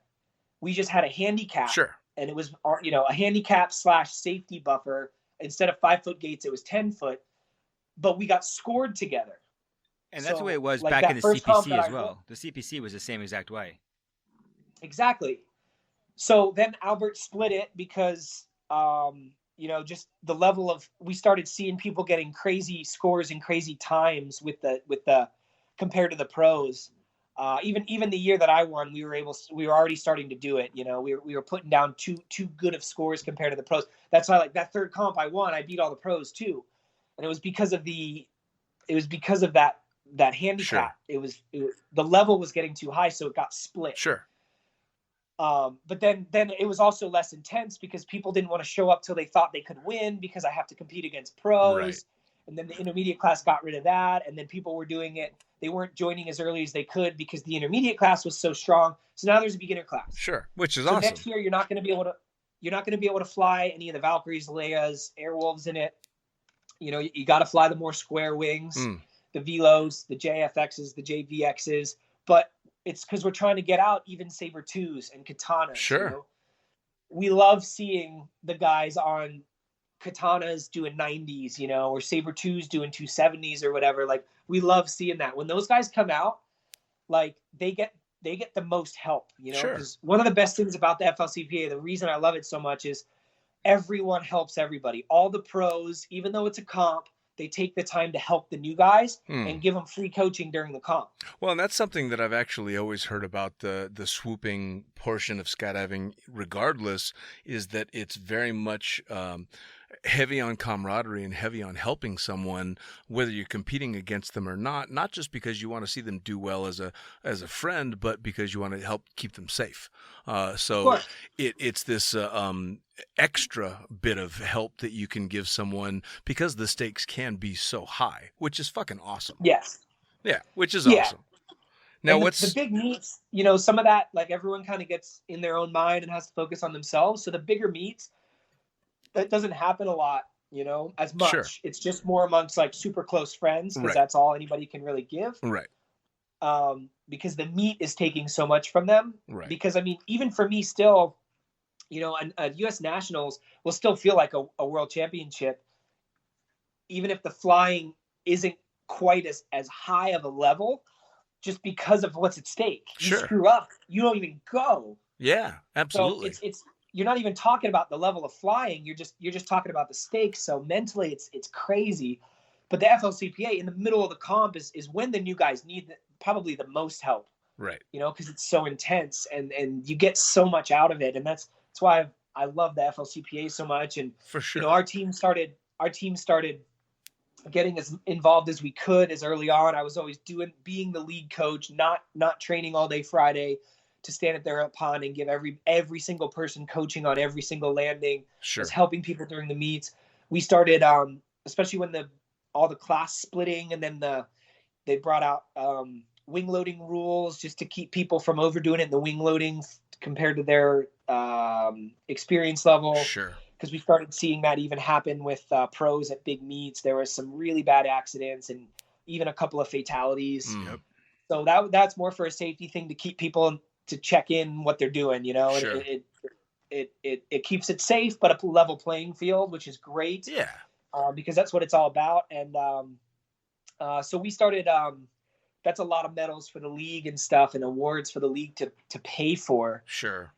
We just had a handicap. And it was, you know, a handicap / safety buffer. Instead of 5-foot gates, it was 10-foot. But we got scored together. And that's the way it was like back in the CPC as well. The CPC was the same exact way. Exactly. So then Albert split it because, you know, just the level of, we started seeing people getting crazy scores and crazy times with the compared to the pros. Even the year that I won, we were already starting to do it. You know, we were putting down too good of scores compared to the pros. That's why, like, that third comp I won, I beat all the pros too. And it was because of that handicap. It was the level was getting too high, so it got split. But then it was also less intense because people didn't want to show up till they thought they could win because I have to compete against pros. And then the intermediate class got rid of that. And then people were doing it. They weren't joining as early as they could because the intermediate class was so strong. So now there's a beginner class. Which is so awesome. Next year, you're not going to be able to fly any of the Valkyries, Leias, Airwolves in it. You know, you got to fly the more square wings, the Velos, the JFXs, the JVXs. But it's because we're trying to get out even Saber 2s and Katanas. You know? We love seeing the guys on Katana's doing 90s, you know, or Saber 2's doing 270s or whatever. Like, we love seeing that. When those guys come out, like, they get the most help, you know, because one of the best things about the FLCPA, the reason I love it so much is everyone helps everybody. All the pros, even though it's a comp, they take the time to help the new guys and give them free coaching during the comp. Well, and that's something that I've actually always heard about the swooping portion of skydiving, regardless, is that it's very much heavy on camaraderie and heavy on helping someone, whether you're competing against them or not just because you want to see them do well as a friend, but because you want to help keep them safe. So it's this extra bit of help that you can give someone because the stakes can be so high, which is fucking awesome. Yes. Yeah, which is awesome. Now, what's the big meets, you know, some of that, like, everyone kind of gets in their own mind and has to focus on themselves. So the bigger meets, that doesn't happen a lot, you know, as much. Sure. It's just more amongst like super close friends, because that's all anybody can really give. Right. Because the meet is taking so much from them. Right. Because, I mean, even for me still, you know, a U.S. Nationals will still feel like a world championship, even if the flying isn't quite as high of a level, just because of what's at stake. You screw up, you don't even go. Yeah, absolutely. So it's you're not even talking about the level of flying. You're just talking about the stakes. So mentally, it's crazy. But the FLCPA in the middle of the comp is when the new guys need probably the most help. Right. You know, because it's so intense and you get so much out of it, and that's why I love the FLCPA so much. And for sure, you know, our team started getting as involved as we could as early on. I was always being the lead coach, not training all day Friday, to stand at their pond and give every single person coaching on every single landing. Was helping people during the meets. We started, especially when all the class splitting, and then they brought out wing loading rules just to keep people from overdoing it in the wing loading compared to their experience level. Sure. Because we started seeing that even happen with pros at big meets. There was some really bad accidents and even a couple of fatalities. Yep. So that's more for a safety thing, to keep people to check in what they're doing, you know. Sure. It keeps it safe, but a level playing field, which is great. Yeah. Because that's what it's all about. And so we started. That's a lot of medals for the league and stuff, and awards for the league to pay for. Sure.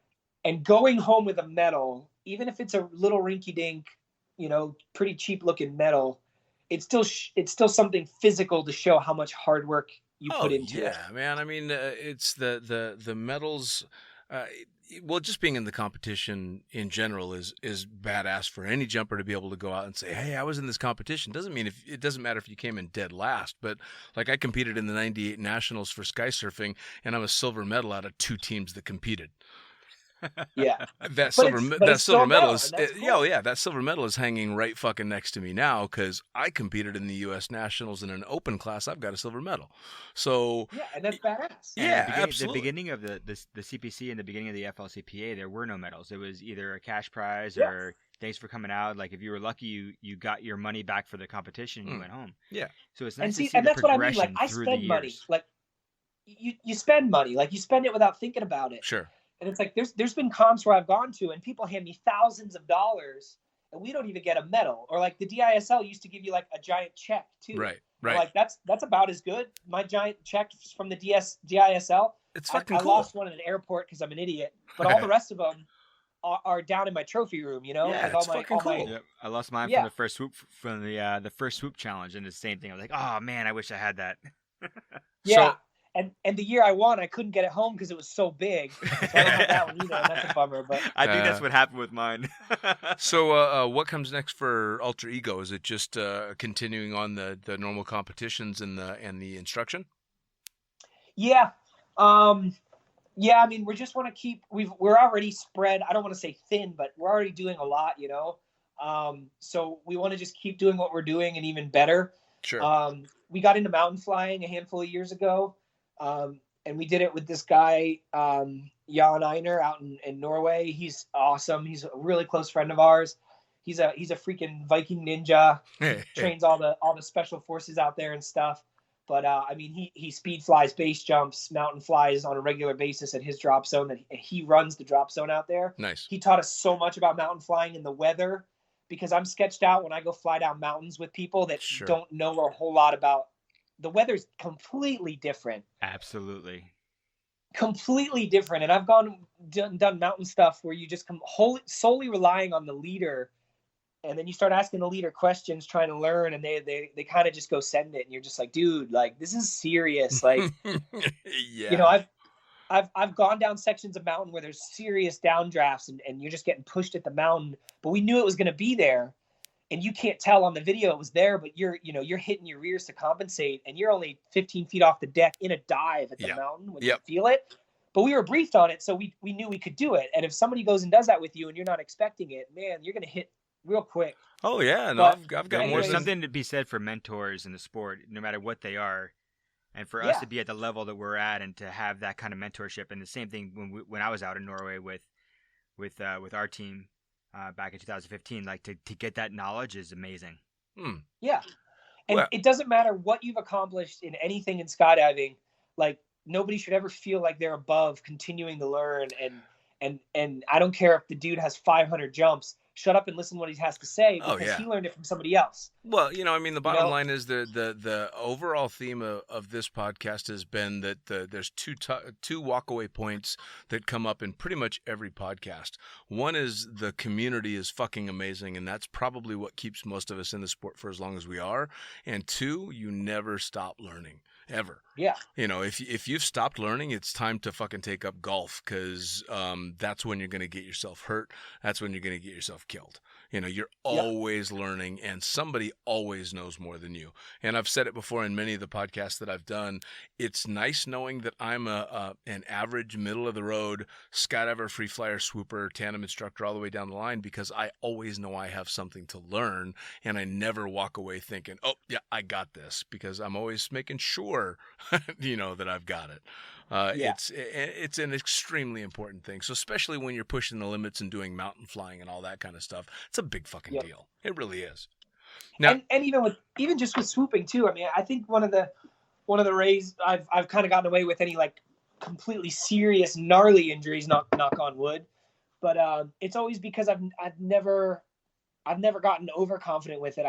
And going home with a medal, even if it's a little rinky-dink, you know, pretty cheap-looking medal, it's still something physical to show how much hard work you put into it. Yeah, man. I mean, it's the medals. Well, just being in the competition in general is badass for any jumper to be able to go out and say, "Hey, I was in this competition." It doesn't matter if you came in dead last, but like I competed in the '98 Nationals for sky surfing, and I'm a silver medal out of 2 teams that competed. Yeah, that silver medal is cool. that silver medal is hanging right fucking next to me now because I competed in the U.S. Nationals in an open class. I've got a silver medal, so yeah, and that's badass. Yeah, absolutely. The beginning of the CPC and the beginning of the FLCPA, there were no medals. It was either a cash prize or thanks for coming out. Like, if you were lucky, you got your money back for the competition. And you went home. Yeah. So it's nice to see and the that's what I mean. Like, I spend money. Like, you spend money. Like, you spend it without thinking about it. Sure. And it's like there's been comps where I've gone to and people hand me thousands of dollars and we don't even get a medal. Or like the DISL used to give you like a giant check too. Right. Like that's about as good. My giant check from the DISL. It's fucking I cool. lost one at an airport because I'm an idiot. But all the rest of them are down in my trophy room. You know. Yeah, it's fucking cool. Yep. I lost mine from the first swoop the first swoop challenge, and the same thing. I was like, oh man, I wish I had that. Yeah. And the year I won, I couldn't get it home because it was so big. So I don't have that one either. And that's a bummer. But I think that's what happened with mine. So what comes next for Alter Ego? Is it just continuing on the normal competitions and the instruction? Yeah. Yeah, I mean, we just want to keep. We're already spread. I don't want to say thin, but we're already doing a lot, you know. So we want to just keep doing what we're doing and even better. Sure. We got into mountain flying a handful of years ago. And we did it with this guy, Jan Einer out in Norway. He's awesome. He's a really close friend of ours. He's a freaking Viking ninja. Trains all the special forces out there and stuff. But I mean, he speed flies, base jumps, mountain flies on a regular basis at his drop zone. And he runs the drop zone out there. Nice. He taught us so much about mountain flying and the weather because I'm sketched out when I go fly down mountains with people that Sure. don't know a whole lot about the weather's completely different. Absolutely. Completely different. And I've done mountain stuff where you just solely relying on the leader, and then you start asking the leader questions trying to learn, and they kind of just go send it, and you're just like, dude, like this is serious. Like Yeah. you know, I've gone down sections of mountain where there's serious downdrafts, and you're just getting pushed at the mountain, but we knew it was going to be there, and you can't tell on the video it was there, but you're hitting your rears to compensate, and you're only 15 feet off the deck in a dive at the mountain when you feel it. But we were briefed on it, so we knew we could do it. And if somebody goes and does that with you and you're not expecting it, man, you're going to hit real quick. Oh yeah, no, But I've got There's more. something to be said for mentors in the sport, no matter what they are, and for us to be at the level that we're at and to have that kind of mentorship. And the same thing when I was out in Norway with our team back in 2015, like to get that knowledge is amazing. Yeah, and it doesn't matter what you've accomplished in anything in skydiving. Like nobody should ever feel like they're above continuing to learn. And I don't care if the dude has 500 jumps. Shut up and listen to what he has to say, because he learned it from somebody else. Well, I mean, the bottom line is the overall theme of this podcast has been that there's two walkaway points that come up in pretty much every podcast. One is the community is fucking amazing, and that's probably what keeps most of us in the sport for as long as we are. And two, you never stop learning. Ever. Yeah. If you've stopped learning, it's time to fucking take up golf, because that's when you're going to get yourself hurt. That's when you're going to get yourself killed. You're always learning, and somebody always knows more than you. And I've said it before in many of the podcasts that I've done. It's nice knowing that I'm an average, middle of the road skydiver, free flyer, swooper, tandem instructor, all the way down the line, because I always know I have something to learn, and I never walk away thinking, oh yeah, I got this, because I'm always making sure that I've got it. It's an extremely important thing. So especially when you're pushing the limits and doing mountain flying and all that kind of stuff, it's a big fucking deal. It really is. Now, and even just with swooping too. I mean, I think one of the rays I've kind of gotten away with any like completely serious gnarly injuries, knock on wood, but it's always because I've never gotten overconfident with it.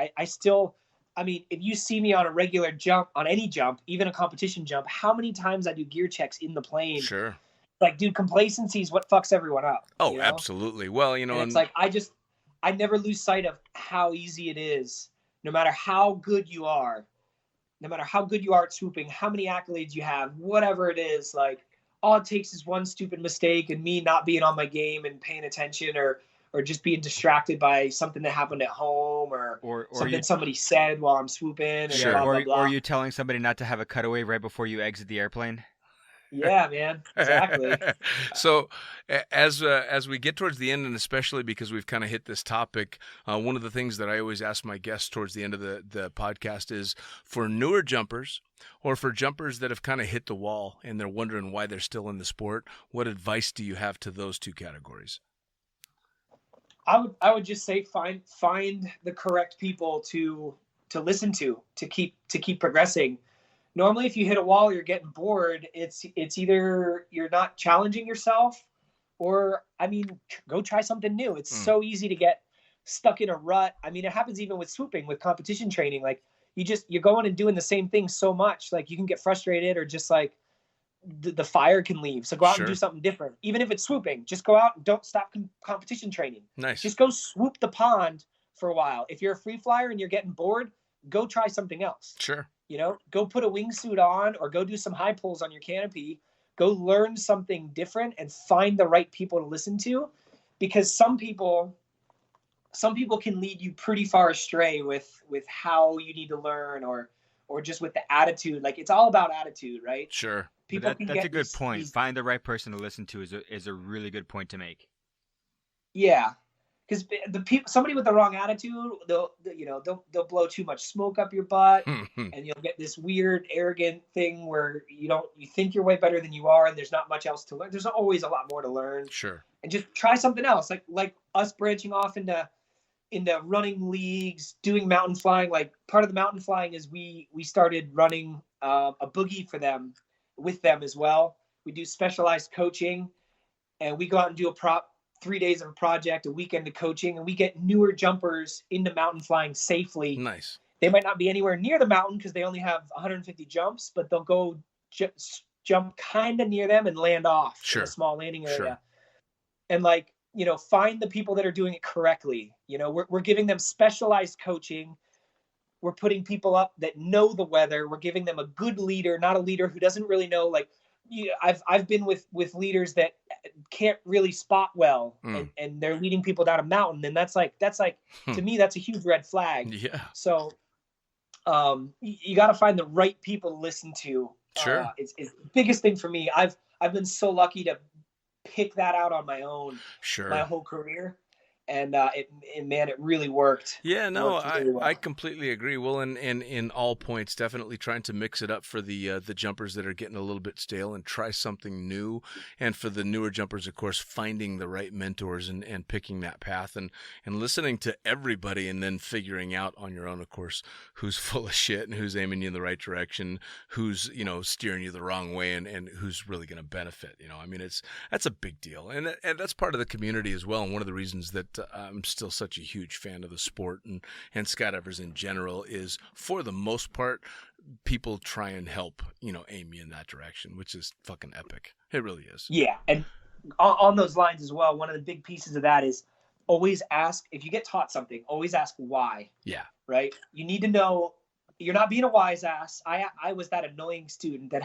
I mean, if you see me on a regular jump, on any jump, even a competition jump, how many times I do gear checks in the plane? Sure. Like, dude, complacency is what fucks everyone up. Oh, absolutely. Well, and it's like, I never lose sight of how easy it is, no matter how good you are at swooping, how many accolades you have, whatever it is, like, all it takes is one stupid mistake and me not being on my game and paying attention, or just being distracted by something that happened at home, or something somebody said while I'm swooping. And blah, blah, blah. Or you telling somebody not to have a cutaway right before you exit the airplane. Yeah, man, exactly. So as we get towards the end, and especially because we've kind of hit this topic, one of the things that I always ask my guests towards the end of the podcast is, for newer jumpers or for jumpers that have kind of hit the wall and they're wondering why they're still in the sport, what advice do you have to those two categories? I would just say find the correct people to listen to keep progressing. Normally, if you hit a wall, you're getting bored. It's either you're not challenging yourself, or go try something new. It's so easy to get stuck in a rut. I mean, it happens even with swooping, with competition training. Like you're going and doing the same thing so much, like you can get frustrated, or just like the fire can leave. So go out and do something different. Even if it's swooping, just go out and don't stop competition training. Nice. Just go swoop the pond for a while. If you're a free flyer and you're getting bored, go try something else. Sure. Go put a wingsuit on, or go do some high pulls on your canopy. Go learn something different and find the right people to listen to, because some people can lead you pretty far astray with how you need to learn, or just with the attitude. Like, it's all about attitude, right? Sure. That's a good point. Find the right person to listen to is a really good point to make. Yeah, because somebody with the wrong attitude, they'll blow too much smoke up your butt, and you'll get this weird, arrogant thing where you think you're way better than you are, and there's not much else to learn. There's always a lot more to learn. Sure. And just try something else, like us branching off into running leagues, doing mountain flying. Like, part of the mountain flying is we started running a boogie with them as well. We do specialized coaching, and we go out and do a prop 3 days of a project, a weekend of coaching, and we get newer jumpers into mountain flying safely. Nice. They might not be anywhere near the mountain because they only have 150 jumps, but they'll go jump kind of near them and land off in a small landing area. Sure. And like, you know, find the people that are doing it correctly. You know, we're giving them specialized coaching. We're putting people up that know the weather. We're giving them a good leader, not a leader who doesn't really know. Like, I've been with leaders that can't really spot well, and they're leading people down a mountain, and that's like to me, that's a huge red flag. Yeah. So, you got to find the right people to listen to. Sure. It's the biggest thing for me. I've been so lucky to pick that out on my own. Sure. My whole career. And it really worked. Yeah, no, really well. I completely agree. Well, and in all points, definitely trying to mix it up for the jumpers that are getting a little bit stale and try something new. And for the newer jumpers, of course, finding the right mentors and picking that path and listening to everybody and then figuring out on your own, of course, who's full of shit and who's aiming you in the right direction, who's, you know, steering you the wrong way and who's really going to benefit. You know, I mean, that's a big deal. And that's part of the community as well. And one of the reasons that I'm still such a huge fan of the sport and skydivers in general is, for the most part, people try and help, you know, aim you in that direction, which is fucking epic. It really is. Yeah. And on those lines as well, one of the big pieces of that is always ask, if you get taught something, always ask why. Yeah. Right? You need to know, you're not being a wise ass. I was that annoying student that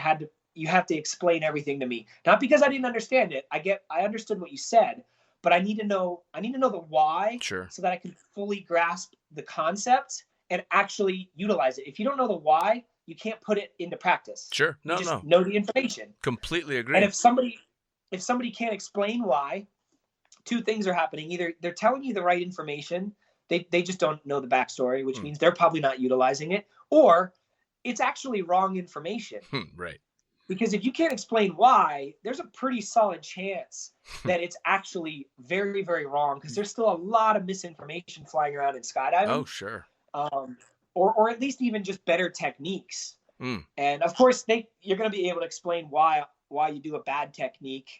you have to explain everything to me. Not because I didn't understand it. I understood what you said. But I need to know the why, sure, so that I can fully grasp the concept and actually utilize it. If you don't know the why, you can't put it into practice. Sure. No, you just know the information. Completely agree. And if somebody can't explain why, two things are happening. Either they're telling you the right information, they just don't know the backstory, which means they're probably not utilizing it, or it's actually wrong information. Right. Because if you can't explain why, there's a pretty solid chance that it's actually very, very wrong, because there's still a lot of misinformation flying around in skydiving. Oh, sure. Or at least even just better techniques. And of course, you're going to be able to explain why you do a bad technique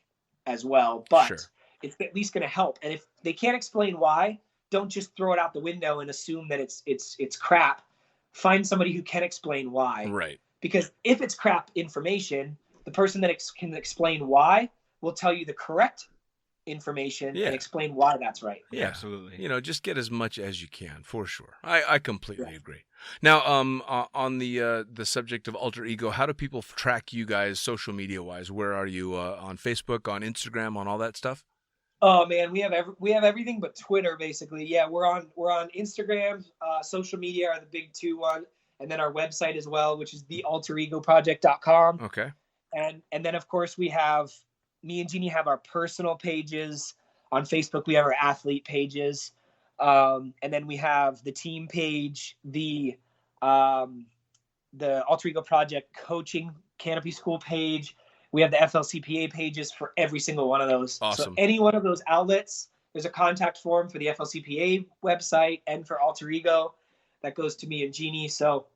as well, but sure, it's at least going to help. And if they can't explain why, don't just throw it out the window and assume that it's crap. Find somebody who can explain why. Right. Because if it's crap information, the person that can explain why will tell you the correct information and explain why that's right. Yeah, absolutely. You know, just get as much as you can, for sure. I completely agree. Now, on the subject of alter ego, how do people track you guys social media wise? Where are you on Facebook, on Instagram, on all that stuff? Oh man, we have everything but Twitter basically. Yeah, we're on Instagram. Social media are the big two one. And then our website as well, which is thealteregoproject.com. Okay. And then of course me and Jeannie have our personal pages. On Facebook we have our athlete pages. And then we have the team page, the Alter Ego Project coaching canopy school page. We have the FLCPA pages for every single one of those. Awesome. So any one of those outlets, there's a contact form for the FLCPA website and for Alter Ego. That goes to me and Jeannie. So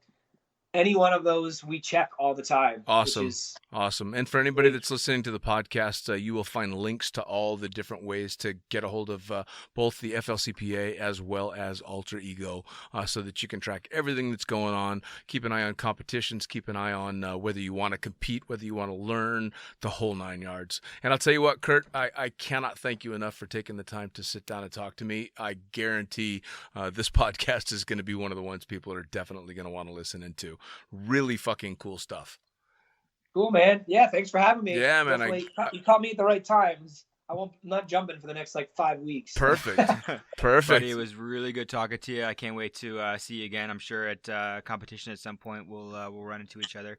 any one of those we check all the time. Awesome. Awesome. And for anybody that's listening to the podcast, you will find links to all the different ways to get a hold of both the FLCPA as well as Alter Ego, so that you can track everything that's going on. Keep an eye on competitions. Keep an eye on whether you want to compete, whether you want to learn, the whole 9 yards. And I'll tell you what, Curt, I cannot thank you enough for taking the time to sit down and talk to me. I guarantee this podcast is going to be one of the ones people are definitely going to want to listen into. Really fucking cool stuff. Cool, man. Yeah, thanks for having me. Yeah, man. You caught me at the right times. I'm not jumping for the next 5 weeks. Perfect. Perfect. Buddy, it was really good talking to you. I can't wait to see you again. I'm sure at competition at some point we'll run into each other.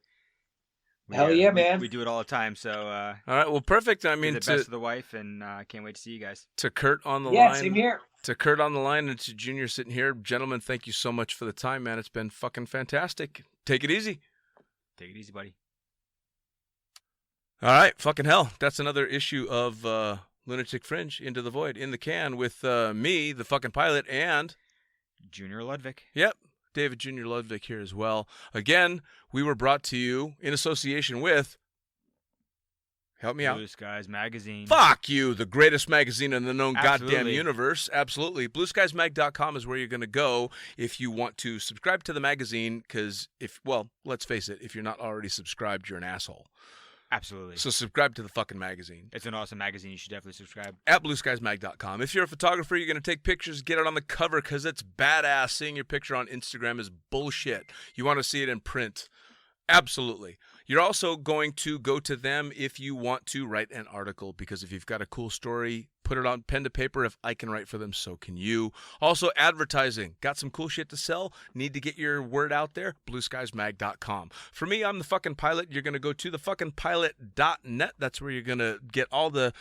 Hell yeah, man. We do it all the time. So all right. Well, perfect. I mean, the best of the wife, and I can't wait to see you guys. To Curt on the line. Yeah, same here. To Curt on the line and to Junior sitting here, gentlemen, thank you so much for the time, man. It's been fucking fantastic. Take it easy. Take it easy, buddy. All right, fucking hell. That's another issue of Lunatic Fringe, Into the Void, in the can with me, the fucking pilot, and Junior Ludwig. Yep, David Junior Ludwig here as well. Again, we were brought to you in association with Help me out. Blue Skies Magazine. Fuck you, the greatest magazine in the known goddamn Absolutely. universe. Absolutely. BlueSkiesMag.com is where you're going to go if you want to subscribe to the magazine, because let's face it, if you're not already subscribed, you're an asshole. Absolutely. So subscribe to the fucking magazine. It's an awesome magazine. You should definitely subscribe. At BlueSkiesMag.com. If you're a photographer, you're going to take pictures, get it on the cover, because it's badass. Seeing your picture on Instagram is bullshit. You want to see it in print. Absolutely. You're also going to go to them if you want to write an article, because if you've got a cool story, put it on pen to paper. If I can write for them, so can you. Also, advertising. Got some cool shit to sell? Need to get your word out there? BlueSkiesMag.com. For me, I'm the fucking pilot. You're going to go to thefuckingpilot.net. That's where you're going to get all the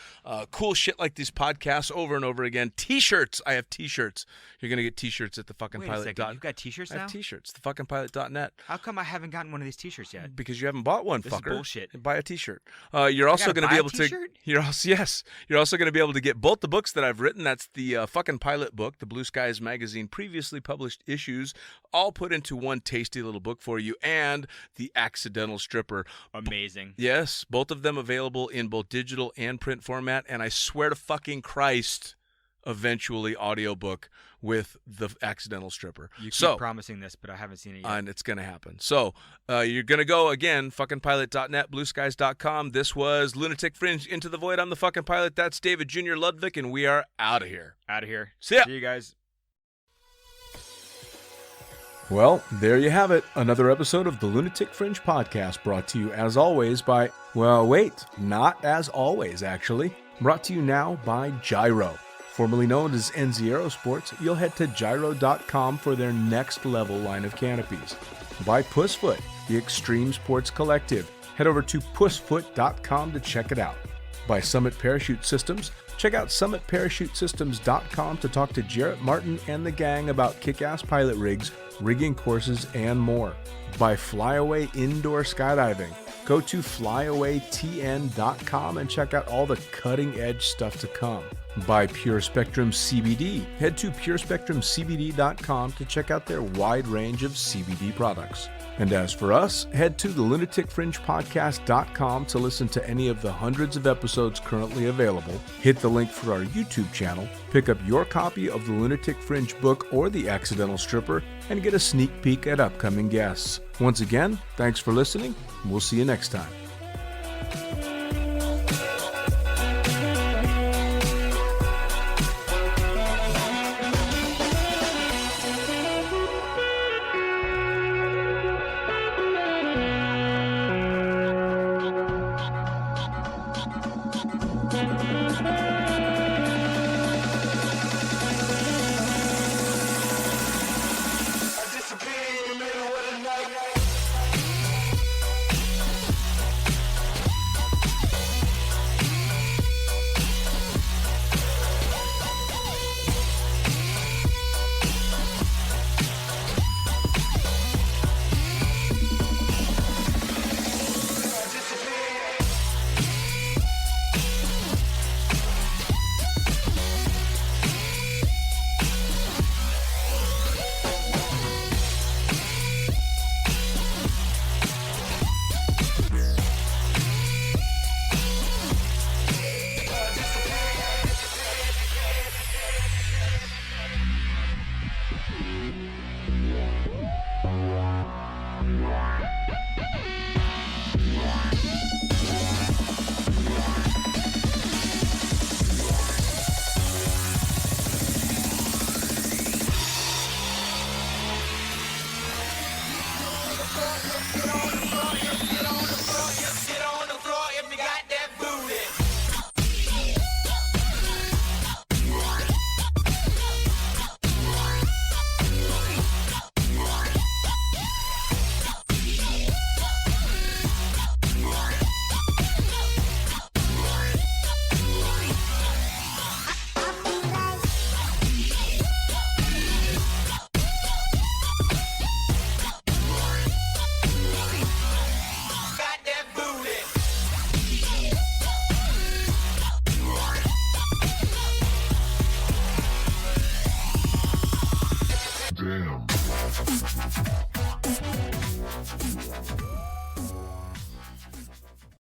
cool shit like these podcasts over and over again. T-shirts. I have T-shirts. You're going to get T-shirts at thefuckingpilot.net. Wait a second. You've got T-shirts I now? have T-shirts. Thefuckingpilot.net. How come I haven't gotten one of these T-shirts yet? Because you haven't bought one, This fucker. is bullshit. Buy a T-shirt. You're also going to be able to. T-shirt? You're also going to be able to get both the books that I've written. That's the fucking pilot book, the Blue Skies Magazine previously published issues, all put into one tasty little book for you, and the Accidental Stripper. Amazing. Yes, both of them available in both digital and print format. And I swear to fucking Christ, eventually audiobook with the Accidental Stripper. You keep promising this, but I haven't seen it yet. And it's going to happen. So you're going to go, again, fuckingpilot.net, blueskies.com. This was Lunatic Fringe, Into the Void. I'm the fucking pilot. That's David Jr. Ludwig, and we are out of here. Out of here. See ya. See you guys. Well, there you have it. Another episode of the Lunatic Fringe podcast, brought to you as always by, not as always, actually. Brought to you now by Gyro. Formerly known as NZ Aerosports, you'll head to gyro.com for their next level line of canopies. By Pussfoot, the Extreme Sports Collective. Head over to pussfoot.com to check it out. By Summit Parachute Systems, check out summitparachutesystems.com to talk to Jarrett Martin and the gang about kick-ass pilot rigs, rigging courses, and more. By Flyaway Indoor Skydiving, go to flyawaytn.com and check out all the cutting-edge stuff to come. By Pure Spectrum CBD, head to purespectrumcbd.com to check out their wide range of CBD products. And as for us, head to the lunaticfringepodcast.com to listen to any of the hundreds of episodes currently available, hit the link for our YouTube channel, pick up your copy of the Lunatic Fringe book or the Accidental Stripper, and get a sneak peek at upcoming guests. Once again, thanks for listening. We'll see you next time.